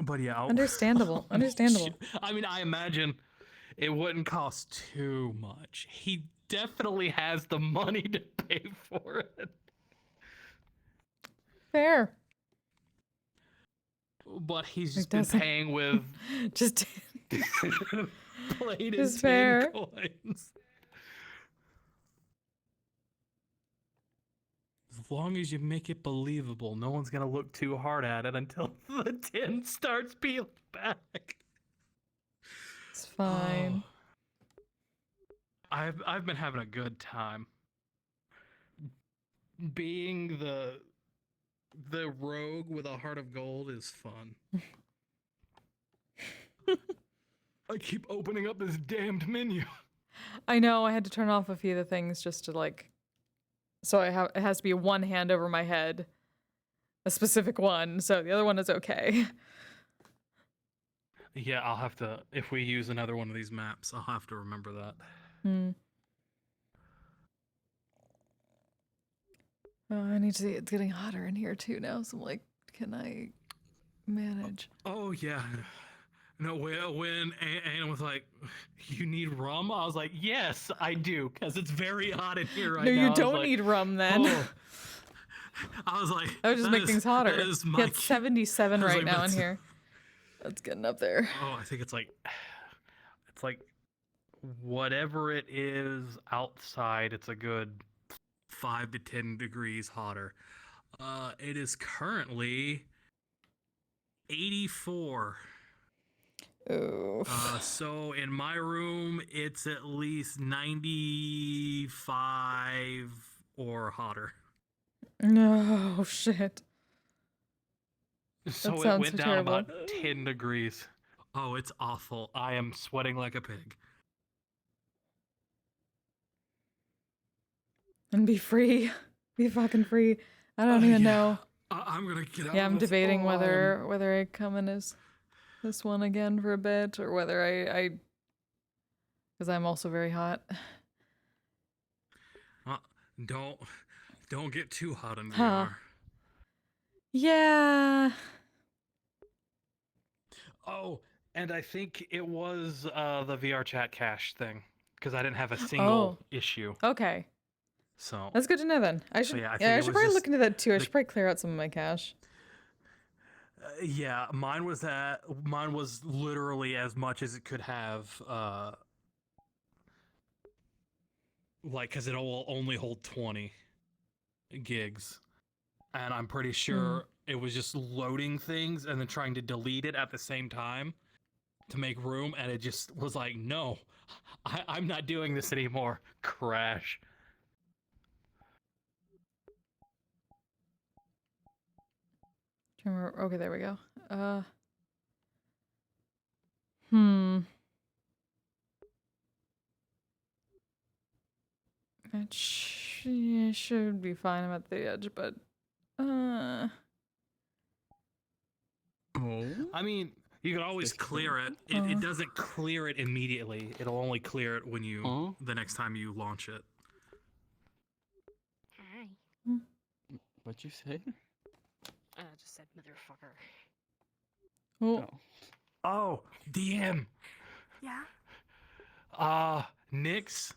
but yeah, Understandable. Understandable. I mean, I imagine it wouldn't cost too much. He definitely has the money to pay for it. Fair. But he's just been paying with just plated Just 10 fair. coins. As long as you make it believable, no one's gonna look too hard at it until the tin starts peeling back. It's fine. I've been having a good time. Being the rogue with a heart of gold is fun. I keep opening up this damned menu. I know, I had to turn off a few of the things just to like so it has to be one hand over my head. A specific one, so the other one is okay. Yeah, I'll have to, if we use another one of these maps, I'll have to remember that. Hmm. Oh, I need to see it's getting hotter in here too now, so I'm like, can I manage? Oh, yeah. No, when Ayna was like, you need rum? I was like, yes, I do, because it's very hot in here right No, now. you I was don't like, need rum then. oh. I was like, That would just make things hotter. That is It's 77 I was right like, now in that's- here. That's getting up there. Oh, I think it's like whatever it is outside, it's a good 5 to 10 degrees hotter. It is currently 84. Ooh. So in my room, it's at least 95 or hotter. No shit. So That it sounds went so down terrible. about 10 degrees. Oh, it's awful. I am sweating like a pig. And be free. Be fucking free. I don't even know. I'm gonna get out Yeah, of I'm this. debating Oh, whether I come in as this one again for a bit or whether I Because I'm also very hot. Don't get too hot in Huh. VR. Yeah. Oh, and I think it was the VRChat cache thing because I didn't have a single issue. Okay. So That's good to know then. I should, yeah, I yeah, I think it should was probably just look into that too. I the- should probably clear out some of my cache. Yeah, mine was literally as much as it could have. Like, because it'll only hold 20 gigs, and I'm pretty sure it was just loading things and then trying to delete it at the same time to make room, and it just was like, no, I'm not doing this anymore. Crash. Okay, there we go. Hmm. It should be fine. I'm at the edge, but I mean, you can always clear it. It doesn't clear it immediately. It'll only clear it when you the next time you launch it. Hi. What'd you say? I just said motherfucker. Oh, DM. Yeah? Nix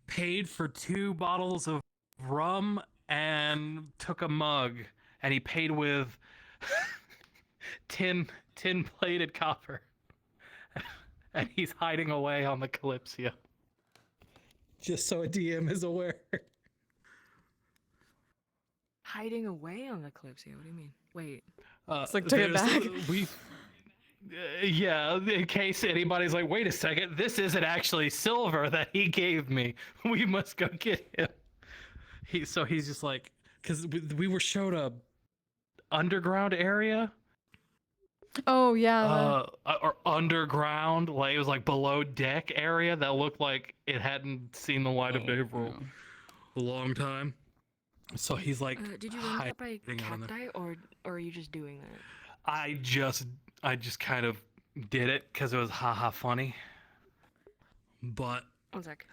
paid for 2 bottles of rum and took a mug, and he paid with tin plated copper. And he's hiding away on the Kalypsia. Just so a DM is aware. Hiding away on the Kalypsia? What do you mean? Wait. It's like, took it back? Yeah, in case anybody's like, wait a second, this isn't actually silver that he gave me. We must go get him. So he's just like, because we were showed a underground area. Oh yeah. Or underground, like it was like below deck area that looked like it hadn't seen the light of day for a long time. So he's like, did you run that by hiding on there. cacti, or are you just doing that? I just kind of did it because it was haha funny. But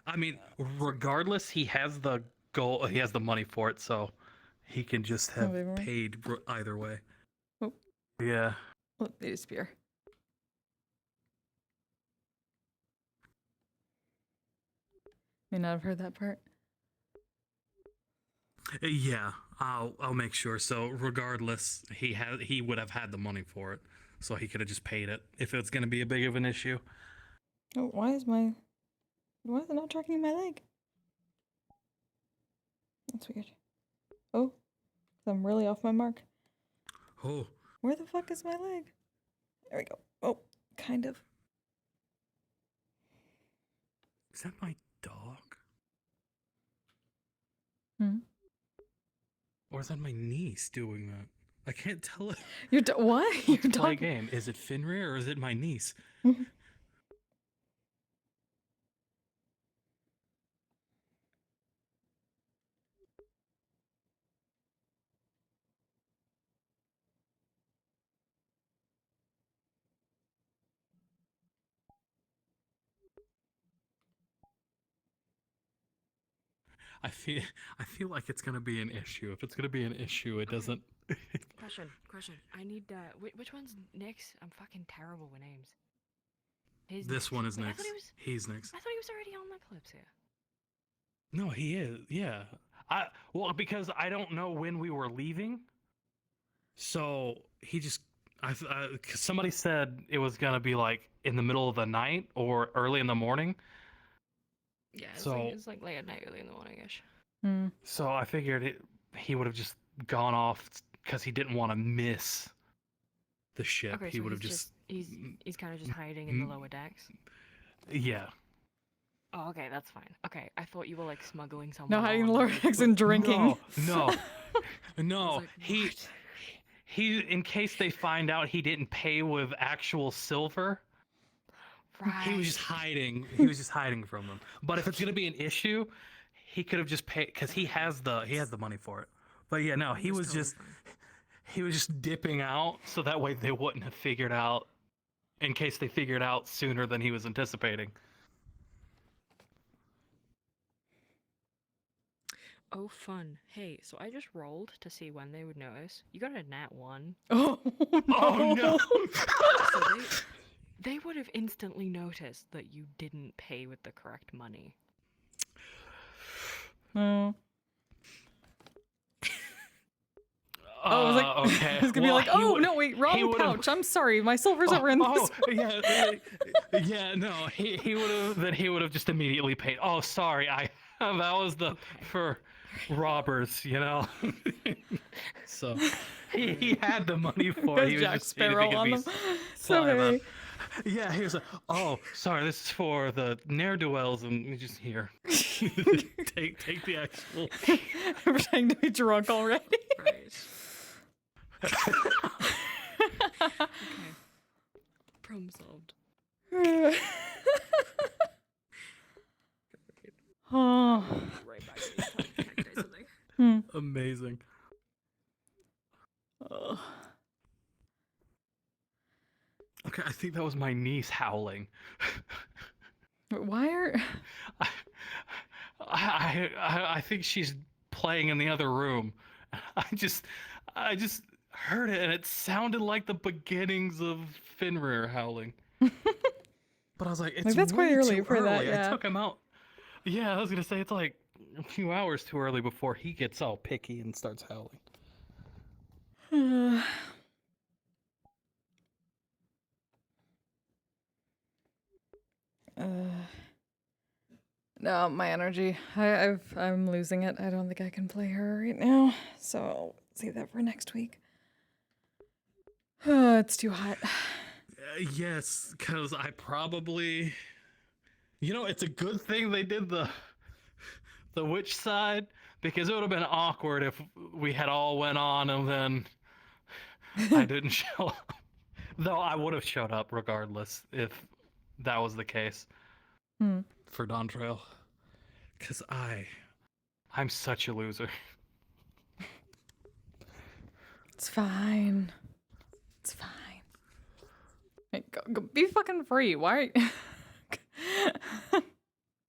I mean, regardless, he has the goal. He has the money for it, so he can just have paid either way. Oh. Yeah. Oh, they disappear. May not have heard that part. Yeah, I'll make sure. So regardless, he would have had the money for it, so he could have just paid it if it's gonna be a big of an issue. Oh, why is it not tracking my leg? That's weird. Oh, I'm really off my mark. Oh. Where the fuck is my leg? There we go. Oh, kind of. Is that my dog? Or is that my niece doing that? I can't tell it. What? Let's play a game. Is it Finrir or is it my niece? I feel like it's gonna be an issue. If it's gonna be an issue, it doesn't. Question. I need which one's Nyx? I'm fucking terrible with names. This one is Wait, Nyx. He's Nyx. I thought he was already on the Kalypsia. No, he is. Yeah. Because I don't know when we were leaving. So he just somebody said it was gonna be like in the middle of the night or early in the morning. Yeah, it's like late at night, early in the morning-ish. So I figured he would have just gone off because he didn't want to miss the ship. Okay, He so would have he's kind of just hiding in the lower decks. Yeah. Oh, okay, that's fine. Okay, I thought you were like smuggling someone. No, hiding in the on, lower like- decks and drinking. No. He in case they find out he didn't pay with actual silver. He was just hiding. He was just hiding from them. But if it's gonna be an issue, he could have just paid because he has the money for it. But yeah, no, he was just dipping out so that way they wouldn't have figured out in case they figured out sooner than he was anticipating. Oh, fun. Hey, so I just rolled to see when they would notice. You got a nat 1. Oh, Oh no! So they would have instantly noticed that you didn't pay with the correct money. Oh. I was like, Okay. I was gonna be like, oh no, wait, wrong would've- pouch. I'm sorry, my silvers are in this. Yeah, no, he would have just immediately paid. Oh, sorry, that was the for robbers, you know. So he had the money for it. He was Jack just seeing if he Sparrow could on be them. sly about very. it. Yeah, he was like, oh, sorry, this is for the ne'er-do-wells, and you just here. take the actual. I'm pretending to be drunk already. Okay. Problem solved. Oh. Right back to the tech days, I think. Amazing. Ugh. Okay, I think that was my niece howling. Why are I think she's playing in the other room. I just heard it, and it sounded like the beginnings of Fenrir howling. But I was like, it's that's quite way early too for that, early. yeah. I took him out. Yeah, I was gonna say it's like a few hours too early before he gets all picky and starts howling. No, my energy. I'm losing it. I don't think I can play her right now. So I'll save that for next week. It's too hot. Yes, because I probably, it's a good thing they did the witch side, because it would have been awkward if we had all went on and then I didn't show up. Though I would have showed up regardless if that was the case. For Dawn Trail. Because I'm such a loser. It's fine. It's fine. Hey, go be fucking free. Why?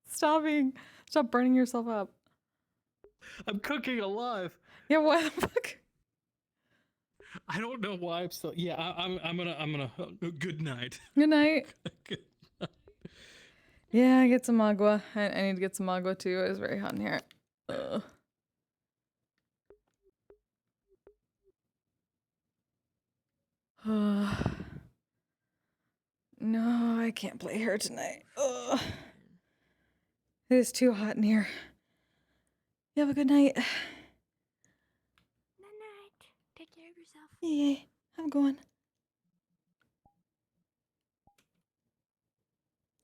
Stop burning yourself up. I'm cooking alive. Yeah, why the fuck? I don't know why I'm still. Yeah, I'm gonna. Good night. Good night. Yeah, get some agua. I need to get some agua too. It was very hot in here. Ugh. No, I can't play her tonight. Ugh. It is too hot in here. You have a good night. Night night. Take care of yourself. Yeah, I'm going.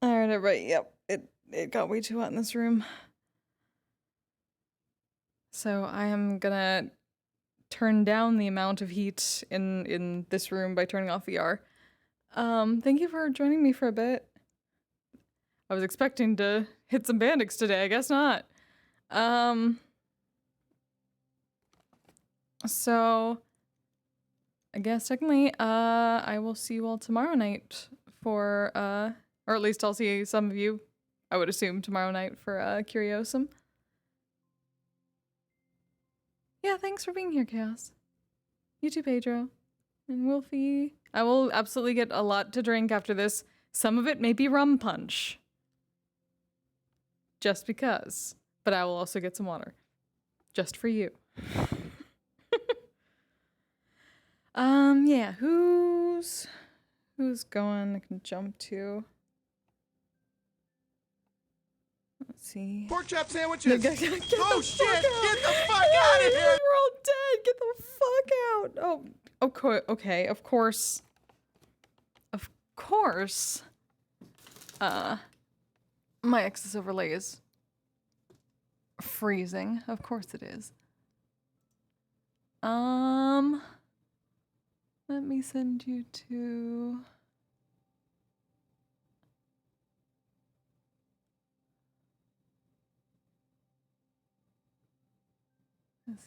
Alright, everybody. Yep, it got way too hot in this room. So I am gonna turn down the amount of heat in this room by turning off VR. Thank you for joining me for a bit. I was expecting to hit some bandits today, I guess not. So I guess technically, I will see you all tomorrow night for, or at least I'll see some of you, I would assume, tomorrow night for, Curiosum. Yeah, thanks for being here, Chaos. You too, Pedro. And Wolfie. I will absolutely get a lot to drink after this. Some of it may be rum punch. Just because. But I will also get some water. Just for you. Yeah, who's going? I can jump to. Let's see. Pork chop sandwiches! Get Oh the shit! fuck out. Get the fuck out of here! We're all dead! Get the fuck out! Oh, okay, of course. Of course. My X's overlay is freezing. Of course it is. Let me send you to...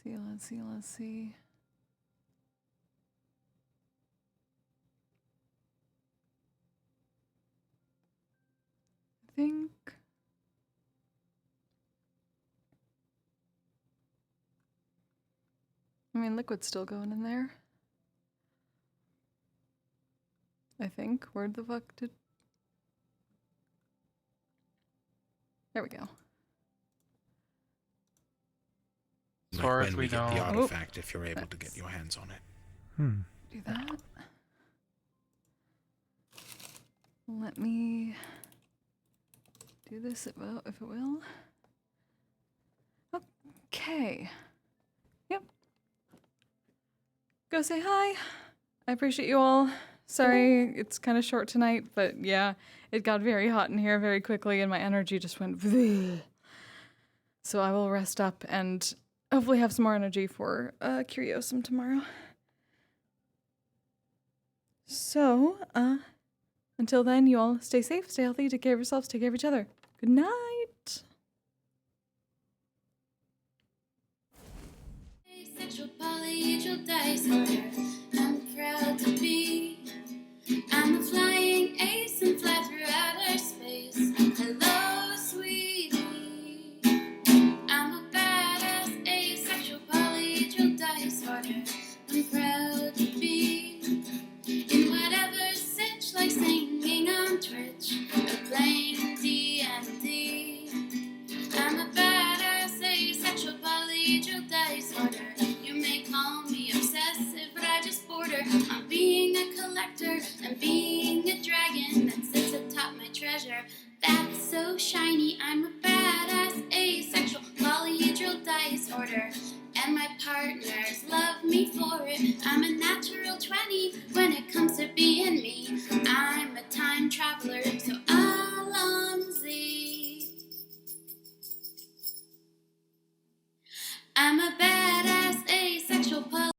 Let's see. I think... I mean, liquid's still going in there. I think. Where the fuck did... There we go. As far Like as when we we get the know. artifact, if you're able to get your hands on it. Do that. Let me do this if it will. Okay. Yep. Go say hi. I appreciate you all. Sorry, it's kind of short tonight, but yeah, it got very hot in here very quickly and my energy just went bleh. So I will rest up and hopefully have some more energy for Curiosum tomorrow. So, until then, you all stay safe, stay healthy, take care of yourselves, take care of each other. Good night. Asexual polyhedral disorder. I'm proud to be. I'm a flying ace and fly through outer space. Hello, sweetie. I'm a badass asexual polyhedral disorder. I'm proud to be in whatever sitch, like singing on Twitch or playing D&D. I'm a badass asexual polyhedral disorder. You may call me obsessive, but I just border on being a collector